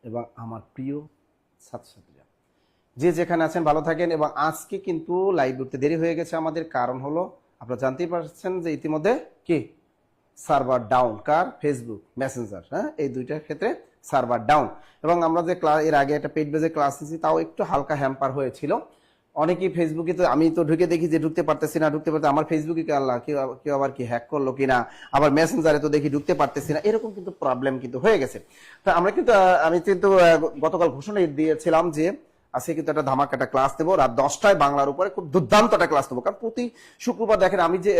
এবং আমার প্রিয় ছাত্রছাত্রীরা যে যেখানে আছেন ভালো থাকেন। এবং আজকে কিন্তু লাইভ উঠতে দেরি হয়ে গেছে আমাদের, কারণ হলো আপনারা জানতেই পারছেন যে ইতিমধ্যে কি সার্ভার ডাউন, কার? ফেসবুক মেসেঞ্জার, হ্যাঁ, এই দুইটার ক্ষেত্রে সার্ভার ডাউন। এবং আমরা যে ক্লাস এর আগে একটা পেইড বেজে ক্লাস নিয়েছি, তাও একটু হালকা হ্যাম্পার হয়েছিল। অনেকেই ফেসবুকে, তো আমি তো ঢুকে দেখি যে ঢুকতে পারতেছি না, আমার ফেসবুকে কি আল্লাহ কেউ আবার কি হ্যাক করলো কিনা, আবার মেসেঞ্জারে তো দেখি ঢুকতে পারতেছি না, এরকম কিন্তু প্রবলেম কিন্তু হয়ে গেছে। তো আমরা কিন্তু আমি কিন্তু গতকাল ঘোষণা দিয়েছিলাম যে আজকে কিন্তু একটা ধামাকা ক্লাস দেবো রাত 10টায় বাংলার উপরে, খুব দুর্দান্ত একটা ক্লাস দেবো। কারণ প্রতি শুক্রবার দেখেন আমি যে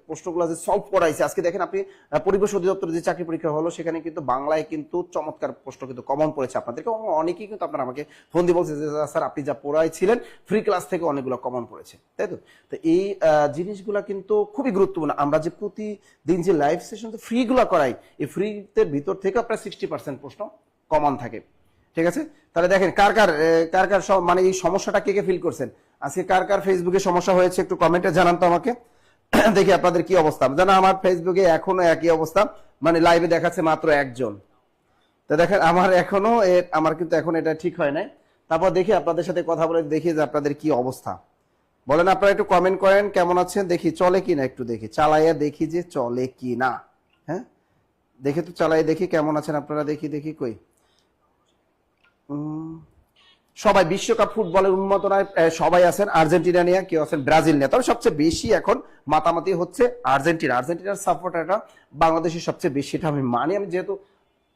প্রশ্নগুলো যে সলভ করাইছি, আজকে দেখেন আপনি পরিবেশ অধিদপ্তরে যে চাকরি পরীক্ষা হলো সেখানে কিন্তু বাংলায় কিন্তু চমৎকার প্রশ্ন কিন্তু কমন পড়েছে আপনাদেরকে। অনেকেই কিন্তু আপনারা আমাকে ফোন দিয়ে বলছে যে স্যার আপনি যা পড়াইছিলেন ফ্রি ক্লাস থেকে অনেকগুলো কমন পড়েছে, তাই তো? তো এই জিনিসগুলো কিন্তু খুবই গুরুত্বপূর্ণ। আমরা যে প্রতিদিন যে লাইভ সেশন ফ্রি গুলা করাই, এই ফ্রিতে ভিতর থেকে প্রায় 60% প্রশ্ন কমন থাকে, ঠিক আছে? তাহলে দেখেন কার কার মানে এই সমস্যাটা কে কে ফিল করছেন আজকে, কার ফেসবুকে সমস্যা হয়েছে একটু কমেন্টে জানান তো আমাকে। দেখি আপনাদের কি অবস্থা। জানা আমার ফেসবুকে এখনো একই অবস্থা, মানে লাইভে দেখাচ্ছে মাত্র একজন। তো দেখেন আমার কিন্তু এখন এটা ঠিক হয় নাই। তারপর দেখি আপনাদের সাথে কথা বলে দেখি যে আপনাদের কি অবস্থা। বলেন আপনারা, একটু কমেন্ট করেন কেমন আছেন, দেখি চলে কিনা, একটু দেখি চালাইয়া দেখি যে চলে কি না। হ্যাঁ, দেখে তো চালাইয়া দেখি কেমন আছেন আপনারা, দেখি কই সবাই বিশ্বকাপ ফুটবলের উন্মাদনায় সবাই আছেন আর্জেন্টিনা নিয়ে, কেউ আছেন ব্রাজিল নিয়ে। তবে সবচেয়ে বেশি এখন মাতামাতি হচ্ছে আর্জেন্টিনার সাপোর্টারটা বাংলাদেশের সবচেয়ে বেশি, এটা আমি মানি। আমি যেহেতু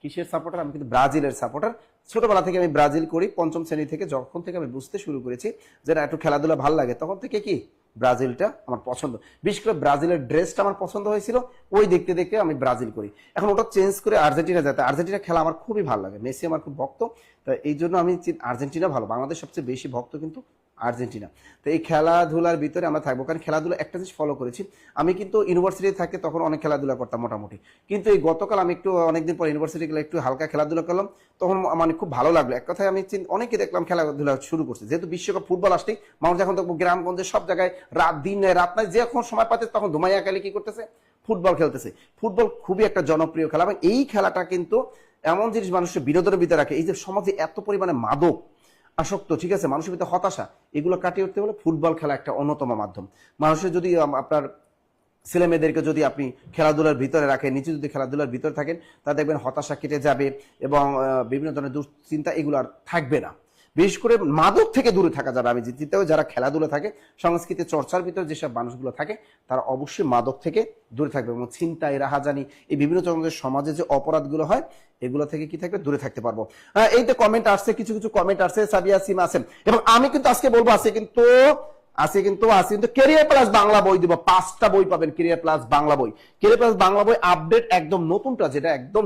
কিসের সাপোর্টার, আমি কিন্তু ব্রাজিলের সাপোর্টার। ছোটবেলা থেকে আমি ব্রাজিল করি, পঞ্চম শ্রেণী থেকে যখন থেকে আমি বুঝতে শুরু করেছি যে না একটু খেলাধুলা ভালো লাগে, তখন থেকে কি ব্রাজিলটা আমার পছন্দ। বিশেষ করে ব্রাজিলের ড্রেসটা আমার পছন্দ হয়েছিল, ওই দেখতে দেখতে আমি ব্রাজিল করি। এখন ওটা চেঞ্জ করে আর্জেন্টিনা যাতে, আর্জেন্টিনা খেলা আমার খুবই ভালো লাগে, মেসি আমার খুব ভক্ত। তো এই জন্য আমি আর্জেন্টিনা ভালো, বাংলাদেশ সবচেয়ে বেশি ভক্ত কিন্তু আর্জেন্টিনা। তো এই খেলাধুলার ভিতরে আমরা থাকবো, কারণ খেলাধুলা একটা জিনিস ফলো করেছি। আমি কিন্তু ইউনিভার্সিটি থাকতে তখন অনেক খেলাধুলা করতাম মোটামুটি, কিন্তু এই গতকাল আমি একটু অনেকদিন পর ইউনিভার্সিটি গেলে একটু হালকা খেলাধুলা করলাম, তখন মানে খুব ভালো লাগলো। এক কথায় আমি অনেকে দেখলাম খেলাধুলা শুরু করছে, যেহেতু বিশ্বকাপ ফুটবল আসছে, মানুষ এখন দেখবো গ্রামগঞ্জে সব জায়গায় রাত নাই যখন সময় পাচ্ছে তখন ধুমাইয়া খেলে কি করতেছে, ফুটবল খেলতেছে। ফুটবল খুবই একটা জনপ্রিয় খেলা, এবং এই খেলাটা কিন্তু এমন জিনিস মানুষের বিনোদনের ভিতরে রাখে। এই যে সমাজে এত পরিমাণে মাদক আসক্ত, ঠিক আছে, মানুষের ভিতরে হতাশা, এগুলো কাটিয়ে উঠতে হলে ফুটবল খেলা একটা অন্যতম মাধ্যম। মানুষের যদি আপনার ছেলে মেয়েদেরকে যদি আপনি খেলাধুলার ভিতরে রাখেন, নিচে যদি খেলাধুলার ভিতরে থাকেন, তা দেখবেন হতাশা কেটে যাবে এবং বিভিন্ন ধরনের দুশ্চিন্তা এগুলো আর থাকবে না। বিশেষ করে মাদক থেকে দূরে থাকা যাবে। আমি জিতেও যারা খেলাধুলা থাকে, সংস্কৃতি চর্চার ভিতরে যেসব মানুষগুলো থাকে, তারা অবশ্যই মাদক থেকে দূরে থাকবে এবং ছিনতাই, রাহাজানি, এই বিভিন্ন ধরনের সমাজে যে অপরাধগুলো হয় এগুলো থেকে কি থাকবে, দূরে থাকতে পারবো। এই তো কমেন্ট আসছে, কিছু কমেন্ট আসছে, সাবিয়া সিম আছেন। এবং আমি কিন্তু আজকে বলবো আজকে কিন্তু ক্যারিয়ার প্লাস বাংলা বই দিব, 5টা বই পাবেন ক্যারিয়ার প্লাস বাংলা বই। ক্যারিয়ার প্লাস বাংলা বই আপডেট একদম নতুনটা, যেটা একদম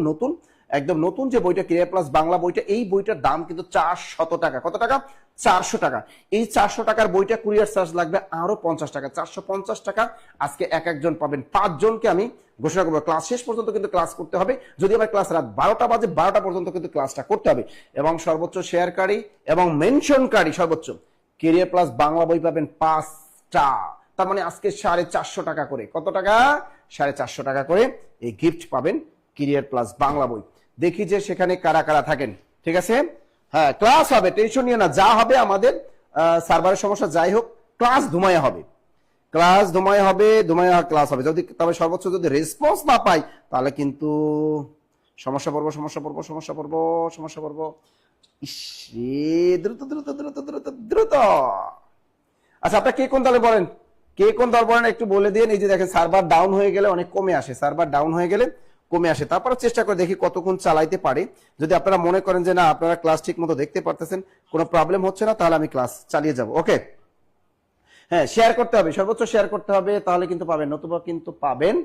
নতুন যে বইটা ক্যারিয়ার প্লাস বাংলা বইটা, এই বইটার দাম কিন্তু 400 টাকা। কত টাকা? 400 টাকা। এই 400 টাকার বইটা কুরিয়ার চার্জ লাগবে আরো 50 টাকা, 450 টাকা। আজকে একজন পাবেন, 5 জনকে আমি ঘোষণা করবো। ক্লাস শেষ পর্যন্ত কিন্তু ক্লাস করতে হবে, যদি আমার ক্লাস রাত 12টা বাজে 12টা পর্যন্ত কিন্তু ক্লাসটা করতে হবে। এবং সর্বোচ্চ শেয়ারকারী এবং মেনশনকারী সর্বোচ্চ ক্যারিয়ার প্লাস বাংলা বই পাবেন 5টা। তার মানে আজকে 450 টাকা করে, কত টাকা? 450 টাকা করে এই গিফট পাবেন ক্যারিয়ার প্লাস বাংলা বই। দেখি যে সেখানে কারা কারা থাকেন, ঠিক আছে? হ্যাঁ, ক্লাস হবে, টেনশন নিয়ে না, যা হবে আমাদের সার্ভারের সমস্যা যাই হোক, ক্লাস ধুমায়া হবে, ক্লাস হবে। যদি তবে সর্বোচ্চ যদি রেসপন্স না পাই তাহলে কিন্তু সমস্যা পড়বো। দ্রুত। আচ্ছা, আপনার কে কোন দলে বলেন, একটু বলে দিন। এই যে দেখেন সার্ভার ডাউন হয়ে গেলে অনেক কমে আসে, তারপরে চেষ্টা করে দেখি কতক্ষণ চালাইতে পারে। যদি আপনারা মনে করেন যে না আপনারা ক্লাস ঠিক মতো দেখতে পারতেছেন, কোনো প্রবলেম হচ্ছে না, তাহলে আমি ক্লাস চালিয়ে যাব। ওকে, হ্যাঁ, শেয়ার করতে হবে, সর্বোচ্চ শেয়ার করতে হবে, তাহলে কিন্তু পাবেন, নতুবা কিন্তু পাবেন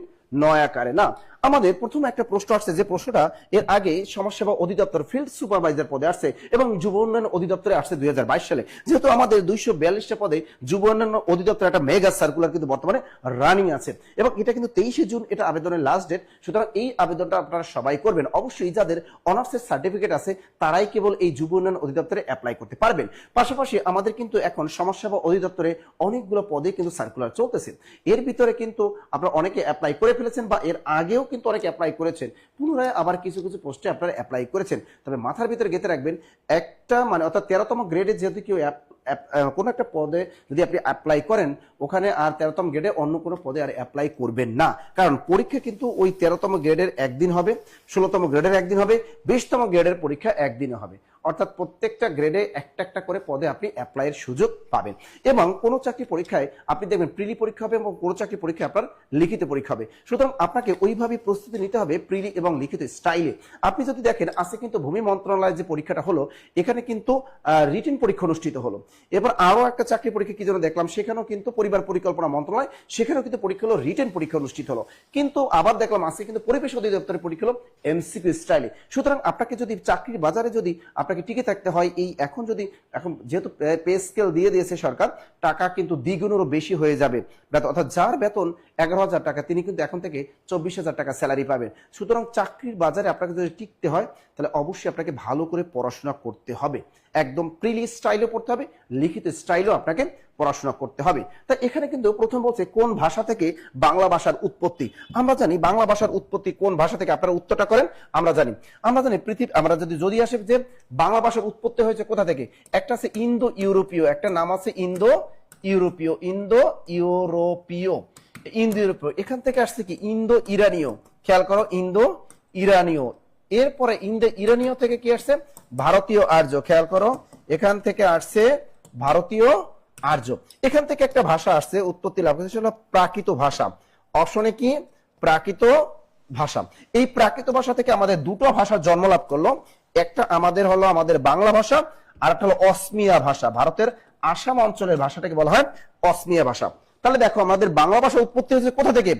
নয় আকারে না। আমাদের প্রথম একটা প্রশ্ন আসছে, যে প্রশ্নটা এর আগে সমাজসেবা অধিদপ্তর ফিল্ড সুপারভাইজার পদে আসছে এবং যুব উন্নয়ন অধিদপ্তরে আসছে 2022 সালে। যেহেতু আমাদের 242টা পদে যুব উন্নয়ন অধিদপ্তর একটা মেগা সার্কুলার কিন্তু বর্তমানে রানিং আছে, এবং এটা কিন্তু 23শে জুন এটা আবেদনের লাস্ট ডেট। সুতরাং এই আবেদনটা আপনারা সবাই করবেন। অবশ্যই যাদের অনার্সের সার্টিফিকেট আছে তারাই কেবল এই যুব উন্নয়ন অধিদপ্তরে অ্যাপ্লাই করতে পারবেন। পাশাপাশি আমাদের কিন্তু এখন সমাজসেবা অধিদপ্তরে অনেকগুলো পদে কিন্তু সার্কুলার চলতেছে, এর ভিতরে কিন্তু আপনারা অনেকে অ্যাপ্লাই করে ফেলেছেন বা এর আগেও কিন্তু অনেকে অ্যাপ্লাই করেছেন, পুনরায় আবার কিছু কিছু পোস্টে আপনারা অ্যাপ্লাই করেছেন। তবে মাথার ভিতরে গেঁথে রাখবেন, একটা মানে অর্থাৎ 13তম গ্রেডে যেহেতু কেউ কোনো একটা পদে যদি আপনি অ্যাপ্লাই করেন, ওখানে আর 13তম গ্রেডে অন্য কোনো পদে আর অ্যাপ্লাই করবেন না। কারণ পরীক্ষা কিন্তু ওই 13তম গ্রেডের একদিন হবে, 16তম গ্রেডের একদিন হবে, 20তম গ্রেডের পরীক্ষা একদিনে হবে। অর্থাৎ প্রত্যেকটা গ্রেডে একটা একটা করে পদে আপনি অ্যাপ্লাইয়ের সুযোগ পাবেন। এবং কোনো চাকরি পরীক্ষায় আপনি দেখবেন প্রিলি পরীক্ষা হবে এবং কোনো চাকরি পরীক্ষায় আপনার লিখিত পরীক্ষা হবে। সুতরাং আপনাকে ওইভাবে প্রস্তুতি নিতে হবে প্রিলি এবং লিখিত স্টাইলে। আপনি যদি দেখেন আজকে কিন্তু ভূমি মন্ত্রণালয়ের যে পরীক্ষাটা হলো, এখানে কিন্তু রিটেন পরীক্ষা অনুষ্ঠিত হলো। এবার আরো একটা চাকরি পরীক্ষা কি যেন দেখলাম, সেখানেও কিন্তু পরিবার পরিকল্পনা মন্ত্রণালয়, সেখানেও কিন্তু পরীক্ষা হলো রিটেন পরীক্ষা অনুষ্ঠিত হলো। কিন্তু আবার দেখলাম আজকে কিন্তু পরিবেশ অধিদপ্তরের পরীক্ষা হলো এমসিকিউ স্টাইলে। সুতরাং আপনাকে যদি চাকরির বাজারে যদি আপনাকে টিকে থাকতে হয়, এই এখন যেহেতু পে স্কেল দিয়ে দিয়েছে সরকার, টাকা কিন্তু দ্বিগুণেরও বেশি হয়ে যাবে। অর্থাৎ যার বেতন 11,000 টাকা, তিনি কিন্তু এখন থেকে 24,000 টাকা স্যালারি পাবেন। সুতরাং চাকরির বাজারে আপনাকে যদি টিকতে হয়, তাহলে অবশ্যই আপনাকে ভালো করে পড়াশোনা করতে হবে। একদম প্রিলি স্টাইলও পড়তে হবে, লিখিত স্টাইলও আপনাকে পড়াশোনা করতে হবে। তাই এখানে কিন্তু প্রথম বলছে কোন ভাষা থেকে বাংলা ভাষার উৎপত্তি। আমরা জানি বাংলা ভাষার উৎপত্তি কোন ভাষা থেকে, আপনারা উত্তরটা করেন। আমরা জানি আমরা যদি আসে যে বাংলা ভাষার উৎপত্তি হয়েছে কোথা থেকে, একটা আছে ইন্দো ইউরোপীয়, একটা নাম আছে ইন্দো ইউরোপীয়, এখান থেকে আসছে কি ইন্দো ইরানীয়। খেয়াল করো, ইন্দো ইরানীয়। এরপরে ইন্দো ইরানীয় থেকে কি আসছে, ভারতীয় আর্য। খেয়াল করো, এখান থেকে আসছে ভারতীয় আর্য। এখান থেকে একটা ভাষা আসছে, উৎপত্তি লাভ করেছে সেটা প্রাকৃত ভাষা। অপশনে কি প্রাকৃত ভাষা। এই প্রাকৃত ভাষা থেকে আমাদের দুটো ভাষা জন্ম লাভ করলো। একটা আমাদের হলো আমাদের বাংলা ভাষা, আর একটা হলো অসমিয়া ভাষা। ভারতের আসাম অঞ্চলের ভাষাটাকে বলা হয় অসমিয়া ভাষা। তাহলে দেখো আমাদের বাংলা ভাষা উৎপত্তি হয়েছে কোথা থেকে,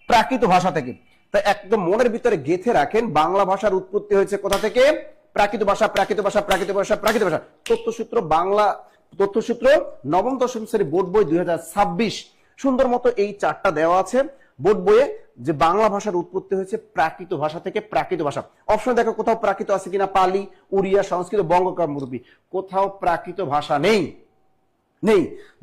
প্রাকৃত ভাষা থেকে। তাই একদম মনের ভিতরে গেঁথে রাখেন, বাংলা ভাষার উৎপত্তি হয়েছে কোথা থেকে, প্রাকৃত ভাষা, প্রাকৃত ভাষা, প্রাকৃত ভাষা, প্রাকৃত ভাষা। তথ্যসূত্র বাংলা, তথ্যসূত্র নবম দশম শ্রেণী বোর্ড বই 2026 সুন্দর মতো এই চারটা দেওয়া আছে বোর্ড বইয়ে, যে বাংলা ভাষার উৎপত্তি হয়েছে প্রাকৃত ভাষা থেকে। প্রাকৃত ভাষা অপশন দেখো কোথাও প্রাকৃত আছে কিনা, পালি, উড়িয়া, সংস্কৃত, বঙ্গ কামরূপী, কোথাও প্রাকৃত ভাষা নেই।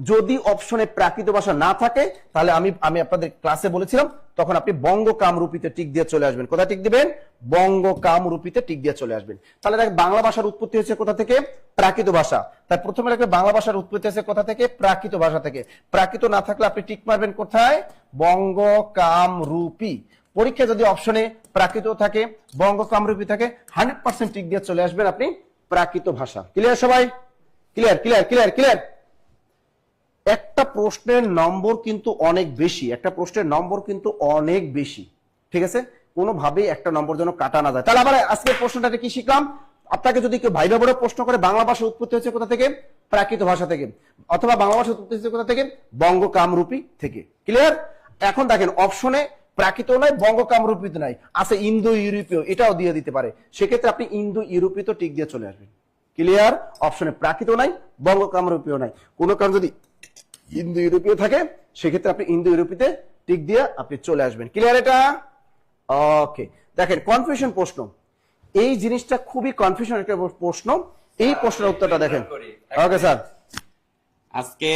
যদি অপশনে প্রাকৃত ভাষা না থাকে, তাহলে আমি আপনাদের ক্লাসে বলেছিলাম, তখন আপনি বঙ্গ কামরূপীতে টিক দিয়ে চলে আসবেন। কোথায় টিক দিবেন, বঙ্গ কামরূপীতে টিক দিয়ে চলে আসবেন। তাহলে দেখ বাংলা ভাষার উৎপত্তি হয়েছে কোথা থেকে, প্রাকৃত ভাষা। তাই প্রথমে রাখবে বাংলা ভাষার উৎপত্তি হয়েছে কোথা থেকে, প্রাকৃত ভাষা থেকে। প্রাকৃত না থাকলে আপনি টিক মারবেন কোথায়, বঙ্গ কামরূপী। পরীক্ষা যদি অপশনে প্রাকৃত থাকে, বঙ্গ কামরূপী থাকে, 100% টিক দিয়ে চলে আসবেন আপনি প্রাকৃত ভাষা। ক্লিয়ার সবাই, ক্লিয়ার ক্লিয়ার ক্লিয়ার ক্লিয়ার। একটা প্রশ্নের নম্বর কিন্তু অনেক বেশি, ঠিক আছে, কোনোভাবেই একটা নম্বর যেন কাটা না যায়। তাহলে আবার আজকের প্রশ্নটাতে কি শিখলাম, আপনাকে যদি কেউ ভাইবা বড় প্রশ্ন করে বাংলা ভাষার উৎপত্তি হচ্ছে কোথা থেকে, প্রাকৃত ভাষা থেকে, অথবা বাংলা ভাষার উৎপত্তি হচ্ছে কোথা থেকে, বঙ্গ কামরূপী থেকে। ক্লিয়ার। এখন দেখেন অপশনে প্রাকৃত নাই, বঙ্গ কামরূপীতে নাই, আছে ইন্দো ইউরোপীয়, এটাও দিয়ে দিতে পারে। সেক্ষেত্রে আপনি ইন্দো ইউরোপীয় টিক দিয়ে চলে আসবেন। ক্লিয়ার। অপশনে প্রাকৃত নাই, বঙ্গ কামরূপীয় নাই, কোনো কারণ যদি ইন্দো ইউরোপীয় থাকে, সেক্ষেত্রে আপনি ইন্দো ইউরোপীতে টিক দিয়ে আপনি চলে আসবেন। ক্লিয়ার এটা? ওকে। দেখেন কনফিউশন প্রশ্ন, এই জিনিসটা খুবই কনফিউশন একটা প্রশ্ন। এই প্রশ্নের উত্তরটা দেখেন। ওকে স্যার, আজকে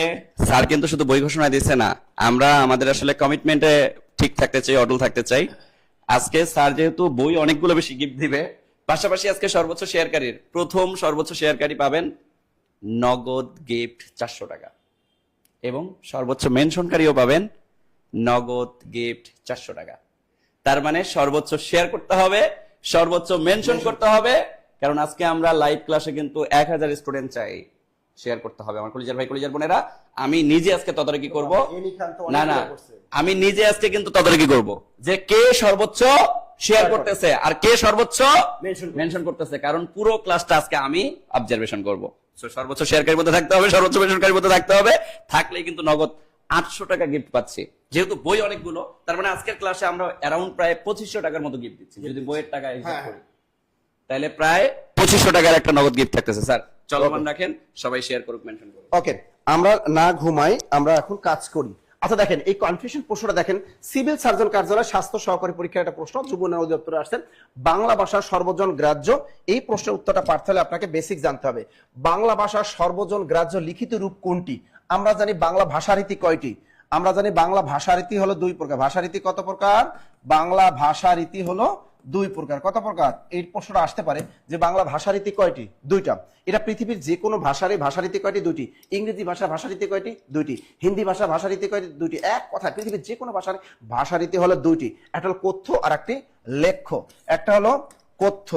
স্যার কিন্তু শুধু বই ঘোষণা দিচ্ছে না, আমরা আমাদের আসলে কমিটমেন্টে ঠিক থাকতে চাই, অটল থাকতে চাই। আজকে স্যার যেহেতু বই অনেকগুলো বেশি গিফট দিবে, পাশাপাশি আজকে প্রথম সর্বোচ্চ শেয়ারকারী পাবেন নগদ গিফট 400 টাকা, এবং সর্বোচ্চ মেনশনকারীও পাবেন নগদ গিফট 400 টাকা। তার মানে সর্বোচ্চ শেয়ার করতে হবে, সর্বোচ্চ মেনশন করতে হবে, কারণ আজকে আমরা লাইভ ক্লাসে কিন্তু 1000 স্টুডেন্ট চাই, শেয়ার করতে হবে। আমার কলিজার ভাই, কলিজার বোনেরা, আমি নিজে আজকে তদারকি করব, আমি নিজে আজকে কিন্তু তদারকি করব যে কে সর্বোচ্চ শেয়ার করতেছে আর কে সর্বোচ্চ মেনশন করতেছে, কারণ পুরো ক্লাসটা আজকে আমি অবজারভেশন করব। সর্বোচ্চ শেয়ারকারীর মধ্যে থাকতে হবে, সর্বোচ্চ মেনশনকারীর মধ্যে থাকতে হবে, থাকলেই কিন্তু নগদ 800 টাকা গিফট পাচ্ছি। যেহেতু বই অনেকগুলো, তার মানে আজকের ক্লাসে আমরা অ্যারাউন্ড প্রায় 2500 টাকার মতো গিফট দিচ্ছি। যদি বইয়ের টাকা হিসাব করি, তাহলে প্রায় 2500 টাকার একটা নগদ গিফট থাকতেছে। স্যার চলমান রাখেন, সবাই শেয়ার করুক, মেনশন করুক। ওকে, আমরা না ঘুমাই, আমরা এখন কাজ করি। আচ্ছা দেখেন এই কনফিউশন প্রশ্নটা দেখেন, সিভিল সার্জন কার্যালয় স্বাস্থ্য সহকারী পরীক্ষার একটা প্রশ্ন, যুব উন্নয়ন অধিদপ্তরে আসছেন, বাংলা ভাষার সর্বজন গ্রাহ্য। এই প্রশ্নের উত্তরটা পারতে হলে আপনাকে বেসিক জানতে হবে। বাংলা ভাষার সর্বজন গ্রাহ্য লিখিত রূপ কোনটি? আমরা জানি বাংলা ভাষারীতি কয়টি? আমরা জানি বাংলা ভাষারীতি হলো দুই প্রকার। ভাষারীতি কত প্রকার? বাংলা ভাষারীতি হলো দুই প্রকার। কত প্রকার? এই প্রশ্নটা আসতে পারে যে বাংলা ভাষারীতি কয়টি? দুইটা। এটা পৃথিবীর যে কোনো ভাষারই ভাষারীতি কয়টি? দুইটি। ইংরেজি ভাষা ভাষারীতি কয়টি? দুইটি। হিন্দি ভাষা ভাষারীতি কয়টি? দুইটি। এক কথায় পৃথিবীর যে কোনো ভাষার ভাষারীতি হলো দুইটি। একটা হলো কথ্য আর একটি লেখ্য। একটা হলো কথ্য,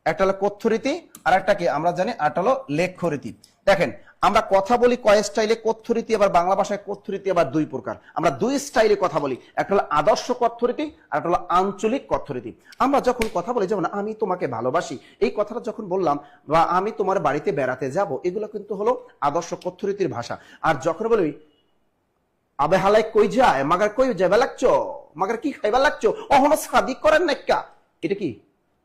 একটা হলো কথ্য রীতি, আর একটা কি আমরা জানি একটা হলো লেখ্য রীতি। দেখেন আমরা কথা বলি কয় স্টাইলে? কথ্য রীতি, আবার বাংলা ভাষায় কথ্য রীতি আবার দুই প্রকার। আমরা দুই স্টাইলে কথা বলি, একটা হলো আদর্শ কথ্য রীতি আর একটা হলো আঞ্চলিক কথ্য রীতি। আমরা যখন কথা বলি, যেমন আমি তোমাকে ভালোবাসি, এই কথাটা যখন বললাম, বা আমি তোমার বাড়িতে বেড়াতে যাব, এগুলো কিন্তু হলো আদর্শ কথ্য রীতির ভাষা। আর যখন বলি আবে হালাই কই যায়, মাগার কই যাবে লাগছো, মাগার কি খাইবা লাগছো, অহনো শাদি করেন নাইকা, এটা কি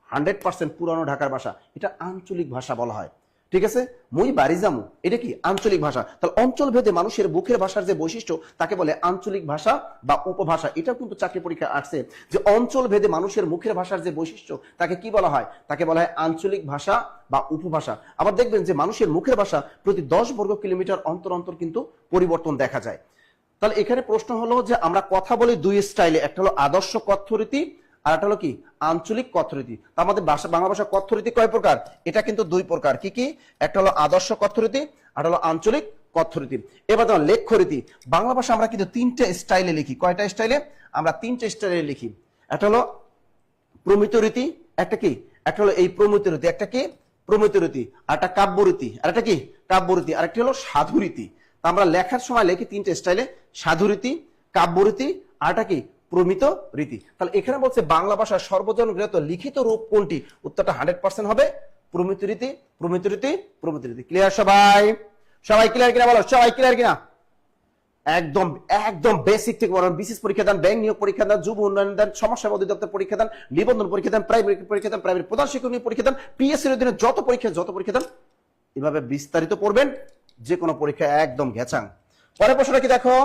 100% পুরানো ঢাকার ভাষা, এটা আঞ্চলিক ভাষা বলা হয়। ঠিক আছে, মুই বাড়ি যামু, এটা কি আঞ্চলিক ভাষা। তাহলে অঞ্চল ভেদে মানুষের মুখের ভাষার যে বৈশিষ্ট্য, তাকে বলে আঞ্চলিক ভাষা বা উপভাষা। এটাও কিন্তু চাকরি পরীক্ষায় আসছে যে অঞ্চল ভেদে মানুষের মুখের ভাষার যে বৈশিষ্ট্য, তাকে কি বলা হয়? তাকে বলা হয় আঞ্চলিক ভাষা বা উপভাষা। আবার দেখবেন যে মানুষের মুখের ভাষা প্রতি 10 বর্গ কিলোমিটার অন্তর অন্তর কিন্তু পরিবর্তন দেখা যায়। তাহলে এখানে প্রশ্ন হলো যে আমরা কথা বলি দুই স্টাইলে, একটা হলো আদর্শ কথ্য রীতি আর একটা হলো কি আঞ্চলিক কথ্য রীতি। আমাদের ভাষা বাংলা ভাষা কথ্য রীতি কয় প্রকার? এটা কিন্তু দুই প্রকার। কি কি? একটা হলো আদর্শ কথ্য রীতি আর হলো আঞ্চলিক কথ্য রীতি। এবার ধরো লেখ্য রীতি। বাংলা ভাষা আমরা কিন্তু তিনটে স্টাইলে লিখি। কয়টা স্টাইলে? আমরা তিনটে স্টাইলে লিখি। একটা হলো প্রমিত রীতি, একটা কি, একটা হলো এই প্রমিত রীতি, একটা কি প্রমিত রীতি, আর একটা কাব্য রীতি, আর একটা কি কাব্য রীতি, আর একটা হলো সাধু রীতি। আমরা লেখার সময় লিখি তিনটে স্টাইলে, সাধু রীতি, কাব্য রীতি, আর একটা কি প্রমিত রীতি। তাহলে এখানে বলছে বাংলা ভাষার সর্বজন গৃহীত লিখিত রূপ কোনটি? উত্তরটা 100% হবে প্রমিত রীতি, প্রমিত রীতি, প্রমিত রীতি। ক্লিয়ার সবাই? সবাই ক্লিয়ার কিনা বলো? সবাই ক্লিয়ার কিনা? একদম একদম বেসিক থেকে বলেন, বিশেষ পরীক্ষা দেন, ব্যাংক নিয়োগ পরীক্ষা দেন, যুব উন্নয়ন দেন, সমস্যা অধিদপ্তর পরীক্ষা দেন, নিবন্ধন পরীক্ষা দেন, প্রাইমারি পরীক্ষা দেন, প্রাইমারি প্রধান শিক্ষক নিয়োগ পরীক্ষা দেন, পিএসসির অধীনে যত পরীক্ষা দেন, এভাবে বিস্তারিত পড়বেন, যে কোনো পরীক্ষা একদম ঘেচাং। পরের প্রশ্নটা কি দেখো,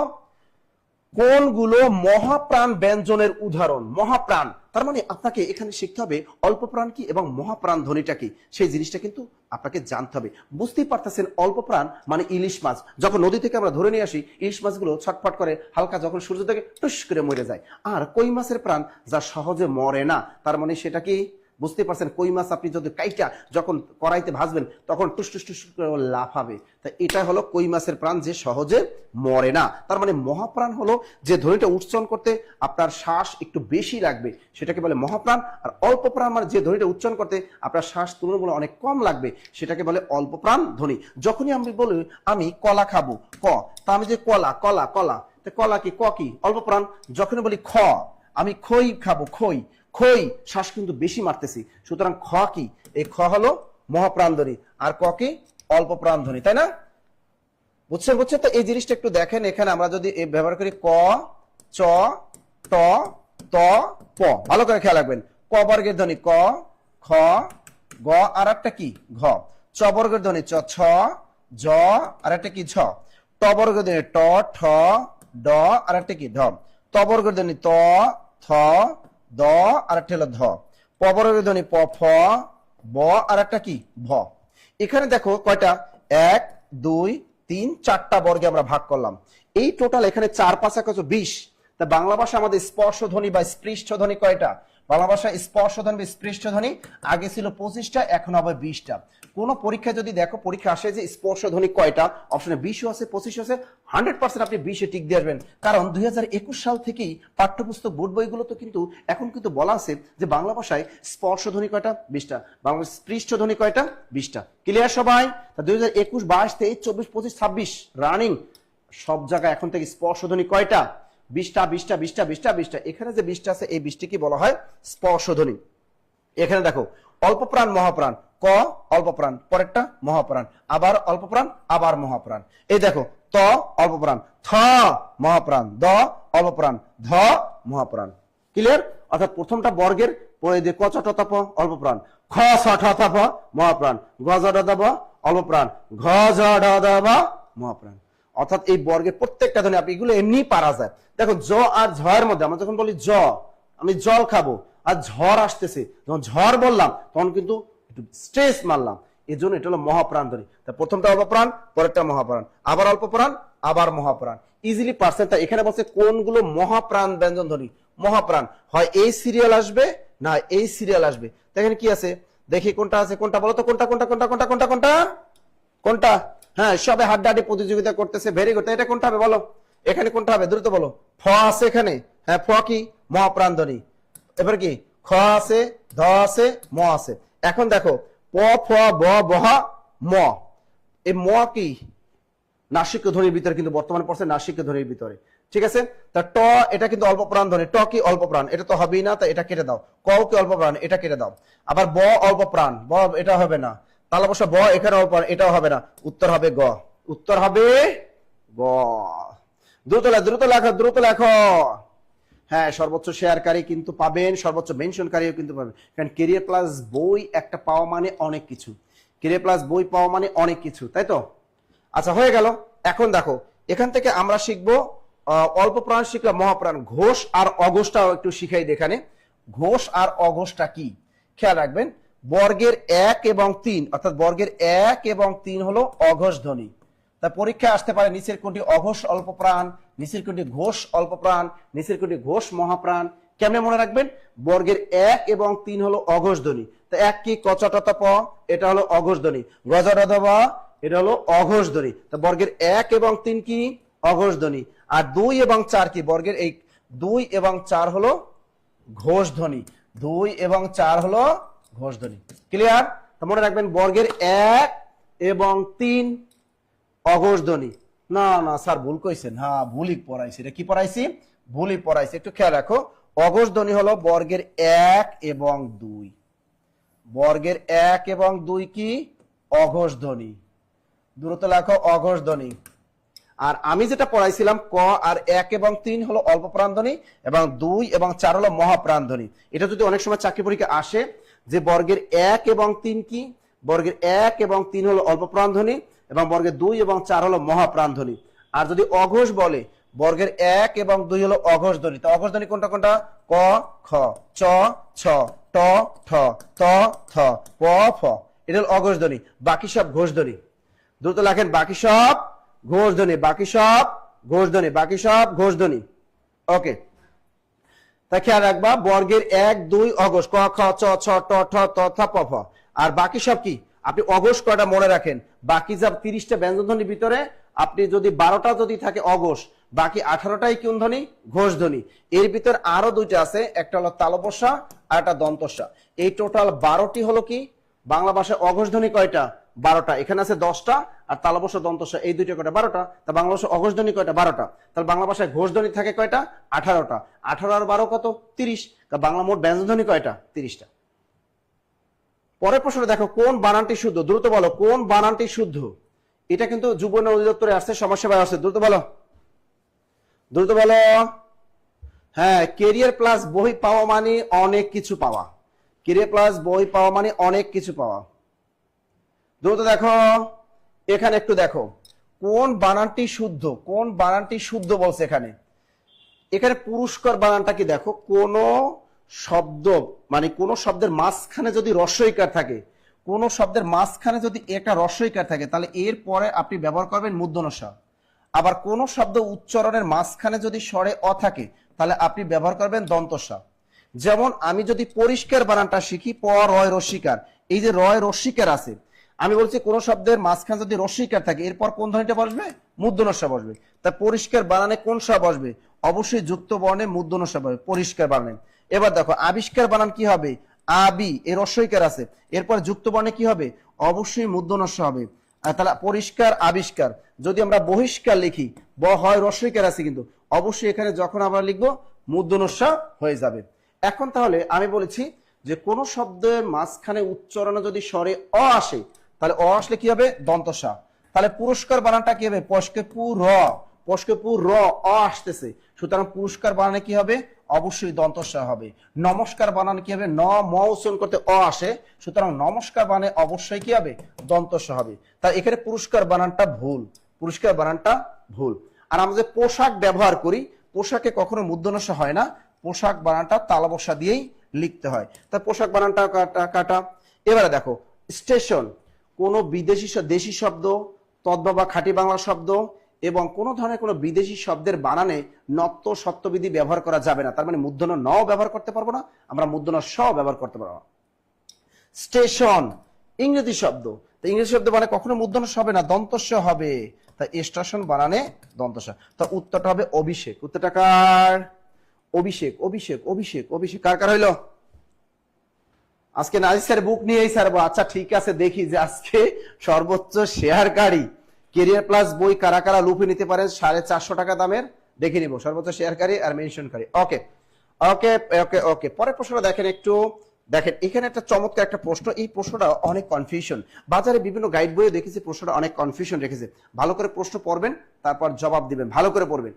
কোনগুলো মহাপ্রাণ ব্যঞ্জনের উদাহরণ? মহাপ্রাণ তার মানে আপনাকে এখানে শিখতে হবে অল্প প্রাণ কি এবং মহাপ্রাণ ধ্বনিটা কি, সেই জিনিসটা কিন্তু আপনাকে জানতে হবে। বুঝতেই পারতেছেন অল্প প্রাণ মানে ইলিশ মাছ। যখন নদী থেকে আমরা ধরে নিয়ে আসি, ইলিশ মাছগুলো ছটফট করে হালকা, যখন সূর্য থেকে টুস করে মরে যায়। আর কই মাছের প্রাণ যা সহজে মরে না, তার মানে সেটা কি? বুঝতে পারছেন, কই মাছ আপনি যদি কাইটা যখন কড়াইতে ভাজবেন, তখন টুস টুস টুস করে লাফাবে। তা এটা হলো কই মাছের প্রাণ, যে সহজে মরে না। তার মানে মহাপ্রাণ হলো যে ধ্বনিটা উচ্চারণ করতে আপনার শ্বাস একটু বেশি লাগবে, সেটাকে বলে মহাপ্রাণ। আর অল্প প্রাণ মানে যে ধ্বনিটা উচ্চারণ করতে আপনার শ্বাস তুলনামূলক অনেক কম লাগবে, সেটাকে বলে অল্প প্রাণ ধ্বনি। যখনই আমি বলি আমি কলা খাবো, ক, তা আমি যে কলা কলা কলা, তা কলা কি, ক কি অল্প প্রাণ। যখনই বলি খ, আমি খই খাবো, খই খই, শ্বাস কিন্তু বেশি মারতেছি, সুতরাং খ কি, এই খ হলো মহাপ্রাণ ধ্বনি, আর ক কি অল্প প্রাণ ধ্বনি, তাই না? বুঝছেন? তো এই জিনিসটা একটু দেখেন, এখানে আমরা যদি ব্যবহার করি ক, চ, ট, ত, প, ভালো করে খেয়াল রাখবেন। ক বর্গের ধ্বনি ক, খ, গ, আর একটা কি ঘ। চ বর্গের ধ্বনি চ, ছ, জ, আর একটা কি ঝ। ট বর্গের ধ্বনি ট, ঠ, ড, আর একটা কি ঢ। ত বর্গের ধ্বনি ত, থ, দ, আর একটা হলো ধ। প বর্গের ধ্বনি প, ফ, ব, আর একটা কি ভ। এখানে দেখো কয়টা, 1 2 3 4টা বর্গে আমরা ভাগ করলাম। এই টোটাল এখানে 4 5 কত 20। তা বাংলা ভাষা আমাদের স্পর্শ ধ্বনি বা স্পৃষ্ট ধ্বনি কয়টা? বাংলা ভাষা স্পর্শ ধ্বনি বা স্পৃষ্ট ধ্বনি আগে ছিল 25টা, এখন হবে 20টা। কোন পরীক্ষায় যদি দেখো, পরীক্ষা আসে যে স্পর্শ ধ্বনি কয়টা, অপশনে 20 আছে, 25 আছে, 100% আপনি 20-এ টিক দিয়ে আসবেন। কারণ 2021 সাল থেকেই পাঠ্যপুস্তক বোর্ড বইগুলো তো কিন্তু এখন কিন্তু বলা আছে যে বাংলা ভাষায় স্পর্শ ধ্বনি কয়টা? 20টা। বাংলা স্পৃষ্ট ধ্বনি কয়টা? 20টা। ক্লিয়ার সবাই? তা 2021, 22, 23, 24, 25, 26 রানিং সব জায়গায় এখন থেকে স্পর্শ ধ্বনি কয়টা? 20টা 20টা 20টা 20টা 20টা। এখানে যে 20টা আছে, এই 20টি কি বলা হয়? স্পর্শ ধ্বনি। এখানে দেখো অল্প প্রাণ মহাপ্রাণ, ক অল্প প্রাণ, পরেরটা মহাপ্রাণ, আবার অল্প প্রাণ, আবার মহাপ্রাণ। এই দেখো ত অল্প প্রাণ, থ মহাপ্রাণ, দ অল্প প্রাণ, ধ মহাপ্রাণ। ক্লিয়ার? অর্থাৎ প্রথমটা বর্গের পরে যে ক চ ট ত প অল্প প্রাণ, খ ছ ঠ ত প মহাপ্রাণ, গ জ ড দ ব অল্প প্রাণ, ঘ জ ড দ ব মহাপ্রাণ। অর্থাৎ এই বর্গের প্রত্যেকটা ধ্বনি আপনি এগুলো এমনি পারা যায়। দেখো জ আর ঝ এর মধ্যে আমরা যখন বলি জ, আমি জল খাবো, আর ঝড় আসতেছে, যখন ঝড় বললাম তখন কিন্তু একটু স্ট্রেস মারলাম, এই জন্য এটা হলো মহাপ্রাণ ধ্বনি। তা প্রথমটা অল্প প্রাণ, পরেরটা মহাপ্রাণ, আবার অল্প প্রাণ, আবার মহাপ্রাণ। ইজিলি পারছেন। তাই এখানে বলছে কোনগুলো মহাপ্রাণ ব্যঞ্জন ধ্বনি। মহাপ্রাণ হয় এই সিরিয়াল আসবে না এই সিরিয়াল আসবে। এখানে কি আছে দেখি কোনটা আছে, কোনটা বলো তো, কোনটা কোনটা কোনটা কোনটা কোনটা কোনটা কোনটা? হ্যাঁ, সবে হাড্ডাহাড্ডি প্রতিযোগিতা করতেছে, ভেরি গুড। এটা কোনটা হবে বলো, এখানে কোনটা হবে দ্রুত বলো। ফ আছে এখানে, হ্যাঁ ফ কি মহাপ্রাণ ধ্বনি। এবার কি খ আছে, ধ আছে, ম আছে। এখন দেখো প ফ ব বহ ম, এই ম কি নাসিক্য ধ্বনির ভিতরে, কিন্তু বর্তমানে পড়ছে নাসিক্য ধ্বনির ভিতরে, ঠিক আছে। তা ট এটা কিন্তু অল্প প্রাণ ধ্বনি, ট কি অল্প প্রাণ, এটা তো হবেই না, তাই এটা কেটে দাও। ক কি অল্প প্রাণ, এটা কেটে দাও। আবার ব অল্প প্রাণ, ব এটা হবে না, তাহলে অবশ্য ব এখানে অল্প প্রাণ, এটাও হবে না, উত্তর হবে গ, উত্তর হবে গ। দ্রুত লেখো দ্রুত লেখো দ্রুত লেখো। হ্যাঁ, সর্বোচ্চ শেয়ারকারী কিন্তু পাবেন, সর্বোচ্চ মেনশনকারীও কিন্তু পাবেন, কারণ কেরিয়ার প্লাস বই একটা পাওয়া মানে অনেক কিছু, কেরিয়ার প্লাস বই পাওয়া মানে অনেক কিছু, তাই তো। আচ্ছা হয়ে গেল। এখন দেখো এখান থেকে আমরা শিখবো অল্প প্রাণ শিখলাম, মহাপ্রাণ। ঘোষ আর অঘোষটাও একটু শিখাই এখানে। ঘোষ আর অঘোষটা কি খেয়াল রাখবেন। বর্গের 1 এবং 3, অর্থাৎ বর্গের 1 এবং 3 হলো অঘোষ ধ্বনি। তা পরীক্ষা আসতে পারে নিচের কোনটি অঘোষ অল্প প্রাণ, নিচের কোনটি ঘোষ অল্প প্রাণ, নিচের কোনটি ঘোষ মহাপ্রাণ। কেমনে মনে রাখবেন? বর্গের 1 এবং 3 হলো অঘোষ ধ্বনি। তা 1 কি কচটত প, এটা হলো অঘোষ ধ্বনি। গজরদ ব, এটা হলো অঘোষ ধ্বনি। তা বর্গের 1 এবং 3 কি অঘোষ ধ্বনি। আর 2 এবং 4 কি, বর্গের এই 2 এবং 4 হলো ঘোষ ধ্বনি। 2 এবং 4 হলো ঘোষ ধ্বনি। ক্লিয়ার? মনে রাখবেন বর্গের 1 এবং 3 অঘোষ ধ্বনি। না না স্যার ভুল কইছেন, হ্যাঁ ভুলই পড়াইছি। এটা কি পড়াইছি? ভুলই পড়াইছি। একটু খেয়াল রাখো, অঘোষ ধ্বনি হলো বর্গের 1 এবং 2। বর্গের 1 এবং 2 কি অঘোষ ধ্বনি। দ্রুত লেখো অঘোষ ধ্বনি। আর আমি যেটা পড়াইছিলাম ক আর 1 এবং 3 হলো অল্প প্রাণ ধ্বনি, এবং 2 এবং 4 হলো মহাপ্রাণ ধ্বনি। এটা যদি অনেক সময় চাকরি পরীক্ষা আসে যে বর্গের 1 এবং 3 কি, বর্গের 1 এবং 3 হলো অল্প প্রাণ ধ্বনি, এবং বর্গের 2 এবং 4 হলো মহাপ্রাণ ধ্বনি। আর যদি অঘোষ বলে বর্গের 1 এবং 2 হলো অঘোষ ধ্বনি। তো অঘোষ ধ্বনি কোনটা কোনটা? ক খ চ ছ ট ঠ ত থ প ফ, এটা হলো অঘোষ ধ্বনি। বাকি সব ঘোষ ধ্বনি। দ্রুত লেখেন বাকি সব ঘোষ ধ্বনি, বাকি সব ঘোষ ধ্বনি, বাকি সব ঘোষ ধ্বনি। ওকে, তা খেয়াল রাখবা বর্গের 1 2 অঘোষ, ক খ চ ছ ট ঠ ত থ প ফ। আর বাকি সব কি? আপনি অঘোষ কয়টা মনে রাখেন, বাকি যা 30টা ব্যঞ্জন ধ্বনির ভিতরে আপনি যদি 12টা যদি থাকে অঘোষ, বাকি 18টাই কোন ধ্বনি? ঘোষ ধ্বনি। এর ভিতর আরো দুইটা আছে, একটা হলো তালবস্যা আর একটা দন্তস্যা। এই টোটাল 12টি হলো কি বাংলা ভাষায় অঘোষ ধ্বনি কয়টা? 12টা। এখানে আছে 10টা, আর তালবস্যা দন্তস্যা এই দুইটা কয়টা? 12টা। তা বাংলা ভাষায় অঘোষ ধ্বনি কয়টা? 12টা। তাহলে বাংলা ভাষায় ঘোষ ধ্বনি থাকে কয়টা? 18টা। 18 আর 12 কত? 30। বাংলা মোট ব্যঞ্জন ধ্বনি কয়টা? 30টা। পরের প্রশ্নটা দেখো, কোন বানানটি শুদ্ধ? দ্রুত বলো কোন বানানটি শুদ্ধ। এটা কিন্তু যুব উন্নয়ন অধিদপ্তরে আসছে, সমাজসেবায় আসছে। দ্রুত বলো, দ্রুত বলো। হ্যাঁ, কেরিয়ার প্লাস বই পাওয়া মানে অনেক কিছু পাওয়া। কেরিয়ার প্লাস বই পাওয়া মানে অনেক কিছু পাওয়া। দ্রুত দেখো, এখানে একটু দেখো কোন বানানটি শুদ্ধ, কোন বানানটি শুদ্ধ বলছে এখানে। এখানে পুরস্কার বানানটা কি দেখো, কোন শব্দ মানে কোন শব্দের মাঝখানে যদি রস্বইকার থাকে, কোন শব্দের মাঝখানে যদি একটা রস্বইকার থাকে, তাহলে এর পরে আপনি ব্যবহার করবেন মূর্ধন্য ষ। আবার কোন শব্দ উচ্চারণের মাঝখানে যদি স্বরে অ থাকে, তাহলে আপনি ব্যবহার করবেন দন্ত স। যেমন আমি যদি পরিষ্কার বানানটা শিখি, প রয় রস্বইকার, এই যে রয় রস্বইকার আছে, আমি বলছি কোন শব্দের মাঝখানে যদি রস্বইকার থাকে, এরপর কোন ধ্বনিটা বসবে? মূর্ধন্য ষ বসবে। তা পরিষ্কার বানানে কোন ষ বসবে? অবশ্যই যুক্ত বর্ণে মূর্ধন্য ষ বসবে পরিষ্কার বানানে। এবার দেখো আবিষ্কার বানান কি হবে? আবি, এর রস্বইকার আছে, এরপর যুক্ত বর্ণে কি হবে? অবশ্যই মূর্ধন্য ষ হবে। তাহলে পরিষ্কার আবিষ্কার। যদি আমরা বহিষ্কার লিখি, ব হয় রস্বইকার আছে, কিন্তু অবশ্যই এখানে যখন আমরা লিখবো মূর্ধন্য ষ হয়ে যাবে। এখন তাহলে আমি বলেছি যে কোন শব্দের মাঝখানে উচ্চারণে যদি স্বরে অ আসে, তাহলে অ আসলে কি হবে? দন্ত স। তাহলে পুরস্কার বানানটা কি হবে? পশকে পু র, পশকে পু র, অ আসতেছে, সুতরাং পুরস্কার বানানে কি হবে? অবশ্যই দন্ত স হবে। নমস্কার বানান কি হবে? ন ম উচ্চারণ করতে অ আসে, সুতরাং নমস্কার বানানে অবশ্যই কি হবে? দন্ত স হবে। তাই এখানে পুরস্কার বানানটা ভুল, পুরস্কার বানানটা ভুল। আর আমরা যে পোশাক ব্যবহার করি, পোশাকে কখনো মূর্ধন্য স হয় না, পোশাক বানানটা তালবস্যা দিয়েই লিখতে হয়। তাই পোশাক বানানটা কাটা। এবারে দেখো স্টেশন, কোন বিদেশি দেশি শব্দ, তদ্ভব বা খাঁটি বাংলা শব্দ এবং কোনো ধরনের কোনো বিদেশি শব্দের বানানে নত্ব সত্যবিধি ব্যবহার করা যাবে না। তার মানে মূর্ধন্য ন ব্যবহার করতে পারবো না, আমরা মূর্ধন্য স ব্যবহার করতে পারবো না। স্টেশন ইংরেজি শব্দ, তো ইংরেজি শব্দ মানে কখনো মূর্ধন্য স হবে না, দন্তস্ব হবে, তাই স্টেশন বানানে দন্তস্ব। তো উত্তরটা হবে অভিষেক। উত্তরটা কার? অভিষেক। অভিষেক অভিষেক অভিষেক কার কার হইলো? আজকে নাজির স্যার বুক নিয়েই ছাড়বো। আচ্ছা ঠিক আছে, দেখি যে আজকে সর্বোচ্চ শেয়ারকারী কেরিয়ার প্লাস বই কারা কারা লুফে নিতে পারেন 450 টাকা দামের, দেখে নিব সর্বোচ্চ শেয়ারকারী আর মেনশনকারী। ওকে ওকে ওকে ওকে, পরের প্রশ্নটা দেখেন একটু। দেখেন এখানে একটা চমৎকার একটা প্রশ্ন, এই প্রশ্নটা অনেক কনফিউশন, বাজারে বিভিন্ন গাইড বইয়ে দেখেছি প্রশ্নটা অনেক কনফিউশন রেখেছে। ভালো করে প্রশ্ন পড়বেন, তারপর জবাব দিবেন, ভালো করে পড়বেন।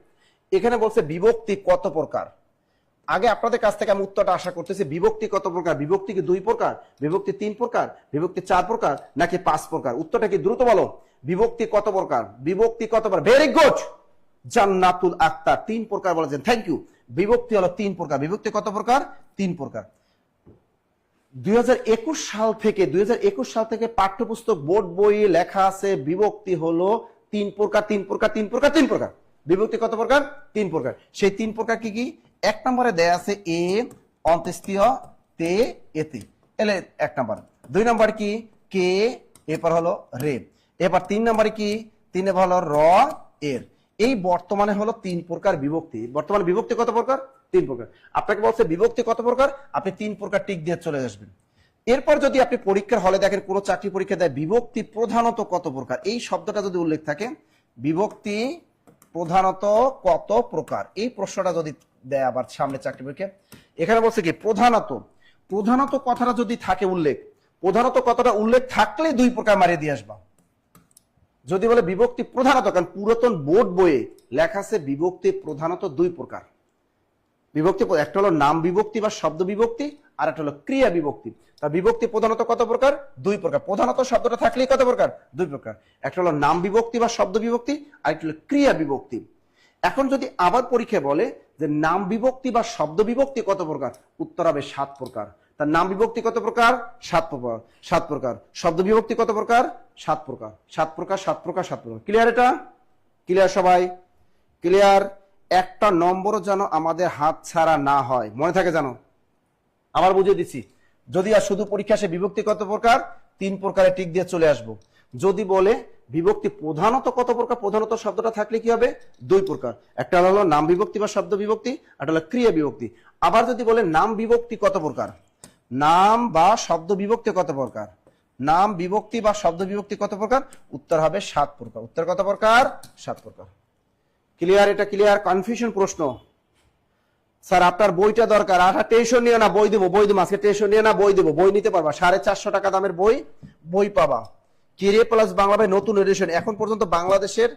এখানে বলছে বিভক্তি কত প্রকার। আগে আপনাদের কাছ থেকে আমি উত্তরটা আশা করতেছি, বিভক্তি কত প্রকার? বিভক্তি কি 2 প্রকার, বিভক্তি 3 প্রকার, বিভক্তি 4 প্রকার, নাকি 5 প্রকার? উত্তরটা কি দ্রুত বলো। বিভক্তি কত প্রকার? বিভক্তি কত প্রকার? ভেরি গুড জান্নাতুল আক্তার, 3 প্রকার বলেছেন, থ্যাংক ইউ। বিভক্তি হলো 3 প্রকার। বিভক্তি কত প্রকার? 3 প্রকার। 2021 সাল থেকে পাঠ্যপুস্তক বোর্ড বইয়ে লেখা আছে বিভক্তি হলো 3 প্রকার 3 প্রকার 3 প্রকার 3 প্রকার। বিভক্তি কত প্রকার? 3 প্রকার। সেই 3 প্রকার কি কি? 1 নম্বরে দেয়া আছে এ অন্ত্যেষ্টিয় তে এতে, এলে 1 নম্বর। 2 নম্বর কি? কে, এরপর হলো রে। এবার 3 নম্বরে কি? 3 এ হলো র এর। এই বর্তমানে হলো 3 প্রকার বিভক্তি। বর্তমানে বিভক্তি কত প্রকার? 3 প্রকার। আপনাকে বলছে বিভক্তি কত প্রকার, আপনি 3 প্রকার টিক দিয়ে চলে আসবেন। এরপর যদি আপনি পরীক্ষার হলে দেখেন, কোন চাকরি পরীক্ষা দেয় বিভক্তি প্রধানত কত প্রকার, এই শব্দটা যদি উল্লেখ থাকে, বিভক্তি প্রধানত কত প্রকার, এই প্রশ্নটা যদি দেয় আবার সামনে চাকরি পরীক্ষা, এখানে বলছে কি প্রধানত, প্রধানত কথাটা যদি থাকে উল্লেখ, প্রধানত কথাটা উল্লেখ থাকলে 2 প্রকার মারিয়ে দিয়ে আসবা। যদি বলে বিভক্তি প্রধানত, কারণ পুরাতন বোর্ড বইয়ে লেখা আছে বিভক্তি প্রধানত 2 প্রকার। বিভক্তি একটা হলো নাম বিভক্তি বা শব্দ বিভক্তি, আর একটা হলো ক্রিয়া বিভক্তি। তা বিভক্তি প্রধানত কত প্রকার? 2 প্রকার। প্রধানত শব্দটা থাকলেই কত প্রকার? 2 প্রকার। একটা হলো নাম বিভক্তি বা শব্দ বিভক্তি, আর একটা হলো ক্রিয়া বিভক্তি। এখন যদি আবার পরীক্ষায় বলে যে নাম বিভক্তি বা শব্দ বিভক্তি কত প্রকার, উত্তর হবে 7 প্রকার। তার নাম বিভক্তি কত প্রকার? 7 প্রকার 7 প্রকার। শব্দ বিভক্তি কত প্রকার? 7 প্রকার 7 প্রকার 7 প্রকার 7 প্রকার। ক্লিয়ার? এটা ক্লিয়ার সবাই? ক্লিয়ার? একটা নম্বরও যেন আমাদের হাত ছাড়া না হয়, মনে থাকে জানো। আবার বুঝিয়ে দিচ্ছি, যদি আর শুধু পরীক্ষা আসে বিভক্তি কত প্রকার, 3 প্রকারে টিক দিয়ে চলে আসবো। যদি বলে বিভক্তি প্রধানত কত প্রকার, প্রধানত শব্দটা থাকলে কি হবে? 2 প্রকার। একটা হলো নাম বিভক্তি বা শব্দ বিভক্তি, একটা হলো ক্রিয়া বিভক্তি। আবার যদি বলে নাম বিভক্তি কত প্রকার, নাম বা শব্দ বিভক্তি কত প্রকার, নাম বিভক্তি বা শব্দ বিভক্তি কত প্রকার, উত্তর হবে 7 প্রকার। উত্তর কত প্রকার? 7 প্রকার। ক্লিয়ার? এটা ক্লিয়ার? কনফিউশন প্রশ্ন। স্যার আপনার বইটা দরকার, টেনশন নিয়ে না, বই দেবো বই দেবো, আজকে টেনশন নিয়ে না, বই দেবো, বই নিতে পারবা, 450 টাকা দামের বই, বই পাবা। কেরিয়ার প্লাস বাংলা ভাই নতুন এডিশন, এখন পর্যন্ত বাংলাদেশের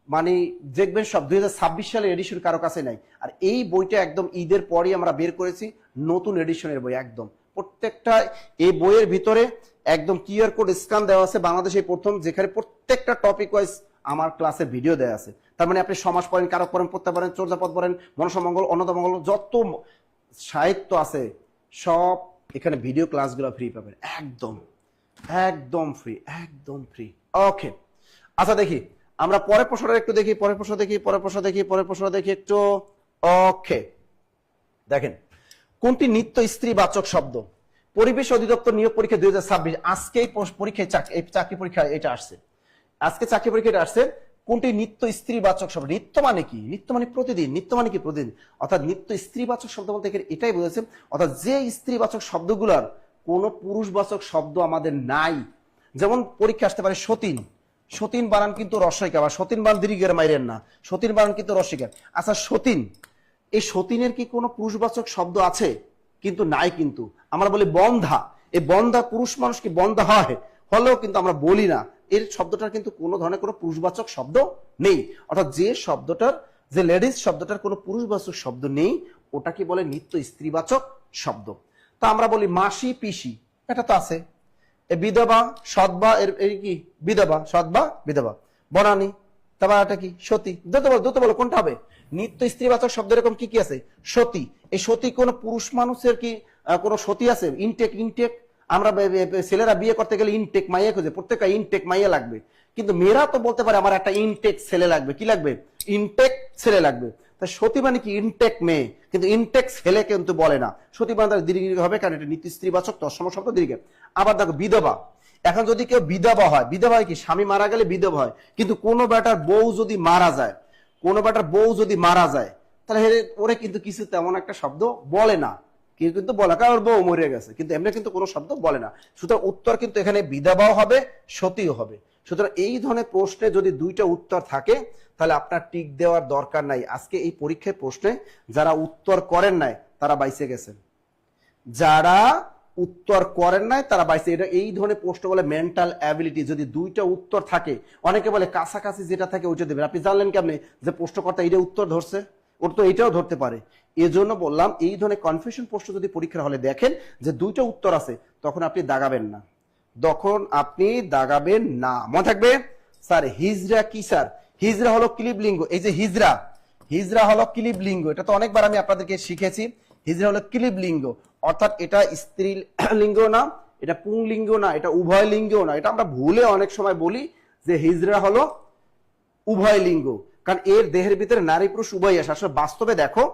মানে দেখবেন সব 2026 সালের এডিশন কারো কাছে নাই। আর এই বইটা একদম ঈদের পরই আমরা বের করেছি, নতুন এডিশনের বই একদম। প্রত্যেকটা এই বইয়ের ভিতরে একদম কিউআর কোড স্ক্যান দেওয়া আছে, বাংলাদেশে প্রথম, যেখানে প্রত্যেকটা টপিক ওয়াইজ আমার ক্লাসে ভিডিও দেওয়া আছে। তার মানে আপনি সমাজ পড়েন, কারক পড়েন, প্রত্যয় পড়েন, চর্যাপদ পড়েন, মনসমঙ্গল, অন্নদামঙ্গল, যত সাহিত্য আছে সব এখানে ভিডিও ক্লাসগুলো ফ্রি পাবেন, একদম একদম ফ্রি, একদম ফ্রি। ওকে আচ্ছা দেখি আমরা পরের প্রশ্নটা একটু দেখি, পরের প্রশ্ন দেখি, পরের প্রশ্ন দেখি, পরের প্রশ্ন দেখি একটু। ওকে দেখেন, কোনটি নিত্য স্ত্রীবাচক শব্দ? পরিবেশ অধিদপ্তর নিয়োগ পরীক্ষা 2026, আজকে এই পরীক্ষায় চাকরি পরীক্ষা এটা আসছে, আজকে চাকরি পরীক্ষা এটা আসছে। কোনটি নিত্য স্ত্রীবাচক শব্দ? নিত্য মানে কি? নিত্য মানে প্রতিদিন, নিত্য মানে কি প্রতিদিন, অর্থাৎ নিত্য স্ত্রীবাচক শব্দ বলতে এটাই বুঝেছে, অর্থাৎ যে স্ত্রীবাচক শব্দগুলোর কোন পুরুষবাচক শব্দ আমাদের নাই। যেমন পরীক্ষা আসতে পারে সতীন, সতীন বানান কিন্তু রস্বইকার, বা সতীন বানান দীর্ঘের মাইরেন না, সতীন বানান কিন্তু রস্বইকার। আচ্ছা সতীন, এই সতীনের কি কোনো পুরুষবাচক শব্দ আছে? কিন্তু নাই। কিন্তু আমরা বলি বন্ধা, এই বন্ধা পুরুষ মানুষ কি বন্ধা হয়? হলেও কিন্তু আমরা বলি না, এর শব্দটার কিন্তু কোনো ধরনের কোনো পুরুষবাচক শব্দ নেই। অর্থাৎ যে শব্দটার, যে লেডিস শব্দটার কোনো পুরুষবাচক শব্দ নেই, ওটাকে বলে নিত্য স্ত্রীবাচক শব্দ। তা আমরা বলি মাসি পিসি, এটা তো আছে। বিধবা সৎবা, এর কি বিধবা সৎবা বিধবা। বনানী, তারপর এটা কি সতী। দ্রুত বলো কোনটা হবে? নিত্য স্ত্রীবাচক শব্দ এরকম কি কি আছে? সতী। এই সতী কোন পুরুষ মানুষের কি কোনো সতী আছে? ইনটেক, ইনটেক আমরা ছেলেরা বিয়ে করতে গেলে ইনটেক মাইয়া খুঁজে, প্রত্যেকটা ইনটেক মাইয়া লাগবে। কিন্তু মেয়েরা তো বলতে পারে আমার একটা ইনটেক ছেলে লাগবে, কি লাগবে, ইনটেক ছেলে লাগবে। তা সতী মানে কি ইনটেক মেয়ে, কিন্তু ইনটেক ছেলে কিন্তু বলে না। সতী মানে তার দীর্ঘ হবে, কারণ এটা নীতি স্ত্রীবাচক, তৎসম শব্দ দীর্ঘ। আবার দেখো বিধবা, এখন যদি কেউ বিধবা হয়, বিধবা হয় কি স্বামী মারা গেলে বিধবা হয়, কিন্তু কোনো বেটার বউ যদি মারা যায়, কোনো বেটার বউ যদি মারা যায়, তাহলে ওরে কিন্তু কিছু তেমন একটা শব্দ বলে না, কেউ কিন্তু বলে কারণ ওর বউ মরে গেছে, কিন্তু এমনি কিন্তু কোনো শব্দ বলে না। সুতরাং উত্তর কিন্তু এখানে বিধবাও হবে, সতীও হবে। সুতরাং এই ধরনের প্রশ্নে যদি দুইটা উত্তর থাকে তাহলে আপনার টিক দেওয়ার দরকার নাই। আজকে এই পরীক্ষায় প্রশ্নে যারা উত্তর করেন নাই তারা বাইসে গেছেন, যারা উত্তর করেন নাই তারা বাইসে। এটা এই ধরনের প্রশ্ন বলে মেন্টাল অ্যাবিলিটি। যদি দুইটা উত্তর থাকে, অনেকে বলে কাছাকাছি যেটা থাকে ওইটা দেবেন। আপনি জানলেন কেমনে যে প্রশ্নকর্তা এটা উত্তর ধরছে, ওর তো এটাও ধরতে পারে। এজন্য বললাম এই ধরনের কনফিউশন প্রশ্ন যদি পরীক্ষার হলে দেখেন যে দুইটা উত্তর আছে, তখন আপনি দাগাবেন না, তখন আপনি দাগাবেন না। মনে থাকবে স্যার হিজরা কি স্যার, হিজরা হলো ক্লিব লিঙ্গ। এই যে হিজরা, হিজরা হলো ক্লিব লিঙ্গ, এটা তো অনেকবার আমি আপনাদেরকে শিখেছি। হিজরা হলো ক্লিব লিঙ্গ, অর্থাৎ এটা স্ত্রী লিঙ্গ না, এটা পুংলিঙ্গ না, এটা উভয় লিঙ্গ না। এটা আমরা ভুলে অনেক সময় বলি যে হিজরা হলো উভয় লিঙ্গ, কারণ এর দেহের ভিতরে নারী পুরুষ উভয় আসে। আসলে বাস্তবে দেখো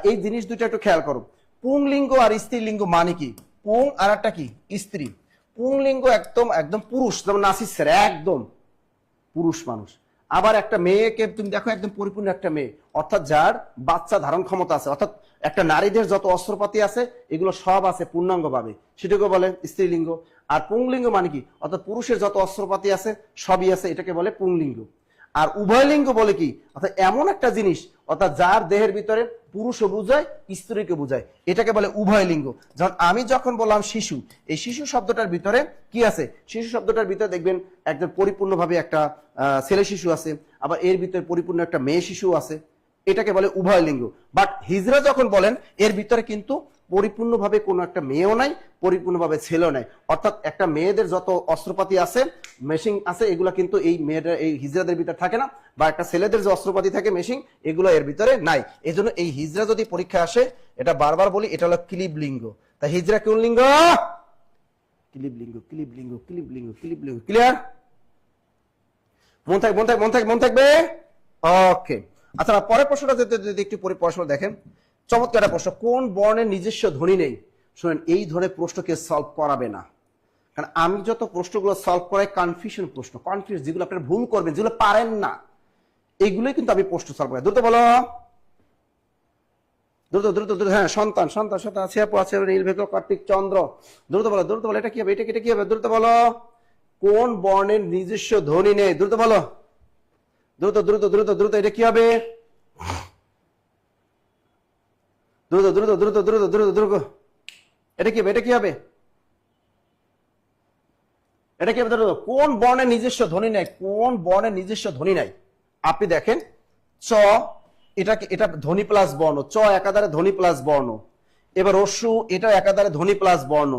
এই জিনিস দুইটা একটু খেয়াল করো। পুংলিঙ্গ আর স্ত্রীলিঙ্গ মানে কি, পুং আর একটা কি স্ত্রী। পুংলিঙ্গ একদম একদম পুরুষ, যেমন নাসির স্যার একদম পুরুষ মানুষ। আবার একটা মেয়েকে তুমি দেখো একদম পরিপূর্ণ একটা মেয়ে, অর্থাৎ যার বাচ্চা ধারণ ক্ষমতা আছে, অর্থাৎ একটা নারীদের যত অস্ত্রপাতি আছে এগুলো সব আছে পূর্ণাঙ্গ ভাবে, সেটাকে বলে স্ত্রীলিঙ্গ। আর পুংলিঙ্গ মানে কি, অর্থাৎ পুরুষের যত অস্ত্রপাতি আছে সবই আছে, এটাকে বলে পুংলিঙ্গ। আর উভয়লিঙ্গ বলে কি, অর্থাৎ এমন একটা জিনিস, অর্থাৎ যার দেহের ভিতরে পুরুষও বুঝায় স্ত্রীকে বুঝায়, এটাকে বলে উভয়লিঙ্গ। যখন আমি যখন বললাম শিশু, এই শিশু শব্দটার ভিতরে কি আছে, শিশু শব্দটার ভিতরে দেখবেন একদম পরিপূর্ণভাবে একটা ছেলে শিশু আছে, আবার এর ভিতরে পরিপূর্ণ একটা মেয়ে শিশু আছে, এটাকে বলে উভয়লিঙ্গ। বাট হিজরা যখন বলেন এর ভিতরে কিন্তু পরিপূর্ণভাবে কোনো একটা মেয়েও নাই, পরিপূর্ণভাবে ছেলেও নাই, অর্থাৎ একটা মেয়েদের যত অস্ত্রপাতি আছে মেশিন আছে এগুলা কিন্তু এই মেয়েদের এই হিজরাদের ভিতরে থাকে না, বা একটা ছেলেদের যে অস্ত্রপাতি থাকে মেশিন এগুলো এর ভিতরে নাই। এই জন্য এই হিজরা যদি পরীক্ষা আসে, এটা বারবার বলি এটা হলো ক্লিব লিঙ্গ। তা হিজরা কোন লিঙ্গ, ক্লিব লিঙ্গ, ক্লিব লিঙ্গ, ক্লিব লিঙ্গ, ক্লিব লিঙ্গ। ক্লিয়ার? মন থাকবে, মন থাকবে, মন থাকবে, মন থাকবে। ওকে, আচ্ছা পরের প্রশ্নটা যদি একটু পড়াশোনা দেখেন, চমৎকার একটা প্রশ্ন। কোন বর্ণের নিজস্ব ধ্বনি নেই? শুনেন, এই ধরনের প্রশ্নকে সলভ করাবে না, কারণ আমি যত প্রশ্নগুলো সলভ করাই কনফিউশন প্রশ্ন, কনফিউজ যেগুলো আপনারা ভুল করবেন, যেগুলো পারেন না, এইগুলোই কিন্তু আমি প্রশ্ন সলভ করাই। দ্রুত বলো, দ্রুত দ্রুত দ্রুত। হ্যাঁ, সন্তান সন্তান সন্তান আছে, আপু আছে, নীলভেক, কার্তিক, চন্দ্র। দ্রুত বলো, দ্রুত বলো, এটা কি হবে, এটা কি হবে, দ্রুত বলো। কোন বর্ণের নিজস্ব ধ্বনি নেই? দ্রুত বলো, দ্রুত দ্রুত দ্রুত দ্রুত। এটা কি হবে? দ্রুত দ্রুত দ্রুত দ্রুত দ্রুত দ্রুত। এটা কি হবে, এটা কি হবে, এটা কি হবে? দ্রুত। কোন বর্ণের নিজস্ব ধ্বনি নাই? কোন বর্ণের নিজস্ব ধ্বনি নাই? আপনি দেখেন চ, এটা ধ্বনি প্লাস বর্ণ, চ একাধারে ধ্বনি প্লাস বর্ণ। এবার রস্যু, এটা একাধারে ধ্বনি প্লাস বর্ণ।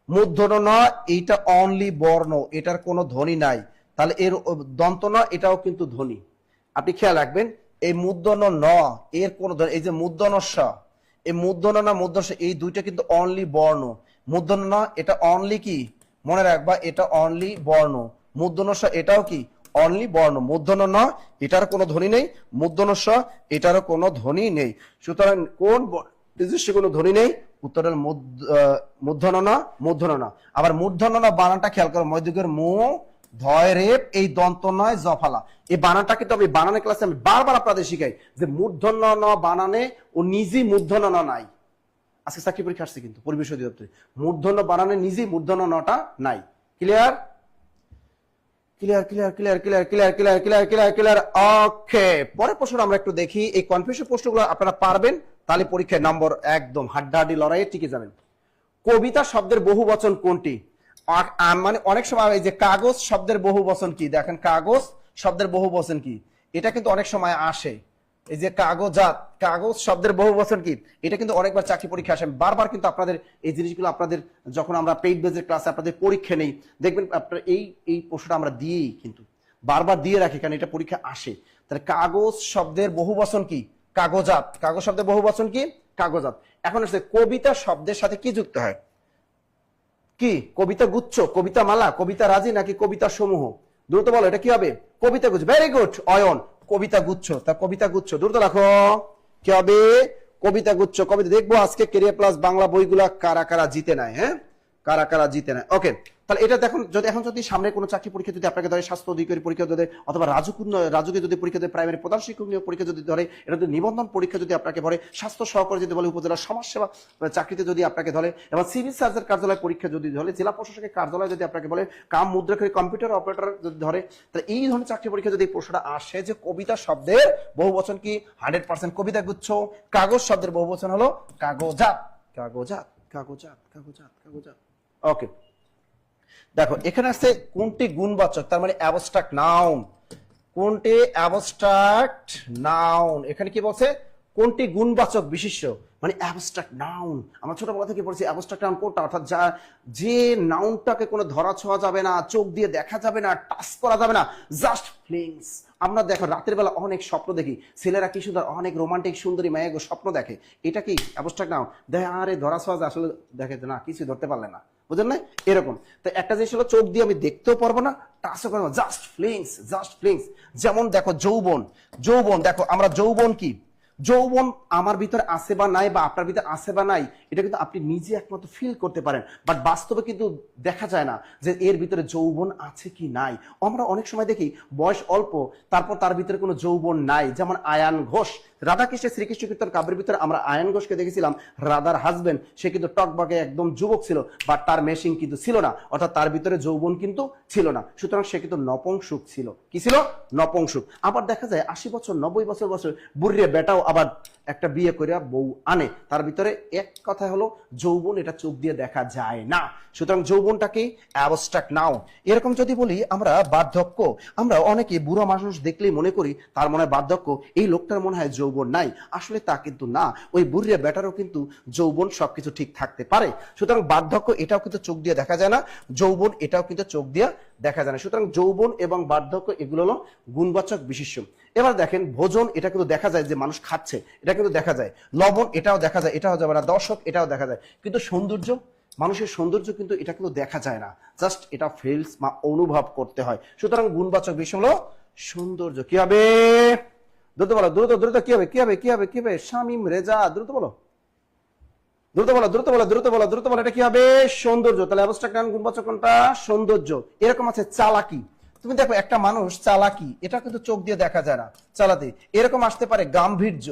মূর্ধন্য ন, এইটা অনলি বর্ণ, এটার কোনো ধ্বনি নাই। তাহলে এর দন্ত ন, এটাও কিন্তু ধ্বনি। আপনি খেয়াল রাখবেন এই মূর্ধন্য ন এর কোন ধ্বনি, এই যে মূর্ধন্য স, এই মূর্ধন্য না মূর্ধন্য স, এই দুইটা কিন্তু অনলি বর্ণ। মূর্ধন্য ন এটা অনলি কি, মনে রাখবা এটা অনলি বর্ণ। মূর্ধন্য স এটাও কি অনলি বর্ণ। মূর্ধন্য ন এটার কোনো ধ্বনি নেই, মূর্ধন্য স এটারও কোনো ধ্বনি নেই। সুতরাং কোন নিজস্ব কোনো ধ্বনি নেই? উত্তরের মূর্ধন্য ন, মূর্ধন্য ন। আবার মূর্ধন্য ন বানানটা খেয়াল করো, মধ্যযুগের মু ধয় রেপ, এই দন্ত নয় জফালা, এই বানানটা কিন্তু আমি বানানের ক্লাসে আমি বারবার আপনাদের শিখাই যে মূর্ধন্য ন বানানে ও নিজেই মূর্ধন্য ন নাই। আজকে চাকরি পরীক্ষা আসছে কিন্তু পরিবেশ অধিদপ্তরে, মূর্ধন্য বানানে নিজেই মূর্ধন্য নটা নাই। Clear? Clear clear clear clear clear clear clear clear clear. Okay, পরের প্রশ্ন আমরা একটু দেখি। এই কনফিউশন প্রশ্নগুলো আপনারা পারবেন, তাহলে পরীক্ষায় নম্বর একদম হাড্ডাহাড্ডি লড়াইয়ে টিকে যাবেন। কবিতা শব্দের বহু বচন কোনটি? মানে অনেক সময় এই যে কাগজ শব্দের বহু বচন কি, দেখেন কাগজ শব্দের বহু বচন কি, এটা কিন্তু অনেক সময় আসে। এই যে কাগজাত, কাগজ শব্দের বহু বচন কি, এটা কিন্তু অনেকবার চাকরি পরীক্ষা আসে। বারবার কিন্তু আপনাদের এই জিনিসগুলো আপনাদের যখন আমরা পেইড বেজের ক্লাসে আপনাদের পরীক্ষা নেই, দেখবেন আপনার এই প্রশ্নটা আমরা দিয়েই কিন্তু বারবার দিয়ে রাখি, কারণ এটা পরীক্ষা আসে। তাহলে কাগজ শব্দের বহু বচন কি? কাগজাত। কাগজ শব্দের বহু বচন কি? কাগজাত। এখন হচ্ছে কবিতা শব্দের সাথে কি যুক্ত হয়? কি? কবিতা গুচ্ছ, কবিতা মালা, কবিতা রাজি, নাকি কবিতা সমূহ? দ্রুত বলো এটা কি হবে? কবিতা গুচ্ছ। ভেরি গুড অয়ন, কবিতা গুচ্ছ। তা কবিতা গুচ্ছ দ্রুত রাখো, কি হবে? কবিতা গুচ্ছ। কবিতা দেখবো আজকে ক্যারিয়ার প্লাস বাংলা বইগুলা কারা কারা জিতে নেয়, হ্যাঁ কারা কারা জিতে নেয়। ওকে, তাহলে এটা দেখুন, যদি এখন যদি সামনে কোনো চাকরি পরীক্ষা যদি আপনাকে ধরে, স্বাস্থ্য অধিকারী পরীক্ষা ধরে, অথবা রাজুকে যদি পরীক্ষা দেয়, প্রাইমারি প্রধান শিক্ষক নিয়োগ পরীক্ষা যদি ধরে, এটা যদি নিবন্ধন পরীক্ষা যদি আপনাকে ধরে, স্বাস্থ্য সহকারী যদি বলে, উপজেলা সমাজসেবা চাকরিতে যদি আপনাকে ধরে, এবং সিভিল সার্জন কার্যালয় পরীক্ষা যদি ধরে, জেলা প্রশাসকের কার্যালয় যদি আপনাকে বলে, কাম মুদ্রাকারী কম্পিউটার অপারেটর যদি ধরে, তাহলে এই ধরনের চাকরি পরীক্ষা যদি প্রশ্নটা আসে যে কবিতা শব্দের বহুবচন কি, 100% কবিতা গুচ্ছ। কাগজ শব্দের বহুবচন হলো কাগজাত, কাগজাত, কাগজাত, কাগজাত, কাগজাত। ওকে, দেখো এখানে আছে কোনটি গুণবাচক, তার মানে অ্যাবস্ট্রাক্ট নাউন। কোনটি অ্যাবস্ট্রাক্ট নাউন, এখানে কি বলছে? কোনটি গুণবাচক বিশেষ্য, মানে অ্যাবস্ট্রাক্ট নাউন। আমরা ছোটবেলা থেকে পড়ছি অ্যাবস্ট্রাক্ট নাউন কোনটা, অর্থাৎ যা যে নাউনটাকে কোনো ধরা ছোঁয়া যাবে না, চোখ দিয়ে দেখা যাবে না, টাচ করা যাবে না, জাস্ট ফিলিংস। আমরা দেখো রাতের বেলা অনেক স্বপ্ন দেখি, ছেলেরা কি সুন্দর অনেক রোমান্টিক সুন্দরী মেয়ে স্বপ্ন দেখে, এটা কি অ্যাবস্ট্রাক্ট নাউন? দেখে আরে ধরা ছোঁয়া যায়, আসলে দেখে না, কিছু ধরতে পারলে না, বুঝলেন না? এরকম। তো একটা জিনিস হলো চোখ দিয়ে আমি দেখতেও পারবো না, টাচও করবো না, জাস্ট ফিলিংস, জাস্ট ফিলিংস। যেমন দেখো যৌবন, যৌবন দেখো আমরা যৌবন কি, যৌবন আমার ভিতরে আছে বা নাই, বা আপনার ভিতরে আছে বা নাই, এটা কিন্তু আপনি নিজে একমাত্র ফিল করতে পারেন, বাট বাস্তবে কিন্তু দেখা যায় না যে এর ভিতরে যৌবন আছে কি নাই। আমরা অনেক সময় দেখি বয়স অল্প, তারপর তার ভিতরে কোনো যৌবন নাই। যেমন আয়ান ঘোষ, রাধাকৃষ্ণের শ্রীকৃষ্ণ কীর্তন কাব্যের ভিতরে আমরা আয়ান ঘোষকে দেখেছিলাম, রাধার হাজবেন্ড, সে কিন্তু টকবকে একদম যুবক ছিল, বাট তার মেশিং কিন্তু ছিল না, অর্থাৎ তার ভিতরে যৌবন কিন্তু ছিল না, সুতরাং সে কিন্তু নপুংসক ছিল। কি ছিল? নপুংসক। আবার দেখা যায় 80 বছর 90 বছর বছর বুড়িয়ে বেটাও আবার একটা বিয়ে করে বউ আনে, তার ভিতরে এক কথা হলো যৌবন, এটা চোখ দিয়ে দেখা যায় না, সুতরাং যৌবনটাকে অ্যাবস্ট্রাক্ট নাউন। এরকম যদি বলি আমরা বার্ধক্য, আমরা অনেকে বুড়ো মানুষ দেখলেই মনে করি তার মনে হয় বার্ধক্য, এই লোকটার মনে হয় যৌবন নাই, আসলে তা কিন্তু না, ওই বুড়িয়া বেটারও কিন্তু যৌবন সবকিছু ঠিক থাকতে পারে। সুতরাং বার্ধক্য এটাও কিন্তু চোখ দিয়ে দেখা যায় না, যৌবন এটাও কিন্তু চোখ দিয়ে দেখা যায় না। সুতরাং যৌবন এবং বার্ধক্য এগুলো হলো গুণবাচক বিশেষ্য। এবার দেখেন ভোজন, এটা কিন্তু দেখা যায় যে মানুষ খাচ্ছে, এটা কিন্তু দেখা যায়। লবণ এটাও দেখা যায়, এটাও যাবে না। দর্শক এটাও দেখা যায়, কিন্তু সৌন্দর্য, মানুষের সৌন্দর্য কিন্তু এটা কিন্তু দেখা যায় না, জাস্ট এটা ফিলস বা অনুভব করতে হয়। সুতরাং গুণবাচক বিষয় হলো সৌন্দর্য। কি হবে? দ্রুত বলো, দ্রুত দ্রুত, কি হবে? কি হবে? কি হবে? কি হবে? শামিম রেজা, দ্রুত বলো, দ্রুত বলো, দ্রুত বলো, দ্রুত বলো, দ্রুত বলো। এটা কি হবে? সৌন্দর্য। তাহলে অ্যাবস্ট্রাক্ট নাউন গুণবাচক কোনটা? সৌন্দর্য। এরকম আছে চালাকি, তুমি দেখো একটা মানুষ চালাকি, এটা কিন্তু চোখ দিয়ে দেখা যায় না, চালাতে। এরকম আসতে পারে গাম্ভীর্য,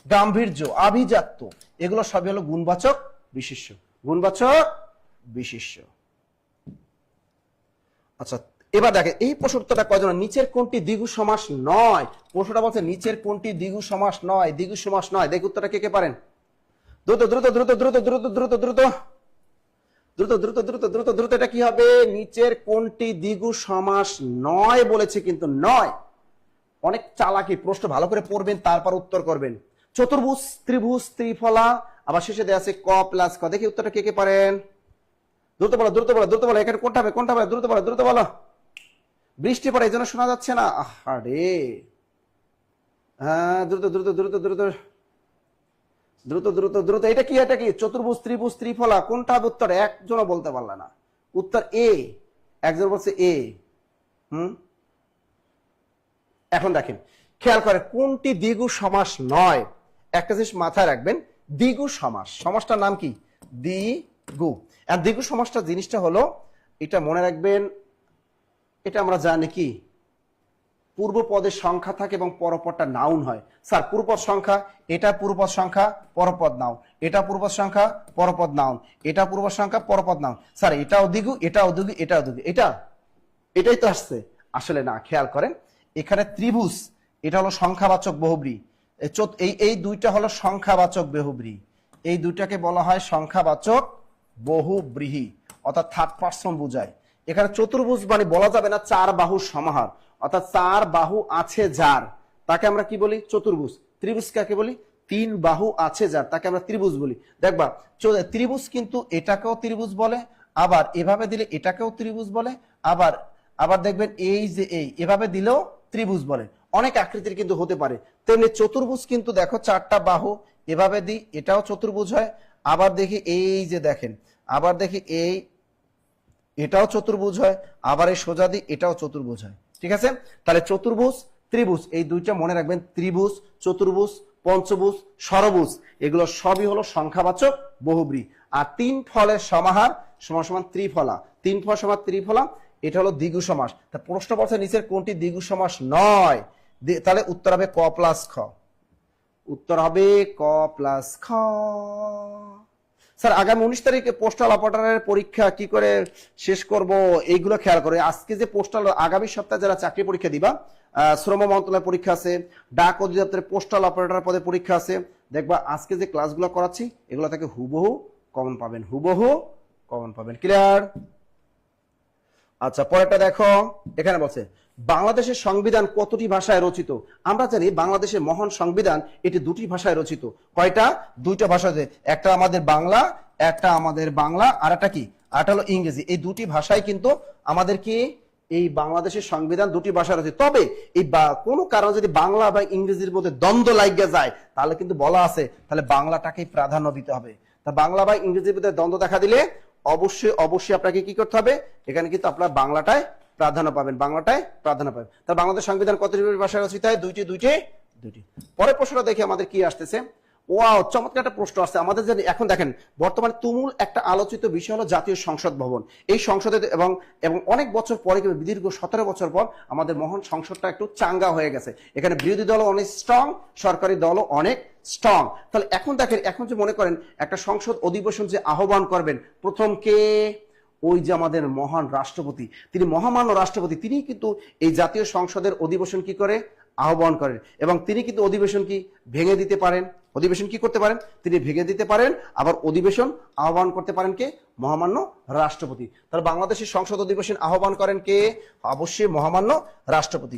গাম্ভীর্য, আভিজাত্য, এগুলো সবই হলো গুণবাচক বিশেষ্য, গুণবাচক বিশেষ্য। আচ্ছা এবার দেখে এই প্রশ্নটা কয়জন, নিচের কোনটি দ্বিগু সমাস নয়? প্রশ্নটা বলছে নিচের কোনটি দ্বিগু সমাস নয়, দ্বিগু সমাস নয়। দেখি উত্তরটা কে কে পারেন? দ্রুত দ্রুত দ্রুত দ্রুত দ্রুত দ্রুত দ্রুত দ্রুত দ্রুত দ্রুত দ্রুত দ্রুত। এটা কি হবে? নিচের কোনটি দ্বিগু সমাস নয় বলেছে, কিন্তু নয়। অনেক চালাকি, প্রশ্ন ভালো করে পড়বেন তারপর উত্তর করবেন। চতুর্ভুজ, ত্রিভুজ, ত্রিফলা, আবার শেষে দেওয়া আছে ক প্লাস ক। দেখি উত্তরটা কে কে পারেন? দ্রুত বলো, দ্রুত বলো, দ্রুত বলো। এখানে কোনটা হবে? কোনটা হবে? দ্রুত বলো, দ্রুত বলো। বৃষ্টি পড়ে এই জন্য শোনা যাচ্ছে না, আরে হ্যাঁ দ্রুত দ্রুত দ্রুত দ্রুত দ্রুত দ্রুত দ্রুত। এটা কি? এটা কি? চতুর্ভুজ, ত্রিভুজ, ত্রিফলা, কোনটা হবে উত্তর? একজনও বলতে পারলে না উত্তর। এ, একজন বলছে এ। এখন দেখেন, খেয়াল করে কোনটি দ্বিগু সমাস নয়। একটা জিনিস মাথায় রাখবেন, দ্বিগু সমাস, সমাসটার নাম কি? দ্বিগু। আর দ্বিগু সমাসটা জিনিসটা হলো, এটা মনে রাখবেন, এটা আমরা জানি কি পূর্ব পদের সংখ্যা থাকে এবং পরপদটা নাউন হয়। স্যার পূর্বপদ সংখ্যা, এটা পূর্বপদ সংখ্যা, পরপদ নাউন, এটা পূর্বপদ সংখ্যা, পরপদ নাউন, এটা পূর্বপদ সংখ্যা, পরপদ নাউন। স্যার এটাও দ্বিগু, এটাও দ্বিগু, এটাও দ্বিগু, এটাই তো আসছে। আসলে না, খেয়াল করেন এখানে ত্রিভুজ, এটা হলো সংখ্যাবাচক বহুব্রী, এই দুইটা হলো সংখ্যাবাচক বহুব্রী, এই দুইটাকে বলা হয় সংখ্যাবাচক বহুব্রীহি, অর্থাৎ থার্ড পারসন বোঝায়। এখানে চতুর্ভুজ মানে বলা যাবে না চার বাহুর সমাহার, অর্থাৎ চার বাহু আছে যার, তাকে আমরা কি বলি? চতুর্ভুজ। ত্রিভুজ কাকে বলি? তিন বাহু আছে যার, তাকে আমরা ত্রিভুজ বলি। দেখবা ত্রিভুজ কিন্তু এটাকেও ত্রিভুজ বলে, আবার এভাবে দিলে এটাকেও ত্রিভুজ বলে, আবার আবার দেখবেন এই যে এই এভাবে দিলেও ত্রিভুজ বলে। অনেক আকৃতির কিন্তু হতে পারে। তেমনি চতুর্ভুজ কিন্তু দেখো চারটা বাহু, এভাবে দিই এটাও চতুর্ভুজ হয়। আবার দেখি এই যে দেখেন, আবার দেখি এই এটাও চতুর্ভুজ হয়, আবার এই সোজা দিক এটাও চতুর্ভুজ হয়। ঠিক আছে, তাহলে চতুর্ভুজ ত্রিভুজ এই দুইটা মনে রাখবেন, ত্রিভুজ, চতুর্ভুজ, পঞ্চভুজ, ষড়ভুজ, এগুলো সবই হলো সংখ্যাবাচক বহুব্রী। আর তিন ফলের সমাহার সমান সমান ত্রিফলা, তিন ফল সমান ত্রিফলা, এটা হলো দ্বিগু সমাস। তা প্রশ্ন করছে নিচের কোনটি দ্বিগু সমাস নয়, তাহলে উত্তর হবে ক প্লাস খ, উত্তর হবে ক প্লাস খ। স্যার আগামী 19 তারিখে পোস্টাল অপারেটরের পরীক্ষা কি করে শেষ করব, এইগুলো খেয়াল করে। আজকে যে পোস্টাল, আগামী সপ্তাহে যারা চাকরি পরীক্ষা দিবা, শ্রম মন্ত্রণালয়ের পরীক্ষা আছে, ডাক অধিদপ্তরের পোস্টাল অপারেটর পদে পরীক্ষা আছে, দেখবা আজকে যে ক্লাসগুলো করাচ্ছি এগুলো থেকে হুবহু কমন পাবেন, হুবহু কমন পাবেন। ক্লিয়ার? আচ্ছা পরেরটা দেখো, এখানে বলছে বাংলাদেশের সংবিধান কতটি ভাষায় রচিত। আমরা জানি বাংলাদেশের মহান সংবিধান এটি দুটি ভাষায় রচিত। কয়টা? দুইটা ভাষাতে, একটা আমাদের বাংলা, আর একটা কি, আরটা হলো ইংরেজি। এই দুটি ভাষায় কিন্তু আমাদের কি এই বাংলাদেশের সংবিধান দুটি ভাষা রয়েছে। তবে এই কোনো কারণে যদি বাংলা বা ইংরেজির মধ্যে দ্বন্দ্ব লাগিয়ে যায় তাহলে কিন্তু বলা আছে তাহলে বাংলাটাকেই প্রাধান্য দিতে হবে। তা বাংলা বা ইংরেজির মধ্যে দ্বন্দ্ব দেখা দিলে অবশ্যই আপনাকে কি করতে হবে, এখানে কিন্তু আপনার বাংলাটায় প্রাধান্য পাবেন, বাংলাটায় প্রাধান্য পাবেন। তার বাংলাদেশ সংবিধান কতটি ভাষায় রচিত হয়? দুইটি। পরের প্রশ্নটা দেখি আমাদের কি আসতেছে। ওয়াও, চমৎকার একটা প্রশ্ন আসছে আমাদের। জানি এখন দেখেন বর্তমানে তুমুল একটা আলোচিত বিষয় হলো জাতীয় সংসদ ভবন। এই সংসদে এবং অনেক বছর পরে, দীর্ঘ 17 বছর পর আমাদের মহান সংসদটা একটু চাঙ্গা হয়ে গেছে। এখানে বিরোধী দলও অনেক স্ট্রং, সরকারি দলও অনেক স্ট্রং। তাহলে এখন দেখেন, এখন যে মনে করেন একটা সংসদ অধিবেশন যে আহ্বান করবেন, প্রথম কে? ওই যে আমাদের মহান রাষ্ট্রপতি, তিনি মহামান্য রাষ্ট্রপতি, তিনি কিন্তু এই জাতীয় সংসদের অধিবেশন কি করে? আহ্বান করেন। এবং তিনি কিন্তু অধিবেশন কি ভেঙে দিতে পারেন, অধিবেশন কি করতে পারেন? তিনি ভেঙে দিতে পারেন, আবার অধিবেশন আহ্বান করতে পারেন কে? মহামান্য রাষ্ট্রপতি। তাহলে বাংলাদেশের সংসদ অধিবেশন আহ্বান করেন কে? অবশ্যই মহামান্য রাষ্ট্রপতি।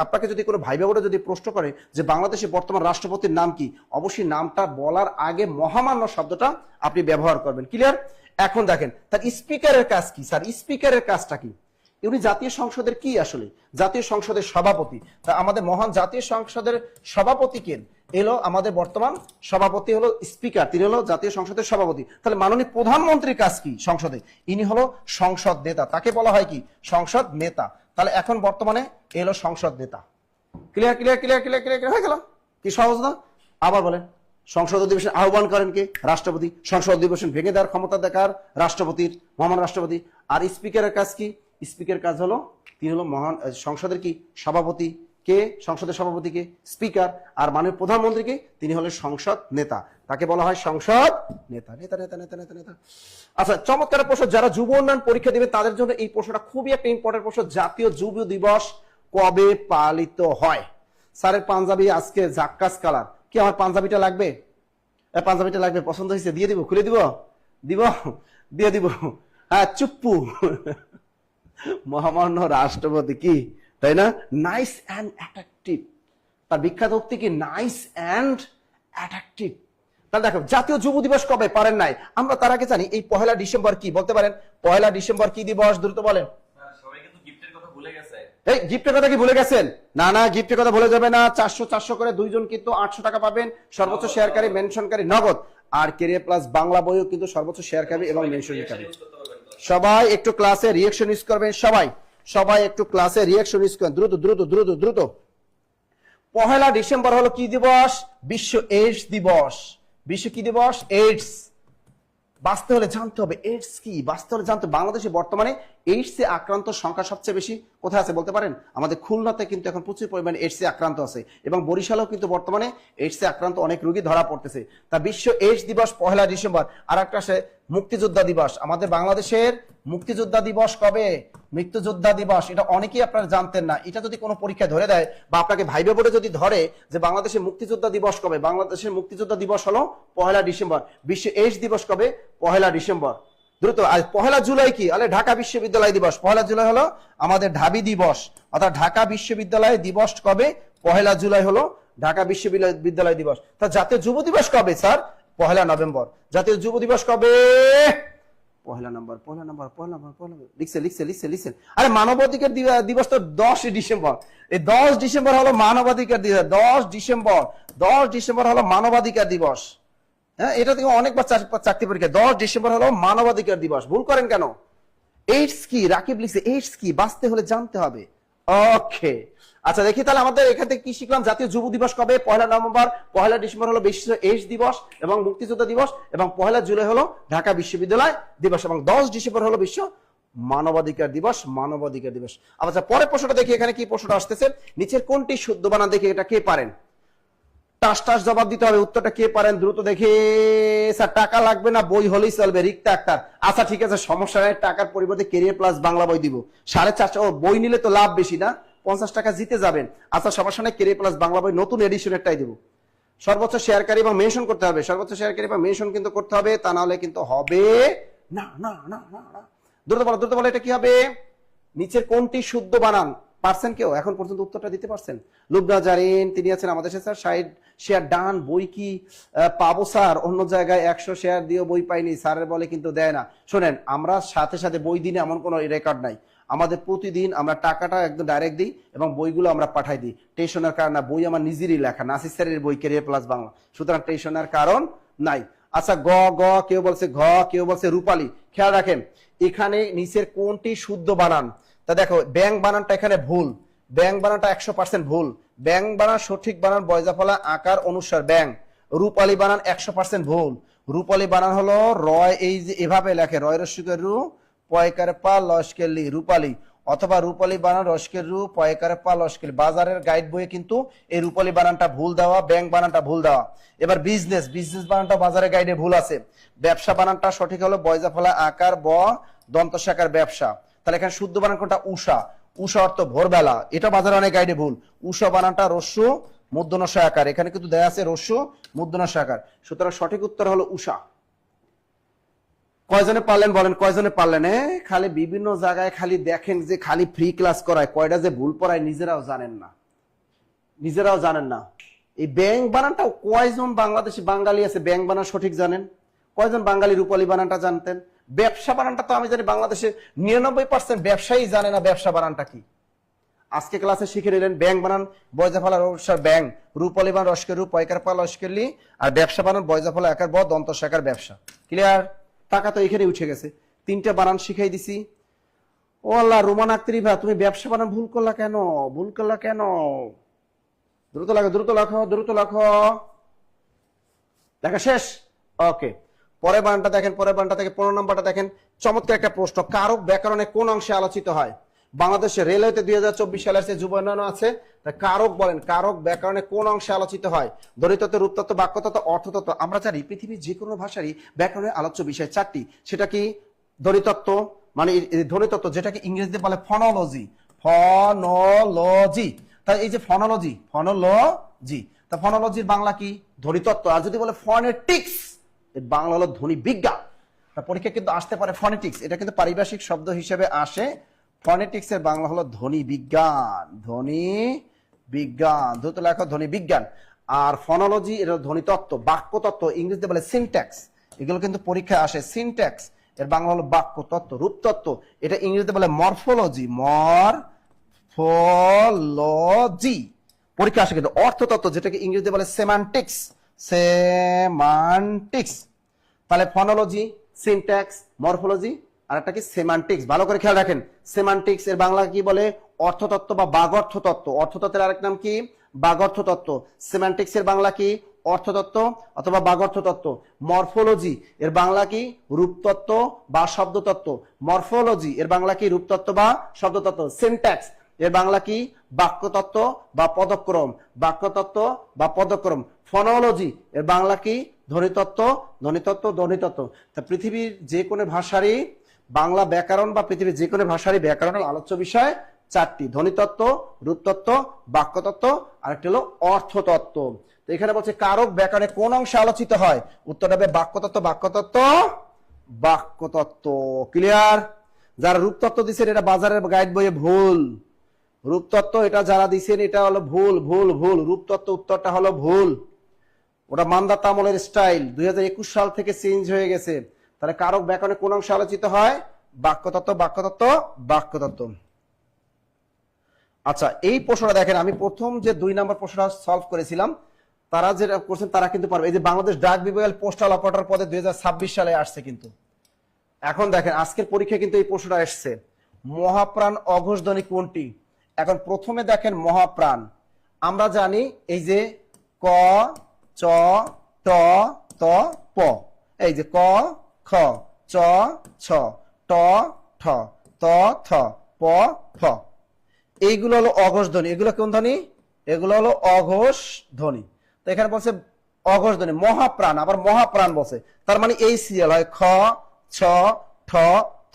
আপনাকে যদি কোনো ভাই বোনেরা যদি প্রশ্ন করে যে বাংলাদেশের বর্তমান রাষ্ট্রপতির নাম কি, অবশ্যই নামটা বলার আগে মহামান্য শব্দটা আপনি ব্যবহার করবেন। ক্লিয়ার? এখন দেখেন তার স্পিকারের কাজ কি। স্যার স্পিকারের কাজটা কি? উনি জাতীয় সংসদের কি আসলে? জাতীয় সংসদের সভাপতি। তা আমাদের মহান জাতীয় সংসদের সভাপতি কে? এলো আমাদের বর্তমান সভাপতি হলো স্পিকার, তিনি হলো জাতীয় সংসদের সভাপতি। তাহলে মাননীয় প্রধানমন্ত্রীর কাজ কি সংসদে? ইনি হলো সংসদ নেতা, তাকে বলা হয় কি? সংসদ নেতা। তাহলে এখন বর্তমানে এলো সংসদ নেতা। ক্লিয়ার হয়ে গেল? কি সহজ না? আবার বলেন, সংসদ অধিবেশন আহ্বান করেন কে? রাষ্ট্রপতি। সংসদ অধিবেশন ভেঙে দেওয়ার ক্ষমতা দেখার রাষ্ট্রপতির, মহান রাষ্ট্রপতি। আর স্পিকারের কাজ কি? স্পিকারের কাজ হলো তিনি হলো মহান সংসদের কি? সভাপতি। কে? সংসদের সভাপতি কে? স্পিকার। আর মাননীয় প্রধানমন্ত্রীকে তিনি হলেন সংসদ নেতা, তাকে বলা হয় সংসদ নেতা। আচ্ছা চমৎকার প্রশ্ন। যারা যুব উন্নয়ন পরীক্ষা দেবে তাদের জন্য এই প্রশ্নটা খুবই একটা ইম্পর্টেন্ট প্রশ্ন। জাতীয় যুব দিবস কবে পালিত হয়? স্যারের পাঞ্জাবি আজকে জাক্কাস কালার। কি আমার পাঞ্জাবিটা লাগবে? পাঞ্জাবিটা লাগবে, পছন্দ হয়েছে? দিয়ে দিব, খুলে দিয়ে দিব। হ্যাঁ চুপ্পু মহামান্য রাষ্ট্রপতি কি, তাই না? নাইস অ্যান্ড অ্যাট্রাকটিভ, তার বিখ্যাত উক্তি কি? Nice and attractive. তাহলে দেখো জাতীয় যুব দিবস কবে পারেন নাই আমরা, তার আগে জানি এই 1 ডিসেম্বর কি বলতে পারেন? 1 ডিসেম্বর কি দিবস? দ্রুত বলেন। সবাই কিন্তু গিফটের কথা ভুলে গেছে। এই গিফটের কথা কি ভুলে গেছেন? না গিফটের কথা ভুলে যাবে না। 400 করে দুইজন কিন্তু 800 টাকা পাবেন, সর্বোচ্চ শেয়ারকারী মেনশনকারী নগদ। আর কেরিয়ার প্লাস বাংলা বইও কিন্তু সর্বোচ্চ শেয়ারকারী এবং মেনশনকারী। সবাই একটু ক্লাসে রিঅ্যাকশন ইউজ করবেন, সবাই একটু ক্লাসে রিঅ্যাকশন ইউজ করেন, দ্রুত। 1 ডিসেম্বর হলো কি দিবস? বিশ্ব এইডস দিবস। বিশ্ব কি দিবস? এইডস। বাঁচতে হলে জানতে হবে এইডস কি, বাঁচতে হলে জানতে। বাংলাদেশে বর্তমানে এইডসে আক্রান্ত সংখ্যা সবচেয়ে বেশি কোথায় আছে বলতে পারেন? আমাদের খুলনাতে কিন্তু এখন প্রচুর পরিমাণে এইডসে আক্রান্ত আছে, এবং বরিশালেও কিন্তু বর্তমানে এইডসে আক্রান্ত অনেক রোগী ধরা পড়তেছে। তা বিশ্ব এইডস দিবস 1 ডিসেম্বর। আর একটা আছে মুক্তিযোদ্ধা দিবস। আমাদের বাংলাদেশের মুক্তিযোদ্ধা দিবস কবে? মৃত্যুযোদ্ধা দিবস। এটা অনেকেই আপনারা জানতেন না। এটা যদি কোনো পরীক্ষায় ধরে দেয় বা আপনাকে ভাইবে বোর্ডে যদি ধরে যে বাংলাদেশের মুক্তিযোদ্ধা দিবস কবে, বাংলাদেশের মুক্তিযোদ্ধা দিবস হলো 1 ডিসেম্বর। বিশ্ব এইডস দিবস কবে? 1 ডিসেম্বর। দ্রুত। আর 1 জুলাই কি? আরে ঢাকা বিশ্ববিদ্যালয় দিবস। 1 জুলাই হলো আমাদের ঢাবি দিবস, অর্থাৎ ঢাকা বিশ্ববিদ্যালয় দিবস কবে? 1 জুলাই হলো ঢাকা বিশ্ববিদ্যালয় দিবস। তা জাতীয় যুব দিবস কবে স্যার? 1 নভেম্বর। জাতীয় যুব দিবস কবে? 1 নভেম্বর। লিখছে। আরে মানবাধিকার দিবস তো 10 ডিসেম্বর। এই 10 ডিসেম্বর হলো মানবাধিকার দিবস। 10 ডিসেম্বর হলো মানবাধিকার দিবস। হ্যাঁ, এটা থেকে অনেকবার চাকরি পরীক্ষা। 10 ডিসেম্বর হলো মানবাধিকার দিবস। ভুল করেন কেন? এইডস কি? রাকিব লিখছে এইডস কি, বাঁচতে হলে জানতে হবে। ওকে, আচ্ছা দেখি তাহলে আমাদের এখান থেকে কি শিখলাম। জাতীয় যুব দিবস কবে? 1 নভেম্বর। 1 ডিসেম্বর হলো বিশ্ব এইডস দিবস এবং মুক্তিযোদ্ধা দিবস, এবং 1 জুলাই হলো ঢাকা বিশ্ববিদ্যালয় দিবস, এবং 10 ডিসেম্বর হলো বিশ্ব মানবাধিকার দিবস। মানবাধিকার দিবস। আচ্ছা পরের প্রশ্নটা দেখি, এখানে কি প্রশ্নটা আসতেছে, নিচের কোনটি শুদ্ধ বানান দেখি, এটা কে পারেন? টাস টাস জবাব দিতে হবে, উত্তরটা কে পারেন দ্রুত দেখি। স্যার টাকা লাগবে না, বই হলেই চলবে, রিক্তা আক্তার। আচ্ছা ঠিক আছে, সমস্যা নাই, টাকার পরিবর্তে কেরিয়ার প্লাস বাংলা বই দিব। 450, ও বই নিলে তো লাভ বেশি না, 50 টাকা জিতে যাবেন। আচ্ছা সমস্যা নাই, কেরিয়ার প্লাস বাংলা বই নতুন এডিশনেরটাই দিব। সর্বোচ্চ শেয়ারকারী এবং মেনশন করতে হবে, সর্বোচ্চ শেয়ারকারী এবং মেনশন কিন্তু করতে হবে, তা না হলে কিন্তু হবে না। না না না না, দ্রুত বলো, দ্রুত বলো, এটা কি হবে? নিচের কোনটি শুদ্ধ বানান পারছেন কেউ? এখন পর্যন্ত উত্তরটা দিতে পারছেন? লুবনা জারিন তিনি আছেন আমাদের সাথে। স্যার 60 শেয়ার ডান, বই কি পাবো স্যার? অন্য জায়গায় 100 শেয়ার দিয়েও বই পাইনি, স্যারের বলে কিন্তু দেয় না। শোনেন, আমরা সাথে সাথে বই দিনে এমন কোনো রেকর্ড নাই। আমাদের প্রতিদিন আমরা টাকাটা একদম ডাইরেক্ট দিই এবং বইগুলো আমরা পাঠাই দিই। টেনশনের কারণ না, বই আমার নিজেরই লেখা, নাসির স্যারের বই, ক্যারিয়ার প্লাস বাংলা, সুতরাং টেনশনের কারণ নাই। আচ্ছা গ গ কেউ বলছে ঘ, কেউ বলছে রূপালী। খেয়াল রাখেন এখানে নিচের কোনটি শুদ্ধ বানান। তা দেখো ব্যাংক বানানটা এখানে ভুল, ব্যাংক বানানটা 100% ভুল। ব্যাংক বানান সঠিক বানান বয়জাফলা আকার অনুসার ব্যাংক। রূপালী বানান 100% ভুল। রূপালী বানান হলো রয়, এই যে এভাবে লেখে, রয় রস্যকের রু পয়কার পা লস্কের লি, রূপালী। অথবা রূপালী বানান রস্কের রু পয়কার পা লস্কের। বাজারের গাইড বইয়ে কিন্তু এই রূপালী বানানটা ভুল দেওয়া, ব্যাংক বানানটা ভুল দেওয়া। এবার বিজনেস, বিজনেস বানানটা বাজারের গাইডে ভুল আছে। ব্যবসা বানানটা সঠিক হলো বয়জাফলা আকার ব দন্ত শাখার ব্যবসা। তাহলে এখানে শুদ্ধ বানান কোনটা? উষা। উষা অর্থ ভোরবেলা, এটা বাজারে অনেক গাইডে ভুল। উষা বানানটা রস্যু মূর্ধন্য আকার, এখানে কিন্তু দেয়া আছে রস্যু মূর্ধন্য আকার, সুতরাং সঠিক উত্তর হলো উষা। কয়জনে পারলেন বলেন, কয়জনে পারলেন? খালি বিভিন্ন জায়গায় খালি দেখেন যে খালি ফ্রি ক্লাস করায়, কয়টা যে ভুল পড়ায় নিজেরাও জানেন না, নিজেরাও জানেন না। এই ব্যাংক বানানটাও কয়জন বাংলাদেশি বাঙালি আছে ব্যাংক বানান সঠিক জানেন? কয়জন বাঙালি রূপালী বানানটা জানতেন? ব্যবসা বানানটা তো আমি জানি বাংলাদেশে 99% ব্যবসায়ী জানে না ব্যবসা বানানটা কি। আজকে ক্লাসে শিখে নিলেন ব্যাংক বানান বয়জাফলা রসার ব্যাংক, রূপালী বানান রস্কের রূপ পয়কার পা লস্কের লি, আর ব্যবসা বানান বয়জাফলা আকার ব দন্ত শাখার ব্যবসা। ক্লিয়ার? টাকা তো এখানে উঠে গেছে, 3টা বানান শিখাই দিছি। ও আল্লাহ, রোমান আক্তারি ভাই তুমি ব্যবসা বানান ভুল করলা কেন? ভুল করলা কেন? দ্রুত লেখো, দ্রুত লেখো, দ্রুত লেখো। লেখা শেষ? ওকে, পরের বানানটা দেখেন, পরের বানানটা থেকে 15 নম্বরটা দেখেন। চমৎকার একটা প্রশ্ন, কারক ব্যাকরণে কোন অংশে আলোচিত হয়? বাংলাদেশে রেলওয়েতে 2024 সালের যে যুব উন্নয়ন আছে, কারক বলেন, কারক ব্যাকরণে কোন অংশে আলোচিত হয়? ধ্বনিতত্ত্ব, রূপতত্ত্ব, বাক্যতত্ত্ব, অর্থতত্ত্ব। আমরা জানি পৃথিবীর যে কোনো ভাষারই ব্যাকরণের আলোচ্য বিষয় 4টি। সেটা কি? ধ্বনিতত্ত্ব, মানে ধ্বনিতত্ত্ব যেটাকে ইংরেজিতে বলে ফনোলজি, ফনোলজি। তাই এই যে ফনোলজি, ফনোলজি, তা ফনোলজির বাংলা কি? ধ্বনিতত্ত্ব। আর যদি বলে ফনেটিক্স, এর বাংলা হলো ধ্বনি বিজ্ঞান। পরীক্ষা কিন্তু আসতে পারে ফনেটিক্স, এটা কিন্তু পারিভাষিক শব্দ হিসেবে আসে। ফনেটিক্স এর বাংলা হলো ধ্বনি বিজ্ঞান, ধ্বনি বিজ্ঞান, দ্রুত লেখো ধ্বনি বিজ্ঞান। আর ফনোলজি এটা ধ্বনি তত্ত্ব, বাক্য তত্ত্ব, ইংরেজিতে বলে সিনট্যাক্স, এগুলো কিন্তু পরীক্ষায় আসে। সিনট্যাক্স এর বাংলা হলো বাক্য তত্ত্ব। রূপতত্ত্ব এটা ইংরেজিতে বলে মরফোলজি, মরফোলজি, পরীক্ষা আসে কিন্তু। অর্থতত্ত্ব যেটাকে ইংরেজিতে বলে সেমান্টিক্স, সেমান্টিক্স। তাহলে ফনোলজি, সিনট্যাক্স, মরফোলজি, আর একটা কি সেমান্টিক্স। ভালো করে খেয়াল রাখেন, সেমান্টিক্স এর বাংলা কি বলে? অর্থতত্ত্ব বা বাগর্থ তত্ত্ব। অর্থতত্ত্বের আরেক নাম কি? বাগর্থ তত্ত্ব। সেমান্টিক্স এর বাংলা কি? অর্থতত্ত্ব অথবা বাগর্থ তত্ত্ব। মরফোলজি এর বাংলা কি? রূপতত্ত্ব বা শব্দতত্ত্ব। মরফোলজি এর বাংলা কি? রূপতত্ত্ব বা শব্দতত্ত্ব। সিনট্যাক্স এর বাংলা কি? বাক্যতত্ত্ব বা পদক্রম, বাক্যতত্ত্ব বা পদক্রম। ফনোলজি এর বাংলা কি? ধ্বনিতত্ত্ব, ধ্বনিতত্ত্ব, ধ্বনিতত্ত্ব। তা পৃথিবীর যে কোনো ভাষারই বাংলা ব্যাকরণ বা পৃথিবীর যে কোনো ভাষারই ব্যাকরণের আলোচ্য বিষয় 4টি: ধ্বনিতত্ত্ব, রূপতত্ত্ব, বাক্যতত্ত্ব, আর একটা হলো অর্থতত্ত্ব। তো এখানে বলছে কারক ব্যাকরণে কোন অংশে আলোচিত হয়? উত্তরটা হবে বাক্যতত্ত্ব, বাক্যতত্ত্ব, বাক্যতত্ত্ব। ক্লিয়ার? যারা রূপতত্ত্ব দিচ্ছেন এটা বাজারের গাইড বইয়ে ভুল। রূপতত্ত্ব এটা যারা দিচ্ছেন এটা হলো ভুল, ভুল, ভুল। রূপতত্ত্ব উত্তরটা হলো ভুল, ওটা মান্দাতা আমলের স্টাইল, 2021 সাল থেকে চেঞ্জ হয়ে গেছে। তাহলে কারক ব্যাকরণে কোন অংশে আলোচিত হয়? বাক্যতত্ত্ব, বাক্যতত্ত্ব, বাক্যতত্ত্ব। আচ্ছা এই প্রশ্নটা দেখেন, আমি প্রথম যে 2 নম্বর প্রশ্নটা সলভ করেছিলাম, তারা যেটা করছেন তারা কিন্তু পারবে। এই যে বাংলাদেশ ডাক বিভাগের পোস্টাল অপারেটর পদে 2026 সালে আসছে কিন্তু, এখন দেখেন আজকের পরীক্ষায় কিন্তু এই প্রশ্নটা এসছে, মহাপ্রাণ অঘোষ ধ্বনি কোনটি? এখন প্রথমে দেখেন মহাপ্রাণ, আমরা জানি এই যে ক চ ট ত প, এই যে ক খ চ ছ ট ঠ ত থ প ফ, এইগুলো হলো অঘোষ ধ্বনি। এগুলো কোন ধ্বনি? এগুলো হলো অঘোষ ধ্বনি। তো এখানে বলছে অঘোষ ধ্বনি, মহাপ্রাণ, আবার মহাপ্রাণ বলছে, তার মানে এই সিরিয়াল হয় খ ছ ঠ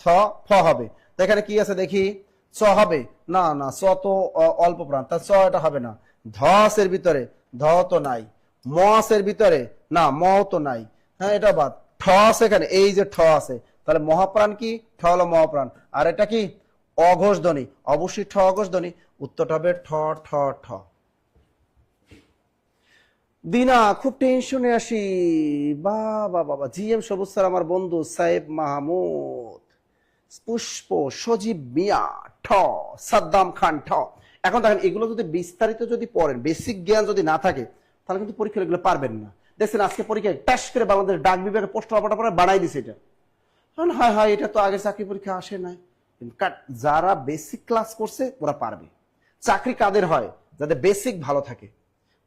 থ ফ হবে। তো এখানে কি আছে দেখি, চ হবে না, না চ তো অল্প প্রাণ, তা চ এটা হবে না। ধস এর ভিতরে, ধ তো নাই। মস এর ভিতরে, না ম তো নাই। হ্যাঁ এটা বাদ। ঠ আছে এখানে, এই যে ঠ আছে, তাহলে মহাপ্রাণ কি? ঠ হলো মহাপ্রাণ। আর এটা কি? অঘোষ ধ্বনি, অবশ্যই ঠ অঘোষ ধ্বনি। উত্তরটা হবে ঠ ঠ ঠ। দিনা খুব টেনশনে আসি, বাবা বাবা, জিএম সবুজ স্যার আমার বন্ধু, সাহেব মাহমুদ, পুষ্প, সজীব মিয়া, ঠ, সাদ্দাম খান, ঠ। এখন দেখেন এগুলো যদি বিস্তারিত যদি পড়েন, বেসিক জ্ঞান যদি না থাকে, তাহলে কিন্তু পরীক্ষা এগুলো পারবেন না। দেখছেন আজকে পরীক্ষায় টাস করে বাংলাদেশ ডাক বিভাগের পোস্ট পড়া বানাই দিছে এটা। হ্যাঁ হ্যাঁ, এটা তো আগে চাকরি পরীক্ষা আসে নাই। যারা বেসিক ক্লাস করছে ওরা পারবে। চাকরি কাদের হয়? যাদের বেসিক ভালো থাকে,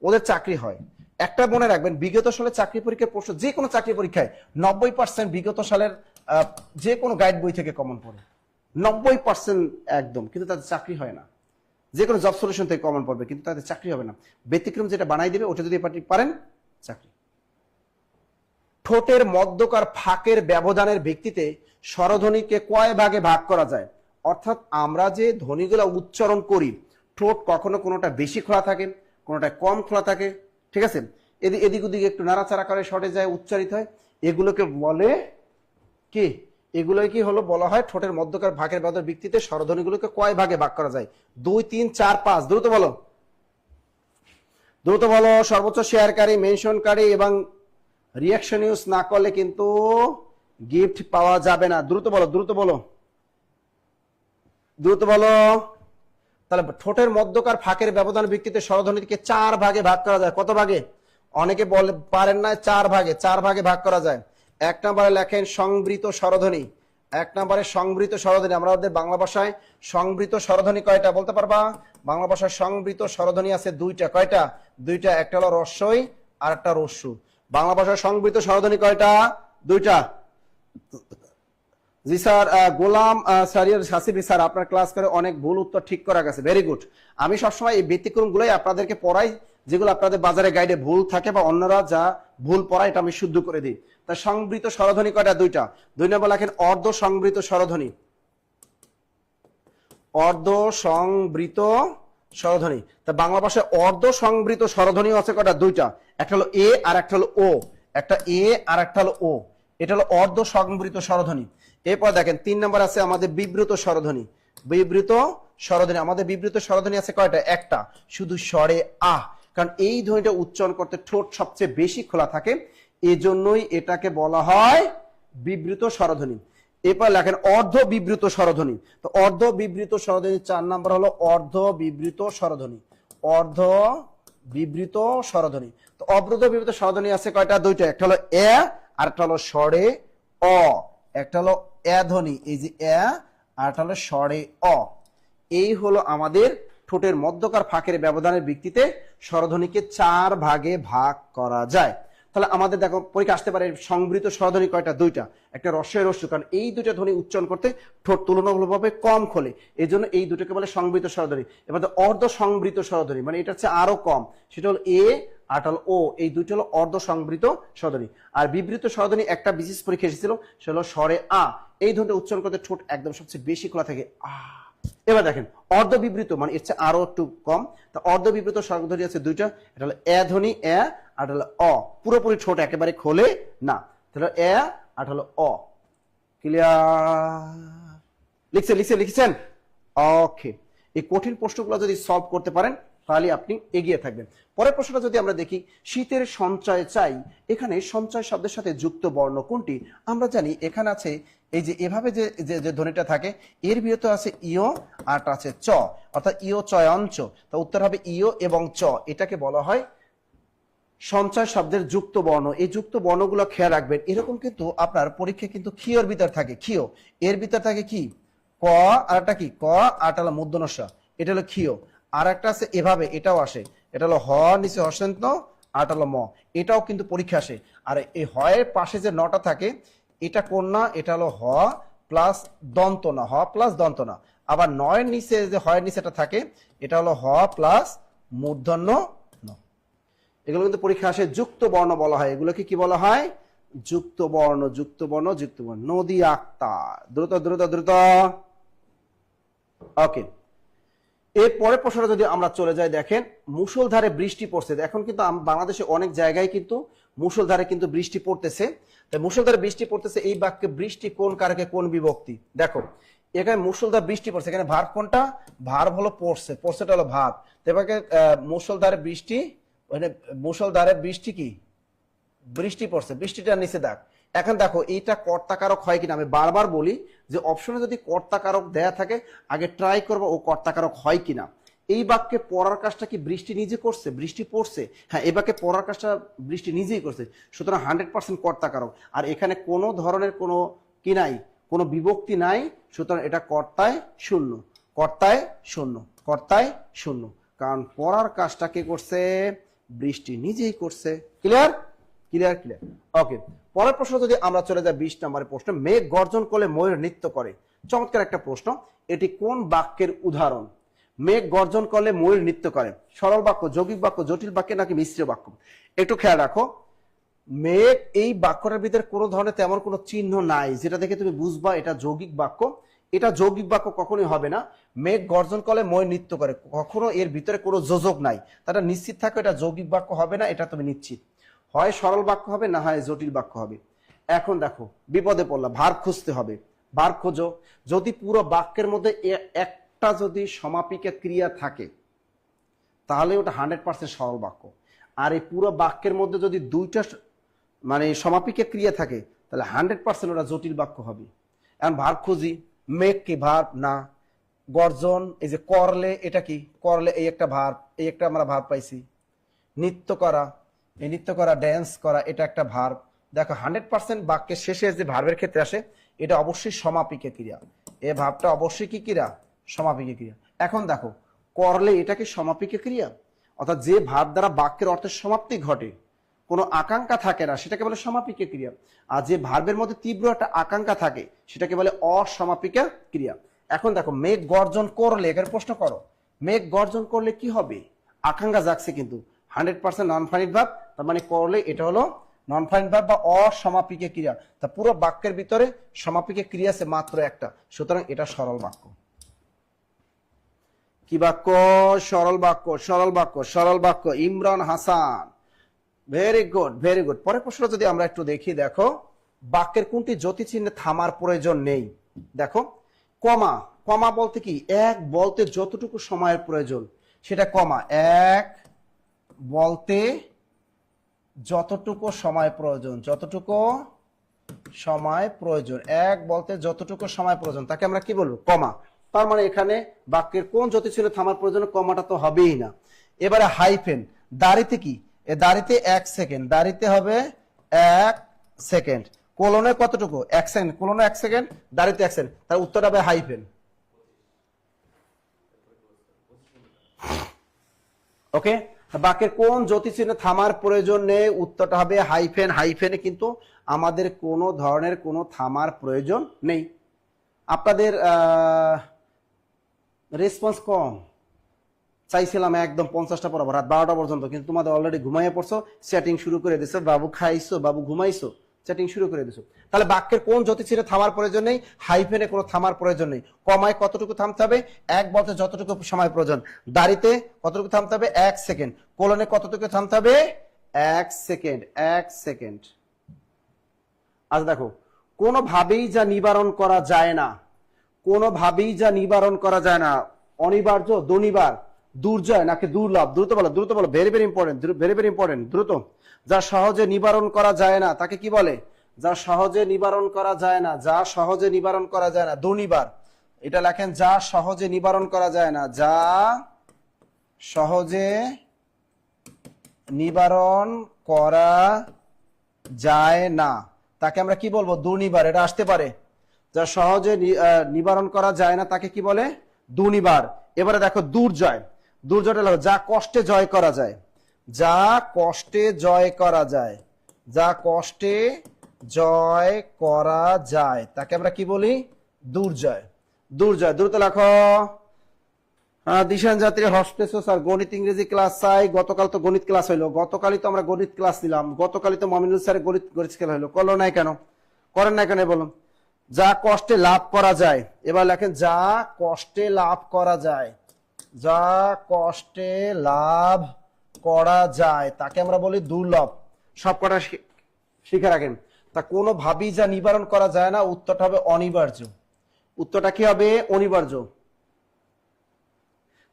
ওদের চাকরি হয়। একটা মনে রাখবেন, বিগত সালে চাকরি পরীক্ষার প্রশ্ন, যে কোনো চাকরি পরীক্ষায় 90% বিগত সালের যে কোনো গাইড বই থেকে কমন পড়ে, 90% একদম, কিন্তু তাদের চাকরি হয় না। যে কোনো জব সলিউশন থেকে কমন পড়বে, কিন্তু তাদের চাকরি হবে না। ব্যতিক্রম যেটা বানাই দেবে, ওটা যদি পারেন চাকরি। ঠোঁটের মধ্যকার ফাঁকের ব্যবধানের ভিত্তিতে স্বরধ্বনিকে কয় ভাগে ভাগ করা যায়? অর্থাৎ আমরা যে ধ্বনিগুলো উচ্চারণ করি, ঠোঁট কখনো কোনোটা বেশি খোলা থাকে, কোনোটা কম খোলা থাকে, ঠিক আছে, এদিক ওদিক একটু নাড়াচাড়া করে শর্টে যায়, উচ্চারিত হয়, এগুলোকে বলে কি? এগুলোই কি হলো বলা হয় ঠোঁটের মধ্যকার ভাগের ব্যবধানের ভিত্তিতে স্বরধ্বনিগুলোকে কয় ভাগে ভাগ করা যায়? 2, 3, 4, 5, দ্রুত বলো, দ্রুত বলো। সর্বোচ্চ শেয়ারকারী, মেনশনকারী এবং রিয়াকশন ইউজ না করলে কিন্তু গিফট পাওয়া যাবে না। দ্রুত বলো, দ্রুত বলো, দ্রুত বলো। তাহলে ঠোঁটের মধ্যকার ফাঁকের ব্যবধানের ভিত্তিতে স্বরধ্বনিকে 4 ভাগে ভাগ করা যায়। কত ভাগে? অনেকে বলে পারেন না, 4 ভাগে, 4 ভাগে ভাগ করা যায়। 1 নম্বরে লেখেন সংবৃত স্বরধ্বনি। 1 নম্বরে সংবৃত স্বরধ্বনি। আমাদের বাংলা ভাষায় সংবৃত স্বরধ্বনি কয়টা বলতে পারবা? বাংলা ভাষায় সংবৃত স্বরধ্বনি আছে 2টা। কয়টা? 2টা। একটা হলো রস্বই আর একটা রস্যু। বাংলা ভাষায় সংবৃত স্বরধ্বনি কয়টা? 2টা। জি স্যার, গোলাম সাসিবি স্যার, আপনার ক্লাস করে অনেক ভুল উত্তর ঠিক করা গেছে, ভেরি গুড। আমি সবসময় এই ব্যতিক্রম গুলোই আপনাদেরকে পড়াই, যেগুলো আপনাদের বাজারে গাইডে ভুল থাকে বা অন্যরা যা ভুল পড়ায়, এটা আমি শুদ্ধ করে দিই। তা সংবৃত স্বরধ্বনি কয়টা? 2টা। 2 নম্বর লেখেন অর্ধ সংবৃত স্বরধ্বনি। অর্ধ সংবৃত স্বরধ্বনি। তা বাংলা ভাষায় অর্ধ সংবৃত স্বরধ্বনি আছে কয়টা? 2টা। একটা হলো এ আর একটা হলো ও। একটা এ আর একটা হলো ও। এটা হলো অর্ধ সংবৃত স্বরধ্বনি। এরপর দেখেন 3 নম্বর আছে আমাদের বিবৃত স্বরধ্বনি। বিবৃত স্বরধ্বনি, আমাদের বিবৃত স্বরধ্বনি আছে কয়টা? একটা, শুধু স্বরে আহ। কারণ এই ধ্বনিটা উচ্চারণ করতে ঠোঁট সবচেয়ে বেশি খোলা থাকে, এজন্যই এটাকে বলা হয় বিবৃত স্বরধ্বনি। এরপর লেখেন অর্ধ বিবৃত স্বরধ্বনি। তো অর্ধ বিবৃত স্বরধ্বনি 4 নম্বর হলো অর্ধ বিবৃত স্বরধ্বনি। অর্ধ বিবৃত স্বরধ্বনি। তো অর্ধ বিবৃত স্বরধ্বনি আছে কয়টা? 2টা। একটা হলো এ আর একটা হলো স্বরে অ। একটা হলো এ ধ্বনি, এই যে এ, আর একটা হলো স্বরে অ। এই হলো আমাদের ঠোঁটের মধ্যকার ফাঁকের ব্যবধানের ভিত্তিতে স্বরধ্বনিকে 4 ভাগে ভাগ করা যায়। তাহলে আমাদের দেখো পরীক্ষা আসতে পারে সংবৃত স্বরধ্বনি কয়টা? 2টা। একটা রস্বই রস্যু, কারণ এই 2টা ধ্বনি উচ্চারণ করতে ঠোঁট তুলনামূলকভাবে কম খোলে, এই জন্য এই দুটোকে বলে সংবৃত স্বরধ্বনি। এবার অর্ধ সংবৃত স্বরধ্বনি, মানে এটা হচ্ছে আরো কম, সেটা হলো এ আর হলো ও। এই 2টা হলো অর্ধ সংবৃত স্বরধ্বনি। আর বিবৃত স্বরধ্বনি একটা বিশেষ পরীক্ষা এসেছিল, সেটা হলো স্বরে আ। এই ধ্বনিটা উচ্চারণ করতে ঠোঁট একদম সবচেয়ে বেশি খোলা থাকে, আ। এবার দেখেন অর্ধ বিবৃত, মানে এর চেয়ে আরো একটু কম। তা অর্ধ বিবৃত স্বরধ্বনি আছে 2টা। এটা হলো এ ধ্বনি, এ, আর হলো অ। পুরোপুরি ঠোঁট একেবারে খোলে না, তাহলে এ আর হলো অ। ক্লিয়ার? লিখছেন? ওকে। এই কঠিন প্রশ্নগুলো যদি সলভ করতে পারেন তাহলে আপনি এগিয়ে থাকবেন। পরের প্রশ্নটা যদি আমরা দেখি, শীতের সঞ্চয় চাই, এখানে সঞ্চয় শব্দের সাথে যুক্ত বর্ণ কোনটি? আমরা জানি এখানে আছে এই যে এভাবে যে ধ্বনিটা থাকে, এর ভিতরে আছে ইও আর আছে চ, অর্থাৎ ইও চয়ঞ্চ। তো উত্তর হবে ইও এবং চ। এটাকে বলা হয় সঞ্চয় শব্দের যুক্ত বর্ণ, এই যুক্ত বর্ণগুলো খেয়াল রাখবেন। এরকম কিন্তু আপনার পরীক্ষায় কিন্তু ক্ষীয়র ভিতর থাকে, ক্ষীয়, এর ভিতর থাকে কি ক, আর একটা কি ক, আরটা হলো মূর্ধন্য ষ, এটা হলো ক্ষীয়। আর একটা আছে এভাবে, এটাও আসে, এটা হলো হ নিচে হসন্ত, আরটা হলো ম, এটাও কিন্তু পরীক্ষা আসে। আর এই হয়ের পাশে যে নটা থাকে এটা কোন না, এটা হলো হ প্লাস দন্ত না, হ প্লাস দন্ত না। আবার নয়ের নিচে যে হয়ের নিচে এটা থাকে এটা হলো হ প্লাস মূর্ধন্য ন। এগুলো কিন্তু পরীক্ষা আসে যুক্ত বর্ণ বলা হয়, এগুলোকে কি বলা হয়? যুক্ত বর্ণ, যুক্ত বর্ণ, যুক্ত বর্ণ। নদী আক্তার, দ্রুত দ্রুত দ্রুত। ওকে, এর পরের প্রশ্নটা যদি আমরা চলে যাই, দেখেন মুষলধারে বৃষ্টি পড়ছে। এখন কিন্তু বাংলাদেশে অনেক জায়গায় কিন্তু মুষলধারে কিন্তু বৃষ্টি পড়তেছে। তাই মুষলধারে বৃষ্টি পড়তেছে, এই বাক্যে বৃষ্টি কোন কারকে কোন বিভক্তি? দেখো এখানে মুষলধারে বৃষ্টি পড়ছে, এখানে ভার্ব কোনটা? ভার্ব হলো পড়ছে, পড়ছেটা হলো ভার্ব। এবারে মুষলধারে বৃষ্টি, মানে মুষলধারে বৃষ্টি কি বৃষ্টি পড়ছে, বৃষ্টিটা নিচে দাগ। এখন দেখো এইটা কর্তাকারক হয় কিনা, আমি বারবার বলি যে অপশনে যদি কর্তাকারক দেয়া থাকে আগে ট্রাই করবো ও কর্তাকারক হয় কিনা। এই বাক্যে পড়ার কাজটা কি বৃষ্টি নিজে করছে? বৃষ্টি পড়ছে, হ্যাঁ এই বাক্যে পড়ার কাজটা বৃষ্টি নিজেই করছে, সুতরাং 100% কর্তাকারক। আর এখানে কোনো ধরনের কোনো কি নাই, কোনো বিভক্তি নাই, সুতরাং এটা কর্তায় শূন্য, কর্তায় শূন্য, কর্তায় শূন্য, কারণ পড়ার কাজটা কে করছে? বৃষ্টি নিজেই করছে। Clear clear clear. ওকে, পরের প্রশ্ন যদি আমরা চলে যাই 20 নম্বরের প্রশ্ন, মেঘ গর্জন করলে ময়ূর নৃত্য করে। চমৎকার একটা প্রশ্ন, এটি কোন বাক্যের উদাহরণ? মেঘ গর্জন করলে ময়ূর নৃত্য করে, সরল বাক্য, যৌগিক বাক্য, জটিল বাক্য নাকি মিশ্র বাক্য? একটু খেয়াল রাখো, মেঘ এই বাক্যটার ভিতরে কোনো ধরনের তেমন কোনো চিহ্ন নাই যেটা দেখে তুমি বুঝবা এটা যৌগিক বাক্য। এটা যৌগিক বাক্য কখনোই হবে না। মেঘ গর্জন করলে ময়ূর নৃত্য করে, কখনো এর ভিতরে কোনো যোজক নাই, তাটা নিশ্চিত থাকো এটা যৌগিক বাক্য হবে না, এটা তুমি নিশ্চিত। হয় সরল বাক্য হবে, না হয় জটিল বাক্য হবে। এখন দেখো বিপদে পড়লা, ভার খুঁজতে হবে, ভার খোঁজো। যদি পুরো বাক্যের মধ্যে একটা যদি সমাপিকা ক্রিয়া থাকে তাহলে ওটা 100% সরল বাক্য। আর এই পুরো বাক্যের মধ্যে যদি দুইটা মানে সমাপিকা ক্রিয়া থাকে তাহলে 100% ওটা জটিল বাক্য হবে। এখন ভার খুঁজি, মেঘ কি ভার না, গর্জন এই যে করলে এটা কি, করলে এই একটা ভার, এই একটা আমরা ভার পাইছি। নৃত্য করা, এই নৃত্য করা, ড্যান্স করা, এটা একটা ভার্ব। দেখো 100% বাক্যের শেষে যে ভার্বের ক্ষেত্রে আসে এটা অবশ্যই সমাপিকা ক্রিয়া, এই ভাবটা অবশ্যই কি ক্রিয়া? সমাপিকা ক্রিয়া। এখন দেখো করলে এটা কি সমাপিকা ক্রিয়া? অর্থাৎ যে ভাব দ্বারা বাক্যের অর্থের সমাপ্তি ঘটে, কোনো আকাঙ্ক্ষা থাকে না, সেটাকে বলে সমাপিকা ক্রিয়া। আর যে ভার্বের মধ্যে তীব্র একটা আকাঙ্ক্ষা থাকে সেটাকে বলে অসমাপিকা ক্রিয়া। এখন দেখো মেঘ গর্জন করলে, এখানে প্রশ্ন করো মেঘ গর্জন করলে কি হবে? আকাঙ্ক্ষা জাগছে, কিন্তু 100% নন ফাইনাইট ভার্ব, তার মানে করলে এটা হলো নন ফাইনাইট ভার্ব বা অসমাপিকা ক্রিয়া। তা পুরো বাক্যের ভিতরে সমাপিকা ক্রিয়া আছে মাত্র একটা, সুতরাং এটা সরল বাক্য। কি বাক্য? সরল বাক্য, সরল বাক্য, সরল বাক্য। Imran Hasan, very good very good. পরের প্রশ্ন যদি আমরা একটু দেখি, দেখো বাক্যের কোনটি যতি চিহ্নে থামার প্রয়োজন নেই? দেখো কমা, কমা বলতে কি এক বলতে যতটুকু সময়ের প্রয়োজন সেটা কমা, এক বলতে যতটুকু সময় প্রয়োজন, যতটুকু সময় প্রয়োজন, এক বলতে যতটুকু সময় প্রয়োজন তাকে আমরা কি বলবো? কমা। তার মানে এখানে বাক্যের কোন যতি ছিল থামার প্রয়োজন? কমাটা তো হবেই না। এবারে হাইফেন, দাঁড়িতে কি, এ দাঁড়িতে 1 সেকেন্ড, দাঁড়িতে হবে 1 সেকেন্ড, কোলনে কতটুকু? 1 সেকেন্ড, কোলনে 1 সেকেন্ড, দাঁড়িতে 1 সেকেন্ড, তার উত্তরটা হবে হাইফেন। ওকে, বাক্যের কোন যতি চিহ্নে থামার প্রয়োজন নেই? উত্তরটা হবে হাইফেন। হাইফেনে কিন্তু আমাদের কোনো ধরনের কোনো থামার প্রয়োজন নেই। আপনাদের রেসপন্স কম, চাইছিলাম একদম 50টা পড়াবো রাত 12টা পর্যন্ত, কিন্তু তোমাদের অলরেডি ঘুমাইয়ে পড়ছো, চ্যাটিং শুরু করে দিছো, বাবু খাইছো, বাবু ঘুমাইছো, চ্যাটিং শুরু করে দিছো। তাহলে বাক্যের কোন যতি চিহ্নে থামার প্রয়োজন নেই? হাইফেনে কোনো থামার প্রয়োজন নেই। কমায় কতটুকু থামতে হবে? এক বলতে যতটুকু সময় প্রয়োজন। দাঁড়িতে কতটুকু থামতে হবে? 1 সেকেন্ড। কোলনে কতটুকু থামতে হবে? 1 সেকেন্ড, 1 সেকেন্ড। আচ্ছা দেখো, কোনোভাবেই যা নিবারণ করা যায় না, কোনোভাবেই যা নিবারণ করা যায় না, অনিবার্য, দুর্নিবার, দুর্জয় নাকি দুর্লভ? দ্রুত বলো, দ্রুত বলো, very very important, very very important, দ্রুত। যা সহজে নিবারণ করা যায় না তাকে কি বলে? যা সহজে নিবারণ করা যায় না, যা সহজে নিবারণ করা যায় না, দুর্নিবার। এটা লেখেন যা সহজে নিবারণ করা যায় না, যা সহজে নিবারণ করা যায় না তাকে আমরা কি বলবো? দুর্নিবার। এটা আসতে পারে। যা সহজে নিবারণ করা যায় না তাকে কি বলে? দুর্নিবার। এবারে দেখো দুর্জয়। দুর্জয়টা হলো যা কষ্টে জয় করা যায়, যা কষ্টে জয় করা যায়, যা কষ্টে জয় করা যায় তাকে আমরা কি বলি? দুর্জয়। দুর্জয়। দ্রুত লেখো। দিশান যাত্রী হসপিটাল স্যার গণিত ইংরেজি ক্লাস চাই। গতকাল তো গণিত ক্লাস হইলো, গতকালই তো আমরা গণিত ক্লাস দিলাম, গতকালই তো মমিনুল স্যারের গণিত গণিত খেলা হইলো, করলো নাই কেন? করেন নাই কেন বলুন? যা কষ্টে লাভ করা যায়। এবার লেখেন যা কষ্টে লাভ করা যায়, যা কষ্টে লাভ করা যায় তাকে আমরা বলি দুর্লভ। সবকটা শিখে রাখেন। তা কোনোভাবেই যা নিবারণ করা যায় না, উত্তরটা হবে অনিবার্য। উত্তরটা কি হবে? অনিবার্য।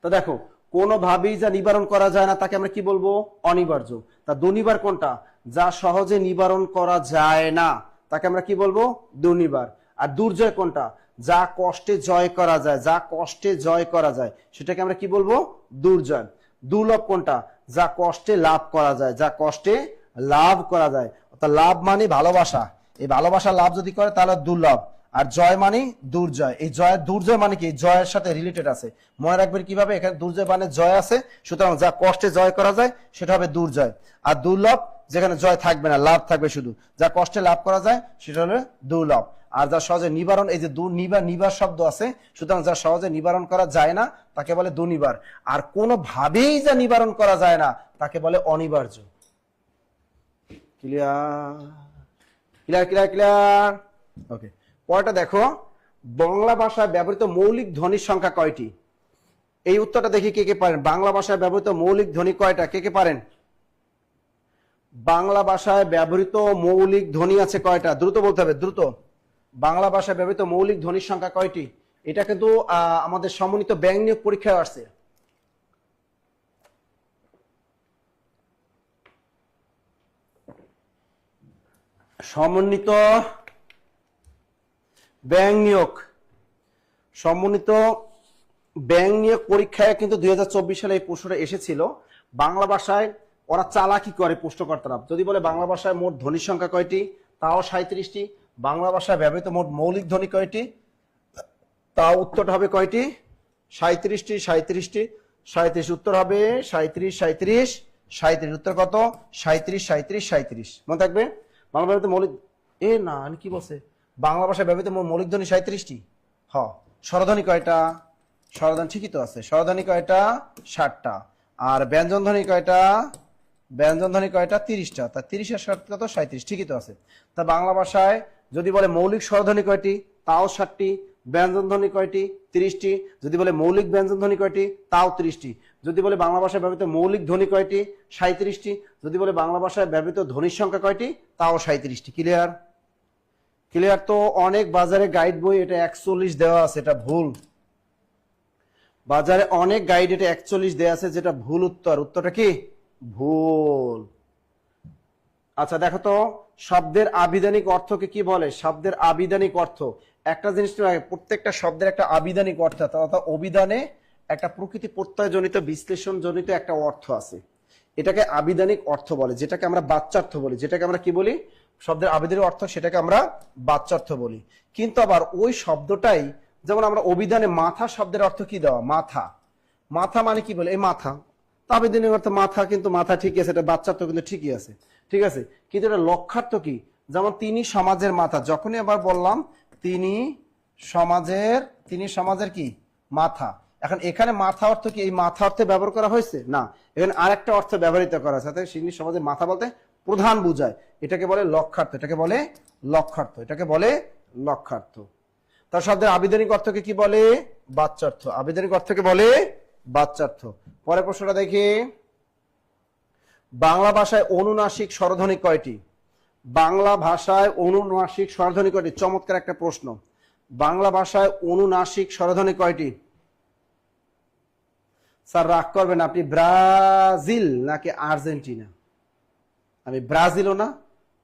তো দেখো কোনোভাবেই যা নিবারণ করা যায় না তাকে আমরা কি বলবো? অনিবার্য। তা দুর্নিবার কোনটা? যা সহজে নিবারণ করা যায় না তাকে আমরা কি বলবো? দুর্নিবার। আর দুর্জয় কোনটা? যা কষ্টে জয় করা যায়, যা কষ্টে জয় করা যায় সেটাকে আমরা কি বলবো? দুর্জয়। দুর্লভ কোনটা? যা কষ্টে লাভ করা যায়, যা কষ্টে লাভ করা যায়। অর্থাৎ লাভ মানে ভালোবাসা, এই ভালোবাসা লাভ যদি করে তাহলে দুর্লভ। আর জয় মানে দুর্জয়। এই জয় দুর্জয় মানে কি? জয়ের সাথে রিলেটেড আছে। মনে রাখবেন কিভাবে? এখানে দুর্জয় মানে জয় আছে, সুতরাং যা কষ্টে জয় করা যায় সেটা হবে দুর্জয়। আর দুর্লভ যেখানে জয় থাকবে না, লাভ থাকবে শুধু, যা কষ্টে লাভ করা যায় সেটা হলো দুর্লভ। আর যা সহজে নিবারণ, এই যে নিবার শব্দ আছে, সুতরাং যা সহজে নিবারণ করা যায় না তাকে বলে দুর্নিবার। আর কোনোভাবেই যা নিবারণ করা যায় না তাকে বলে অনিবার্য। Clear? Clear clear clear. Okay, পরেরটা দেখো। বাংলা ভাষায় ব্যবহৃত মৌলিক ধ্বনির সংখ্যা কয়টি? এই উত্তরটা দেখি কে কে পারেন। বাংলা ভাষায় ব্যবহৃত মৌলিক ধ্বনি কয়টা? কে কে পারেন? বাংলা ভাষায় ব্যবহৃত মৌলিক ধ্বনি আছে কয়টা? দ্রুত বলতে হবে, দ্রুত। বাংলা ভাষায় ব্যবহৃত মৌলিক ধ্বনির সংখ্যা কয়টি? এটা কিন্তু আমাদের সমন্বিত ব্যাংক নিয়োগ পরীক্ষায় আসছে। সমন্বিত ব্যাংক নিয়োগ, সমন্বিত ব্যাংক নিয়োগ পরীক্ষায় কিন্তু 2024 সালে এই প্রশ্নটা এসেছিল। বাংলা ভাষায় ওরা চালাকি করে প্রশ্নকর্তারা। যদি বলে বাংলা ভাষায় মোট ধ্বনির সংখ্যা কয়টি, তাও 37টি। বাংলা ভাষায় ব্যবহৃত মোট মৌলিক ধ্বনি কয়টি, তাও উত্তরটা হবে কয়টি? 37টি। 37টি 37, উত্তর হবে 37 37 37। উত্তর কত? 37 37 37। মনে থাকবে। বাংলা ব্যবহৃত মৌলিক, এ না আমি কি বলছে, বাংলা ভাষায় ব্যবহৃত মৌলিক ধ্বনি 37টি। হ, স্বরধ্বনি কয়টা? স্বরধ্বনি ঠিকই তো আছে। স্বরধ্বনি কয়টা? 60টা। আর ব্যঞ্জন ধ্বনি কয়টা? ব্যঞ্জন ধ্বনি কয়টা? 30টা। তা 30 আর 60 কত? 37। ঠিকই তো আছে। তা বাংলা ভাষায় যদি বলে মৌলিক স্বরধ্বনি কয়টি, তাও 60টি। ব্যঞ্জন ধ্বনি কয়টি? 30টি। যদি বলে মৌলিক ব্যঞ্জন ধ্বনি কয়টি, তাও 30টি। যদি বলে বাংলা ভাষায় ব্যবহৃত মৌলিক ধ্বনি কয়টি, 37টি। যদি বলে বাংলা ভাষায় ব্যবহৃত ধ্বনির সংখ্যা কয়টি, তাও 37টি। ক্লিয়ার? ক্লিয়ার। তো অনেক বাজারে গাইড বই এটা 41 দেওয়া আছে, এটা ভুল। বাজারে অনেক গাইড এটা 41 দেওয়া আছে, যেটা ভুল উত্তর। উত্তরটা কি? ভুল। আচ্ছা দেখো তো, শব্দের আবিধানিক অর্থকে কি বলে? শব্দের আবিধানিক অর্থ, একটা জিনিস প্রত্যেকটা শব্দের একটা আবিধানিক অর্থ, অর্থাৎ অভিধানে একটা প্রকৃতি প্রত্যয়জনিত বিশ্লেষণ জনিত একটা অর্থ আছে, এটাকে আবিধানিক অর্থ বলে, যেটাকে আমরা বাচ্যার্থ বলি। যেটাকে আমরা কি বলি? শব্দের আবিধানিক অর্থ, সেটাকে আমরা বাচ্যার্থ বলি। কিন্তু আবার ওই শব্দটাই, যেমন আমরা অভিধানে মাথা শব্দের অর্থ কি দেওয়া? মাথা। মাথা মানে কি বলে? এই মাথা। আবিধানিক অর্থ মাথা, কিন্তু মাথা ঠিকই আছে, এটা বাচ্চার্থ কিন্তু ঠিকই আছে, ঠিক আছে। কিন্তু এটা লক্ষ্যার্থ কি? যেমন তিনি সমাজের মাথা, যখনই আবার বললাম তিনি সমাজের কি? মাথা। এখন এখানে মাথা অর্থ কি এই মাথা অর্থে ব্যবহার করা হয়েছে? না, এখানে আরেকটা অর্থ ব্যবহৃত করা আছে। তিনি সমাজের মাথা বলতে প্রধান বুঝায়, এটাকে বলে লক্ষ্যার্থ। এটাকে বলে লক্ষ্যার্থ। এটাকে বলে লক্ষ্যার্থ। তার শব্দের আবিধানিক অর্থকে কি বলে? বাচ্যার্থ। আবিধানিক অর্থকে বলে বাচ্যার্থ। পরের প্রশ্নটা দেখি। বাংলা ভাষায় অনুনাসিক স্বরধ্বনি কয়টি? বাংলা ভাষায় অনুনাসিক স্বরধ্বনি কয়টি? চমৎকার একটা প্রশ্ন। বাংলা ভাষায় অনুনাসিক স্বরধ্বনি কয়টি? স্যার রাগ করবেন, আপনি ব্রাজিল নাকি আর্জেন্টিনা? আমি ব্রাজিলও না,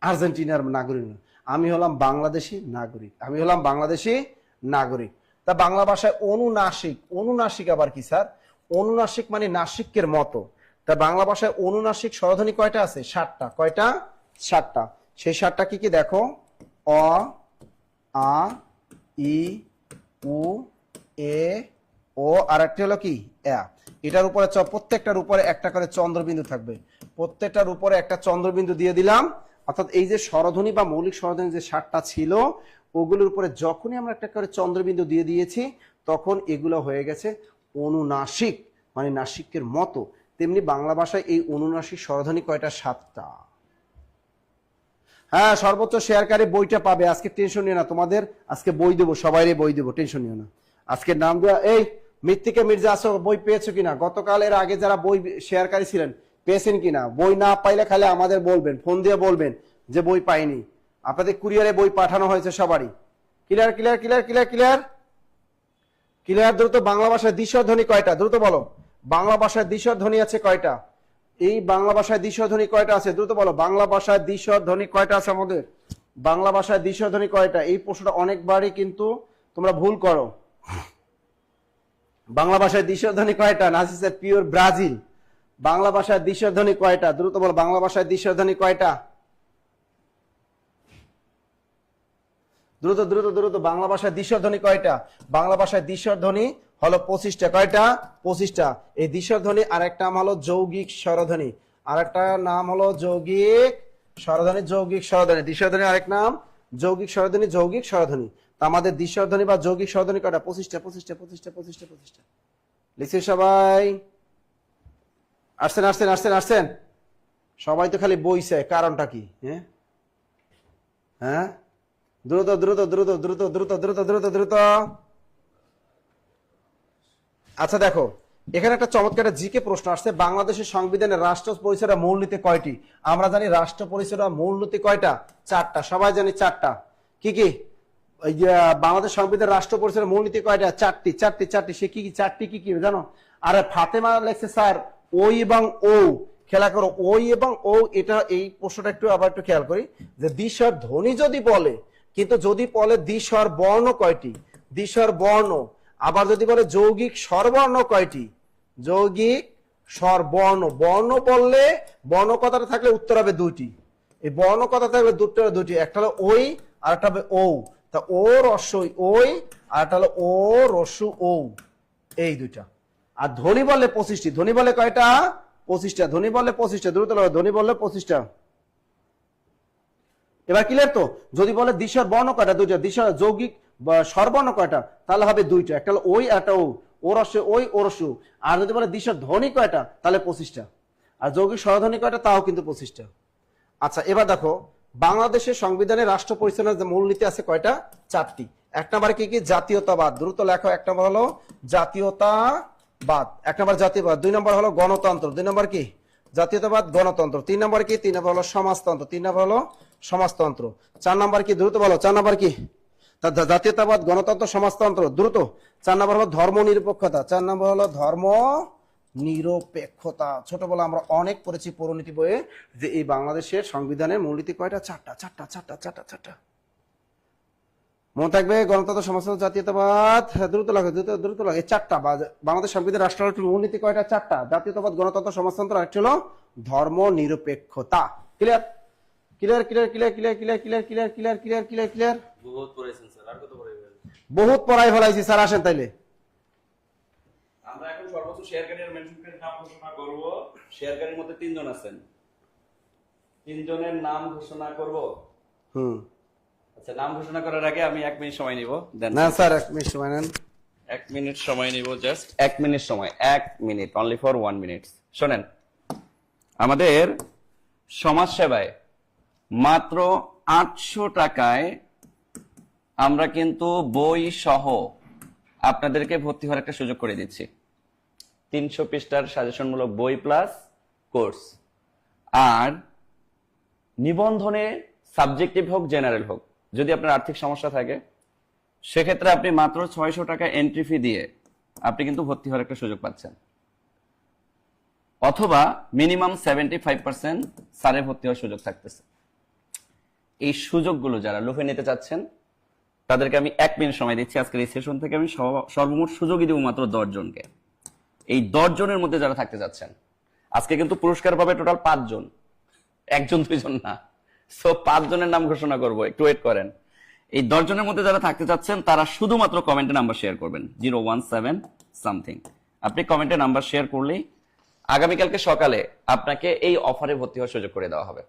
আর্জেন্টিনার নাগরিক না, আমি হলাম বাংলাদেশি নাগরিক। আমি হলাম বাংলাদেশি নাগরিক। তা বাংলা ভাষায় অনুনাসিক, অনুনাসিক আবার কি স্যার? অনুনাসিক মানে নাসিকের মতো। তা তা বাংলা ভাষায় অনুনাসিক স্বরধ্বনি কয়টা আছে? 7টা। কয়টা? 7টা। সেই 7টা কি কি দেখো? অ, আ, ই, উ, এ, ও, আর একটা হলো কি? এ। এটার উপরে প্রত্যেকটার উপরে একটা করে চন্দ্রবিন্দু থাকবে। প্রত্যেকটার উপরে একটা চন্দ্রবিন্দু দিয়ে দিলাম। অর্থাৎ এই যে স্বরধ্বনি বা মৌলিক স্বরধ্বনি যে 7টা ছিল, ওগুলোর উপরে যখনই আমরা একটা করে চন্দ্রবিন্দু দিয়ে দিয়েছি, তখন এগুলো হয়ে গেছে অনুনাসিক, মানে নাসিকের মতো। তেমনি বাংলা ভাষায় এই অনুনাসিক স্বরধ্বনি কয়টা? 7টা। হ্যাঁ, সর্বোচ্চ শেয়ারকারী বইটা পাবে। আজকে টেনশন নিও না, তোমাদের আজকে বই দেবো, সবাইরে বই দেবো, টেনশন নিও না। আজকে নাম দেওয়া, এই মৃত্তিকা মির্জা আসো, বই পেয়েছো কিনা? গতকাল এর আগে যারা বই শেয়ারকারী ছিলেন পেয়েছেন কিনা? বই না পাইলে খালি আমাদের বলবেন, ফোন দিয়ে বলবেন যে বই পাইনি। আপনাদের কুরিয়ারে বই পাঠানো হয়েছে সবারই। Clear clear clear clear clear clear. দ্রুত বাংলা ভাষায় দ্বিস্বর ধ্বনি কয়টা? দ্রুত বলো। বাংলা ভাষায় দ্বিস্বর ধ্বনি আছে কয়টা? এই বাংলা ভাষায় দ্বিস্বর ধ্বনি কয়টা আছে? দ্রুত বলো। বাংলা ভাষায় দ্বিস্বর ধ্বনি কয়টা আছে আমাদের? বাংলা ভাষায় দ্বিস্বর ধ্বনি কয়টা? এই প্রশ্নটা অনেকবারই কিন্তু তোমরা ভুল করো। বাংলা ভাষায় দ্বিস্বর ধ্বনি কয়টা? নাসিসের পিওর ব্রাজিল। বাংলা ভাষায় দ্বিস্বর ধ্বনি কয়টা? দ্রুত বলো। বাংলা ভাষায় দ্বিস্বর ধ্বনি কয়টা? দ্রুত দ্রুত দ্রুত। বাংলা ভাষায় দ্বিস্বর ধ্বনি কয়টা? বাংলা ভাষায় দ্বিস্বর ধ্বনি হলো 25টা। কয়টা? 25টা। এই দ্বিস্বর ধ্বনি আরেকটা নাম হলো যৌগিক স্বরধ্বনি। আরেকটা নাম হলো যৌগিক স্বরধ্বনি। যৌগিক স্বরধ্বনি, দ্বিস্বর ধ্বনি আরেক নাম যৌগিক স্বরধ্বনি। যৌগিক স্বরধ্বনি। তা আমাদের দ্বিস্বর ধ্বনি বা যৌগিক স্বরধ্বনি কয়টা? 25টা 25টা 25টা 25টা 25টা। লিখছি সবাই? আসছেন আসছেন আসছেন আসছেন? সবাই তো খালি বইছে, কারণটা কি? হ্যাঁ হ্যাঁ, দ্রুত দ্রুত দ্রুত দ্রুত দ্রুত দ্রুত দ্রুত দ্রুত। আচ্ছা দেখো, এখানে একটা চমৎকার জিকে প্রশ্ন আসছে। বাংলাদেশের সংবিধানের রাষ্ট্র পরিচয়ের মূলনীতি কয়টি? আমরা জানি রাষ্ট্র পরিচয়ের মূলনীতি কয়টা? 4টা। সবাই জানি 4টা। কি কি? ওই যে বাংলাদেশ সংবিধানের রাষ্ট্র পরিচয়ের মূলনীতি কয়টা? 4টি 4টি 4টি। সে কি কি 4টি কি কি জানো? আরে ফাতেমা লেখছে স্যার ওই এবং ও। খেলা করো, ওই এবং ও। এটা এই প্রশ্নটা একটু আবার একটু খেয়াল করি যে দ্বিস্বর ধ্বনি যদি বলে, কিন্তু যদি বলে দ্বিস্বর বর্ণ কয়টি? দ্বিস্বর বর্ণ। আবার যদি বলে যৌগিক স্বরবর্ণ কয়টি? যৌগিক স্বরবর্ণ। বর্ণ বললে বর্ণ কথাটা থাকলে উত্তর হবে 2টি। এই বর্ণ কথা থাকলে দুটি। একটা হলো ওই, আর একটা হবে ও। তা ও রস্যই ওই, আর একটা হলো ও রস্যু ও। এই 2টা। আর ধ্বনি বললে 25টি। ধ্বনি বলে কয়টা? 25টা। ধ্বনি বললে 25টা। দ্রুত বলো। ধ্বনি বললে 25টা। এবার ক্লিয়ার তো? যদি বলে দ্বিস্বর বর্ণ কয়টা? 2টা। দ্বিস্বর যৌগিক স্বরবর্ণ কয়টা? তাহলে হবে 2টা। একটা হলো ওই, আর একটা ও। ও রস্য ওই, ও রস্য। আর যদি বলে দ্বিস্বর ধ্বনি কয়টা? তাহলে 25টা। আর যৌগিক স্বরধ্বনি কয়টা? তাও কিন্তু 25টা। আচ্ছা এবার দেখো, বাংলাদেশের সংবিধানে রাষ্ট্র পরিচালনার যে মূলনীতি আছে কয়টা? 4টি। এক নম্বর কি কি? জাতীয়তাবাদ। দ্রুত লেখো। এক নম্বর হলো জাতীয়তাবাদ। এক নম্বর জাতীয়বাদ। 2 নম্বর হলো গণতন্ত্র। 2 নম্বর কি? জাতীয়তাবাদ গণতন্ত্র। 3 নম্বর কি? 3 নম্বর হলো সমাজতন্ত্র। 3 নম্বর হলো সমাজতন্ত্র। 4 নম্বর কি? দ্রুত বলো। 4 নম্বর কি? জাতীয়তাবাদ গণতন্ত্র সমাজতন্ত্র। দ্রুত। 4 নম্বর হলো ধর্ম নিরপেক্ষতা। 4 নম্বর হলো ধর্ম নিরপেক্ষতা। ছোটবেলা আমরা অনেক পড়েছি পৌরনীতি বইয়ে যে এই বাংলাদেশের সংবিধানের মূলনীতি কয়টা? 4টা 4টা 4টা 4টা 4টা। মনে থাকবে? গণতন্ত্র সমাজতন্ত্র জাতীয়তাবাদ। দ্রুত লাগে দ্রুত দ্রুত লাগে। এই 4টা। বাংলাদেশ সংবিধান রাষ্ট্রের মূলনীতি কয়টা? 4টা। জাতীয়তাবাদ গণতন্ত্র সমাজতন্ত্র, আর একটা হলো ধর্ম নিরপেক্ষতা। Clear clear clear clear clear clear clear clear clear clear clear clear. বহুত পড়াইছেন স্যার, আর কত পড়াইবেন? বহুত পড়াই ফেলাইছি স্যার। আসেন তাইলে আমরা এখন সর্বোচ্চ শেয়ারকারীর মেনশনকারীর নাম ঘোষণা করব। শেয়ারকারীর মধ্যে 3 জন আছেন, 3 জনের নাম ঘোষণা করব। আচ্ছা, নাম ঘোষণা করার আগে আমি 1 মিনিট সময় নিব। দেন না স্যার 1 মিনিট সময় নেন। 1 মিনিট সময় নিব, জাস্ট 1 মিনিট সময়। 1 মিনিট, অনলি ফর 1 মিনিট। শোনেন, আমাদের সমাজ সেবায় মাত্র 800 টাকায় আমরা কিন্তু বই সহ আপনাদেরকে ভর্তি হওয়ার একটা সুযোগ করে দিচ্ছি। 300 পৃষ্ঠার সাজেশনমূলক বই প্লাস কোর্স। আর নিবন্ধনে সাবজেক্টিভ হোক জেনারেল হোক, যদি আপনার আর্থিক সমস্যা থাকে সেক্ষেত্রে আপনি মাত্র 600 টাকা এন্ট্রি ফি দিয়ে আপনি কিন্তু ভর্তি হওয়ার একটা সুযোগ পাচ্ছেন। অথবা মিনিমাম 75% স্যারে ভর্তি হওয়ার সুযোগ থাকতেছে। এই সুযোগগুলো যারা লুফে নিতে চাচ্ছেন তাদেরকে আমি 1 মিনিট সময় দিচ্ছি। আজকের এই সেশন থেকে আমি সর্বমোট সুযোগই দেবো মাত্র 10 জনকে। এই 10 জনের মধ্যে যারা থাকতে যাচ্ছেন, আজকে কিন্তু পুরস্কার পাবে টোটাল 5 জন, একজন দুইজন না। সো 5 জনের নাম ঘোষণা করব, একটু ওয়েট করেন। এই 10 জনের মধ্যে যারা থাকতে চাচ্ছেন তারা শুধুমাত্র কমেন্টে নাম্বার শেয়ার করবেন 017 সামথিং। আপনি কমেন্টে নাম্বার শেয়ার করলেই আগামীকালকে সকালে আপনাকে এই অফারে ভর্তি হওয়ার সুযোগ করে দেওয়া হবে।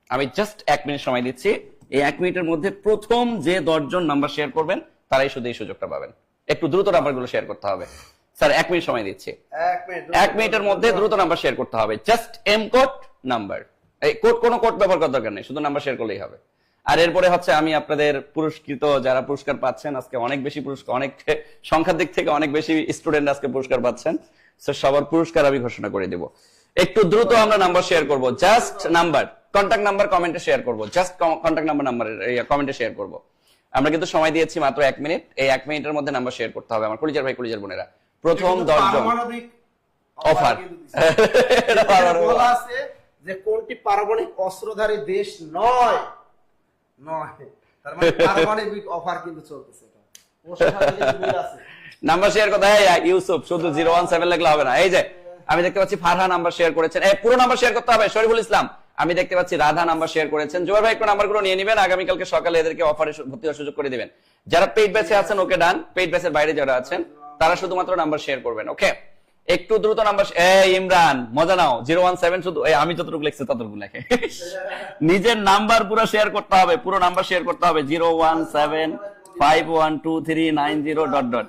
আমি জাস্ট 1 মিনিট সময় দিচ্ছি, এই 1 মিনিটের মধ্যে প্রথম যে 10 জন নাম্বার শেয়ার করবেন তারাই শুধু এই সুযোগটা পাবেন। একটু দ্রুত নাম্বারগুলো শেয়ার করতে হবে স্যার, 1 মিনিট সময় দিচ্ছি। 1 মিনিটের মধ্যে দ্রুত নাম্বার শেয়ার করতে হবে, জাস্ট এম কোড নাম্বার। এই কোড, কোনো কোড ব্যবহার করার দরকার নেই, শুধু নাম্বার শেয়ার করলেই হবে। আর এরপরে হচ্ছে আমি আপনাদের পুরস্কৃত যারা পুরস্কার পাচ্ছেন, আজকে অনেক বেশি পুরস্কার, অনেক সংখ্যার দিক থেকে অনেক বেশি স্টুডেন্ট আজকে পুরস্কার পাচ্ছেন, তো সবার পুরস্কার আমি ঘোষণা করে দেব। একটু দ্রুত আমরা নাম্বার শেয়ার করব, জাস্ট নাম্বার, কন্টাক্ট নাম্বার কমেন্টে শেয়ার করব, জাস্ট কন্টাক্ট নাম্বার কমেন্টে শেয়ার করব। আমরা কিন্তু সময় দিয়েছি মাত্র 1 মিনিট, এই 1 মিনিটের মধ্যে নাম্বার শেয়ার করতে হবে আমার কলিজার ভাই, কলিজার বোনেরা। প্রথম 10 জন অফার এটা বলা আছে যে কোনটি পারমাণবিক অস্ত্রধারী দেশ নয়, তার মানে পারমাণবিক অফার কিন্তু চলতেছে। এটা ওর সাথে কিন্তু মিল আছে। নাম্বার শেয়ার করতে হয় ইউসুফ, শুধু 017 লিখলে হবে না। এই যে আমি দেখতে পাচ্ছি ফারহা নাম্বার শেয়ার করেছেন, এই পুরো নাম্বার শেয়ার করতে হবে। শরীফুল ইসলাম, আমি দেখতে পাচ্ছি রাধা নাম্বার শেয়ার করেছেন। জোয়ার ভাই একটু নাম্বারগুলো নিয়ে নেবেন, আগামীকালকে সকালে এদেরকে অফারে ভর্তি হওয়ার সুযোগ করে দিবেন। যারা পেইড ব্যাচে আছেন ওকে ডান, পেইড ব্যাচের বাইরে যারা আছেন তারা শুধুমাত্র নাম্বার শেয়ার করবেন। ওকে, একটু দ্রুত নাম্বার। এই ইমরান মজা নাও, 017 শুধু আমি যতটুকু লিখছি ততটুকু লেখে। নিজের নাম্বার পুরো শেয়ার করতে হবে, পুরো নাম্বার শেয়ার করতে হবে 017512390 ...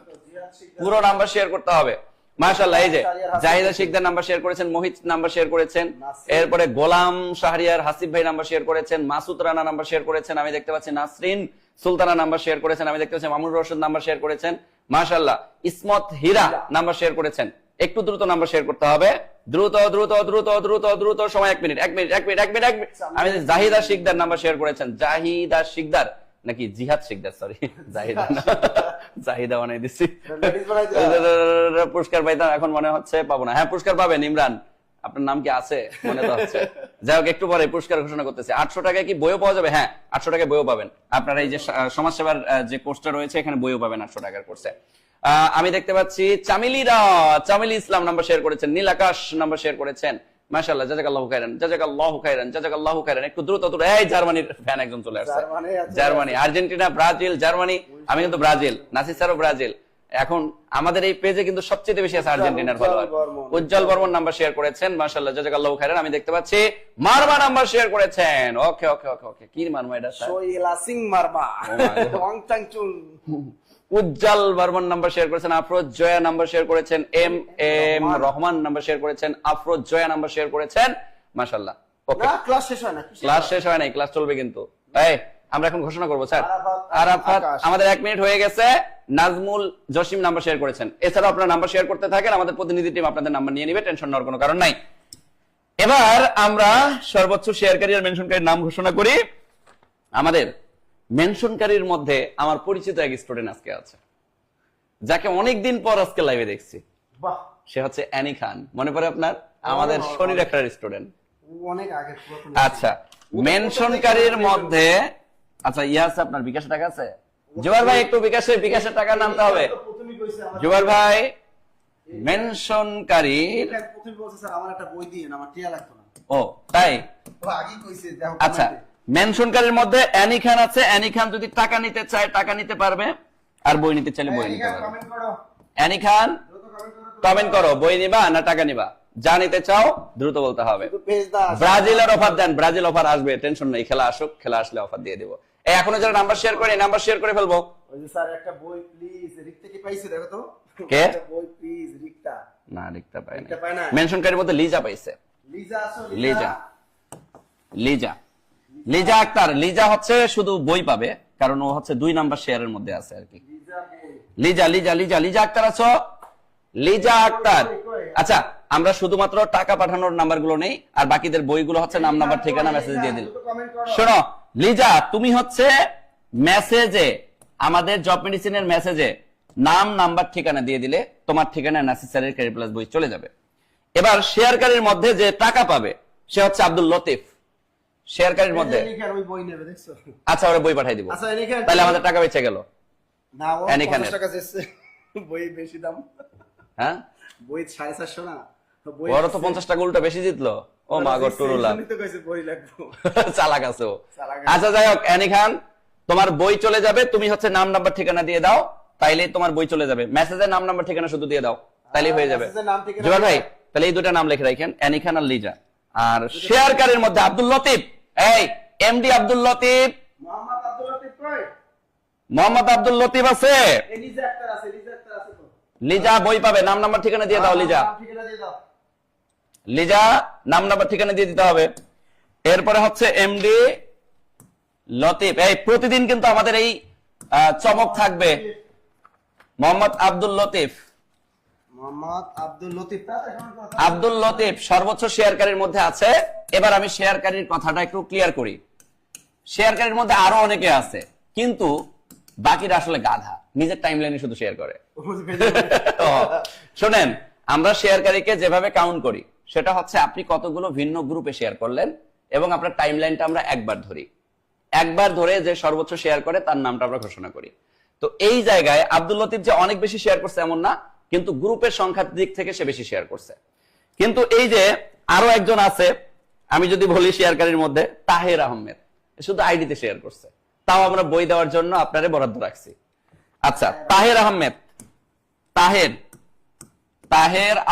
পুরো নাম্বার শেয়ার করতে হবে। মাশাআল্লাহ, এই যে জাহিদা শিকদার নাম্বার শেয়ার করেছেন, মোহিত নাম্বার শেয়ার করেছেন, এরপরে গোলাম শাহরিয়ার হাসিব ভাই নাম্বার শেয়ার করেছেন, মাসুদ রানা নাম্বার শেয়ার করেছেন, আমি দেখতে পাচ্ছি নাসরিন সুলতানা নাম্বার শেয়ার করেছেন, আমি দেখতে পাচ্ছি মামুনুর রশিদ নাম্বার শেয়ার করেছেন, মাশাআল্লাহ। ইসমত হীরা নাম্বার শেয়ার করেছেন। একটু দ্রুত নাম্বার শেয়ার করতে হবে, দ্রুত দ্রুত দ্রুত দ্রুত দ্রুত, সময় 1 minute 1 minute 1 minute 1 minute 1 minute. আমি জাহিদা শিকদার নাম্বার শেয়ার করেছেন, জাহিদা শিকদার নাকি জিহাদ শিকদার, সরি জাহিদা না, জাহিদা বানাই দিচ্ছি। পুরস্কার পাইতাম, এখন মনে হচ্ছে পাবো না। হ্যাঁ পুরস্কার পাবেন ইমরান, আপনার নাম কি আছে মনে তো হচ্ছে। যাই হোক, একটু পরে পুরস্কার ঘোষণা করতেছে। 800 টাকায় কি বইও পাওয়া যাবে? হ্যাঁ 800 টাকায় বইও পাবেন। আপনারা এই যে সমাজসেভার যে কোর্সটা রয়েছে এখানে বইও পাবেন 800 টাকার কোর্সে। আমি দেখতে পাচ্ছি চামিলি ইসলাম নাম্বার শেয়ার করেছেন, নীল আকাশ নাম্বার শেয়ার করেছেন, মাশাআল্লাহ, জাযাকাল্লাহু খাইরান, জাযাকাল্লাহু খাইরান, জাযাকাল্লাহু খাইরান। একটু দ্রুত দ্রুত। এই জার্মানির ফ্যান একজন চলে আসছে, জার্মানি, আর্জেন্টিনা, ব্রাজিল, জার্মানি। আমি কিন্তু ব্রাজিল, নাসির স্যারও ব্রাজিল। এখন আমাদের এই পেজে কিন্তু সবচেয়ে বেশি আছে আর্জেন্টিনার ফলোয়ার। উজ্জ্বল বর্মন নাম্বার শেয়ার করেছেন, মাশাআল্লাহ, জাযাকাল্লাহু খাইরান। আমি দেখতে পাচ্ছি মারমা নাম্বার শেয়ার করেছেন। ওকে ওকে ওকে ওকে, কি মারমা এটা sir? Soyela Singh Marma, Wang Changchung. Ujjwal Barman number share করেছেন, আফরোজ জয়া নাম্বার শেয়ার করেছেন, M M Rahman number share করেছেন, আফরোজ জয়া নাম্বার শেয়ার করেছেন, মাশাআল্লাহ। ওকে, না ক্লাস শেষ হয় না, ক্লাস শেষ হয় নাই, ক্লাস চলবে কিন্তু। এই আমরা এখন ঘোষণা করবো স্যার। আরাফাত, আমাদের 1 মিনিট হয়ে গেছে। নাজমুল জসিম নাম্বার শেয়ার করেছেন। এছাড়াও আপনারা নাম্বার শেয়ার করতে থাকেন, আমাদের প্রতিনিধি টিম আপনাদের নাম্বার নিয়ে নিবে, টেনশন নেওয়ার কোনো কারণ নাই। এবার আমরা সর্বোচ্চ শেয়ারকারী আর মেনশনকারীর নাম ঘোষণা করি। আমাদের মেনশনকারীর মধ্যে আমার পরিচিত এক স্টুডেন্ট আজকে আছে, যাকে অনেকদিন পর আজকে লাইভে দেখছি। বাহ, সে হচ্ছে অ্যানি খান, মনে পড়ে আপনার? আমাদের শনি রেখার স্টুডেন্ট। অনেক আগে। আচ্ছা, মেনশনকারীর মধ্যে আচ্ছা ইয়া আছে, আপনার বিকাশে টাকা আছে? জুবাইর ভাই একটু বিকাশের টাকা নামতে হবে। জুবাইর ভাই, মেনশনকারীর প্রথমে বলছে স্যার আমার একটা বই দিন, আমার টিয়া লাগতো না। ও তাই? ও আগে কইছে। দেখো আচ্ছা, মেনশনকারীর মধ্যে অ্যানি খান আছে। অ্যানি খান যদি টাকা নিতে চায় টাকা নিতে পারবে, আর বই নিতে চাইলে বই নিতে পারবে। কমেন্ট করো, অ্যানি খান দ্রুত কমেন্ট করো। কমেন্ট করো, বই নিবা না টাকা নিবা, যা নিতে চাও দ্রুত বলতে হবে। তো পেজ দা ব্রাজিলের অফার দেন, ব্রাজিল অফার আসবে, টেনশন নেই, খেলা আসুক, খেলা আসলে অফার দিয়ে দিব। এই এখনো যারা নাম্বার শেয়ার করে নাম্বার শেয়ার করে ফেলবো। ওই যে স্যার একটা বই প্লিজ, রিক্তা কি পাইছে দেখো তো। কে? একটা বই প্লিজ, রিক্তা। না লিখতে পাই লিখতে পায় না। না। মেনশনকারীর মধ্যে লিজা পাইছে। লিজা আসো, লিজা লিজা লিজা আক্তার। লিজা হচ্ছে শুধু বই পাবে, কারণ ও হচ্ছে 2 নাম্বার শেয়ারের মধ্যে আছে আর কি। লিজা বই। লিজা লিজা লিজা লিজা আক্তার আছো? লিজা আক্তার। আচ্ছা, আমরা শুধুমাত্র টাকা পাঠানোর নাম্বারগুলো নেই, আর বাকিদের বইগুলো হচ্ছে নাম, নাম্বার, ঠিকানা, মেসেজ দিয়ে দিল। দ্রুত কমেন্ট করো। শোনো লিজা, তুমি হচ্ছে মেসেজে, আমাদের জব মেডিসিনের মেসেজে নাম, নাম্বার, ঠিকানা দিয়ে দিলে তোমার ঠিকানায় নাসির স্যারের ক্যারি প্লাস বই চলে যাবে। এবার শেয়ারকারীর মধ্যে যে টাকা পাবে সে হচ্ছে আব্দুল লতিফ। শেয়ারকারীর মধ্যে এনিখান ওই বই নেবে দেখছো। আচ্ছা, ওরা বই পাঠিয়ে দিব, আচ্ছা এনিখান, তাহলে আমাদের টাকা বেঁচে গেল। না ও এনিখানের। 50 টাকা চেয়েছে, বই বেশি দাম। হ্যাঁ বই 450 না। বই বড় তো আছে। 50 টাকা উল্টা বেশি জিতলো। ও মা গো টুরুলা, সেইজন্যই তো কইছে বই লাগবো। চালাক আছো। চালাক আছি। আচ্ছা যাই হোক, অ্যানি খান তোমার বই চলে যাবে, তুমি হচ্ছে নাম নাম্বার ঠিকানা দিয়ে দাও, তাইলে তোমার বই চলে যাবে। মেসেজের নাম নাম্বার ঠিকানা শুধু দিয়ে দাও, তাইলেই হয়ে যাবে। মেসেজের নাম ঠিকানা জুবাল ভাই তাহলে এই দুটো নাম লিখে রাখেন, অ্যানি খান আর লিজা। আর শেয়ারকারীর মধ্যে আব্দুল লতিফ, এই এমডি আব্দুল লতিফ, মোহাম্মদ আব্দুল লতিফ কই? মোহাম্মদ আব্দুল লতিফ আছে। এলিজা আক্তার আছে, এলিজা আক্তার আছে তো। লিজা বই পাবে, নাম নাম্বার ঠিকানা দিয়ে দাও লিজা। নাম ঠিকানা দিয়ে দাও। লিজা নাম নাম্বার ঠিকানা দিয়ে দিতে হবে। এরপরে হচ্ছে এমডি লতিফ। এই প্রতিদিন কিন্তু আমাদের এই চমক থাকবে। মোহাম্মদ আব্দুল লতিফ, মোহাম্মদ আব্দুল লতিফ তা এখন কথা। আব্দুল লতিফ সর্বোচ্চ শেয়ারকারীর মধ্যে আছে। এবার আমি শেয়ারকারীর কথাটা একটু ক্লিয়ার করি। শেয়ারকারীর মধ্যে আরো অনেকে আছে, কিন্তু বাকিরা আসলে গাধা, নিজের টাইমলাইনে শুধু শেয়ার করে। ও, শোনেন, আমরা শেয়ারকারীকে যেভাবে কাউন্ট করি সেটা হচ্ছে আপনি কতগুলো ভিন্ন গ্রুপে শেয়ার করলেন এবং আপনার টাইমলাইনটা আমরা একবার ধরি। একবার ধরে যে সর্বোচ্চ শেয়ার করে তার নামটা আমরা ঘোষণা করি। তো এই জায়গায় আব্দুল লতিফ যে অনেক বেশি শেয়ার করছে এমন না, কিন্তু গ্রুপের সংখ্যার দিক থেকে সে বেশি শেয়ার করছে। কিন্তু এই যে আরো একজন আছে, আমি যদি বলি শেয়ারকারীর মধ্যে, তাহের আহমেদ, শুধু আইডিতে শেয়ার করছে, তাও আমরা বই দেওয়ার জন্য আপনারে বরাদ্দ রাখছি। আচ্ছা, তাহের আহমেদ, তাহের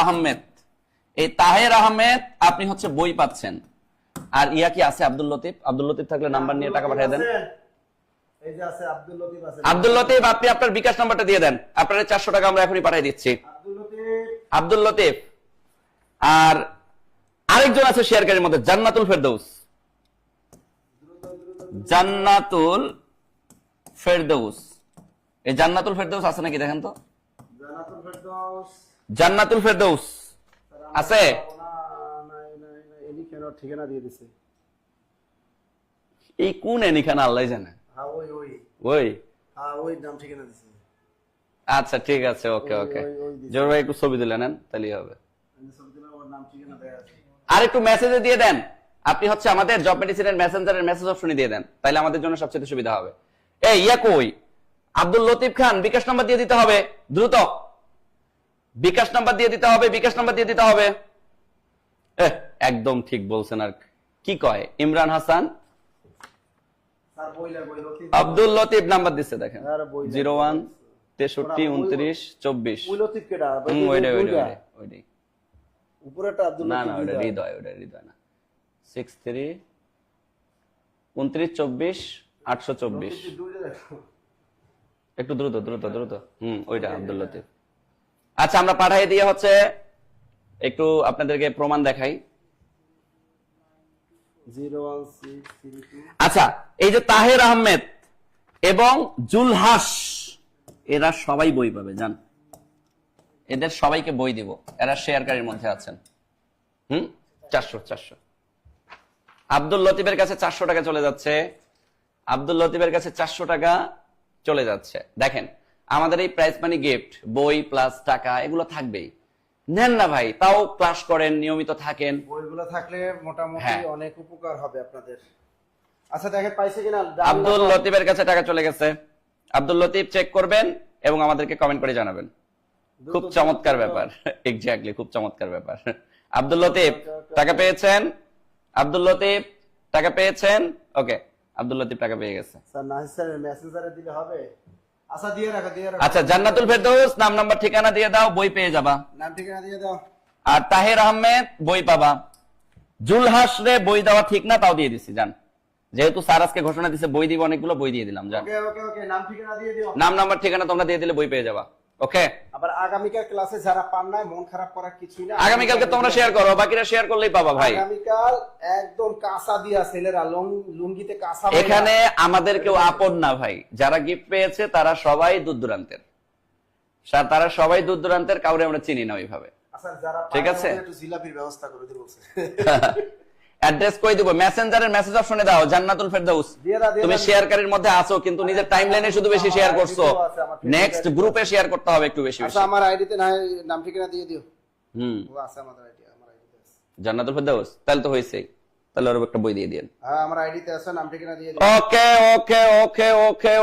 আহমেদ, এই তাহের আহমেদ আপনি হচ্ছে বই পাচ্ছেন। আর ইয়া কি আছে আব্দুল লতিফ? আব্দুল লতিফ থাকলে নাম্বার নিয়ে টাকা পাঠিয়ে দেন। এই যে আছে আব্দুল লতিফ আছে। আব্দুল লতিফ আপনি আপনার বিকাশ নাম্বারটা দিয়ে দেন, আপনার 400 টাকা আমরা এখনই পাঠিয়ে দিচ্ছি। আব্দুল লতিফ, আব্দুল লতিফ। আর আরেকজন আছে শেয়ারকারীর মধ্যে, জান্নাতুল ফেরদৌস, জান্নাতুল ফেরদৌস। এই জান্নাতুল ফেরদৌস আছে নাকি দেখেন তো? জান্নাতুল ফেরদৌস জান্নাতুল ফেরদৌস আছে? নাই নাই নাই, এনি কেন ঠিকানা দিয়ে দিছে। এই কোন এনিখানা আল্লাহ জানে। হ্যাঁ ওই ওই হ্যাঁ ওই নাম ঠিকানা দিছে। আচ্ছা ঠিক আছে, ওকে ওকে। ওই দিছে। জোর ভাই একটু ছবি তুলে নেন, তাহলেই হবে। আমি ছবি দিলাম, ওর নাম ঠিকানা দেয়া আছে। আর একটু মেসেজে দিয়ে দেন, আপনি হচ্ছে আমাদের জব মেডিসিনের মেসেঞ্জারের মেসেজ অপশনে দিয়ে দেন, তাহলে আমাদের জন্য সবচেয়ে সুবিধা হবে। এই ইয়া কই আব্দুল লতিফ খান, বিকাশ নাম্বার দিয়ে দিতে হবে দ্রুত, বিকাশ নাম্বার দিয়ে দিতে হবে, বিকাশ নাম্বার দিয়ে দিতে হবে। একদম ঠিক বলছেন। আর কি কয় ইমরান হাসান, স্যার বই লাগবে লতিফ। আব্দুল লতিফ নাম্বার দিচ্ছে দেখেন, আরে বই লাগবে। 01 63 29 24। ওই লতিফ কেডা? ওইটাই দুইটা। ওইটাই। উপরেটা আব্দুল না লতিফ না, ওটা দুইটা। হৃদয়, ওটা হৃদয় না। 63 29 24 824। লতিফ দুইটা দেখো। একটু দ্রুত দ্রুত দ্রুত। ওইটা আব্দুল লতিফ। আচ্ছা, আমরা পাঠিয়ে দিয়ে হচ্ছে একটু আপনাদেরকে প্রমাণ দেখাই। 01632 আচ্ছা, এই যে তাহের আহমেদ এবং জুলহাস, এরা সবাই বই পাবে জান, এদের সবাইকে বই দিব, এরা শেয়ারকারীর মধ্যে আছেন। 400। আব্দুল লতিফের কাছে 400 টাকা চলে যাচ্ছে, আব্দুল লতিফের কাছে 400 টাকা চলে যাচ্ছে। দেখেন, আমাদের এই প্রাইজ মানি গিফট, বই প্লাস টাকা, এগুলো থাকবেই। নেন না ভাই, তাও ক্লাস করেন, নিয়মিত থাকেন। বইগুলো থাকলে মোটামুটি হ্যাঁ। অনেক উপকার হবে আপনাদের। আচ্ছা দেখেন পাইছে কিনা। আব্দুল লতিফের কাছে টাকা চলে গেছে, আব্দুল লতিফ চেক করবেন এবং আমাদেরকে কমেন্ট করে জানাবেন। খুব চমৎকার ব্যাপার, এক্স্যাক্টলি খুব চমৎকার ব্যাপার। আব্দুল লতিফ টাকা পেয়েছেন, আব্দুল লতিফ টাকা পেয়েছেন। ওকে, আব্দুল লতিফ টাকা পেয়ে গেছে। স্যার নাহিদ স্যার মেসেঞ্জারে দিলে হবে? আচ্ছা দিয়ে রাখো, দিয়ে রাখো। আচ্ছা, জান্নাতুল ফেরদৌস নাম নাম্বার ঠিকানা দিয়ে দাও, বই পেয়ে যাবা। নাম ঠিকানা দিয়ে দাও। আর তাহের আহমেদ বই পাবা। জুলহাস রে বই দেওয়া ঠিক না, তাও দিয়ে দিছি জান, যেহেতু স্যার আজকে ঘোষণা দিছে বই দিব অনেকগুলো, বই দিয়ে দিলাম জান। ওকে ওকে ওকে, নাম ঠিকানা দিয়ে দিও। নাম নাম্বার ঠিকানা তোমরা দিয়ে দিলে বই পেয়ে যাবা। ওকে, আবার আগামীকাল ক্লাসে যারা পান নাই মন খারাপ করার কিছুই না। আগামীকালকে তোমরা শেয়ার করো, বাকিরা শেয়ার করলেই পাবা ভাই। আগামীকাল একদম কাঁচা দিয়া ছেলেরা লুঙ্গিতে কাঁচা। এখানে আমাদের কেউ আপন না ভাই, যারা গিফট পেয়েছে তারা সবাই দূর দূরান্তের, তারা সবাই দূর দূরান্তের, কাউরে আমরা চিনি না ওইভাবে। আচ্ছা যারা ঠিক আছে। একটু জিলাপির ব্যবস্থা করে দিতে বলছে। অ্যাড্রেস কই দিব? মেসেঞ্জারের মেসেজ অপশনে দাও, জান্নাতুল ফেরদৌস। দিয়ে দাও, দিয়ে তুমি দাও। শেয়ারকারীর মধ্যে আছো, কিন্তু নিজের টাইমলাইনে শুধু বেশি শেয়ার করছো। আমার আছে, আমার নেক্সট গ্রুপে শেয়ার করতে হবে একটু বেশি বেশি। আচ্ছা আমার আইডিতে না নাম ঠিকানা দিয়ে দিও। ও আছে আমাদের আইডি, আমার আইডিতে আছে। জান্নাতুল ফেরদৌস, তাহলে তো হয়েছেই, তাহলে ওর একটা বই দিয়ে দিন। হ্যাঁ আমার আইডিতে আছে, নাম ঠিকানা দিয়ে দিও। ওকে ওকে ওকে ওকে ওকে।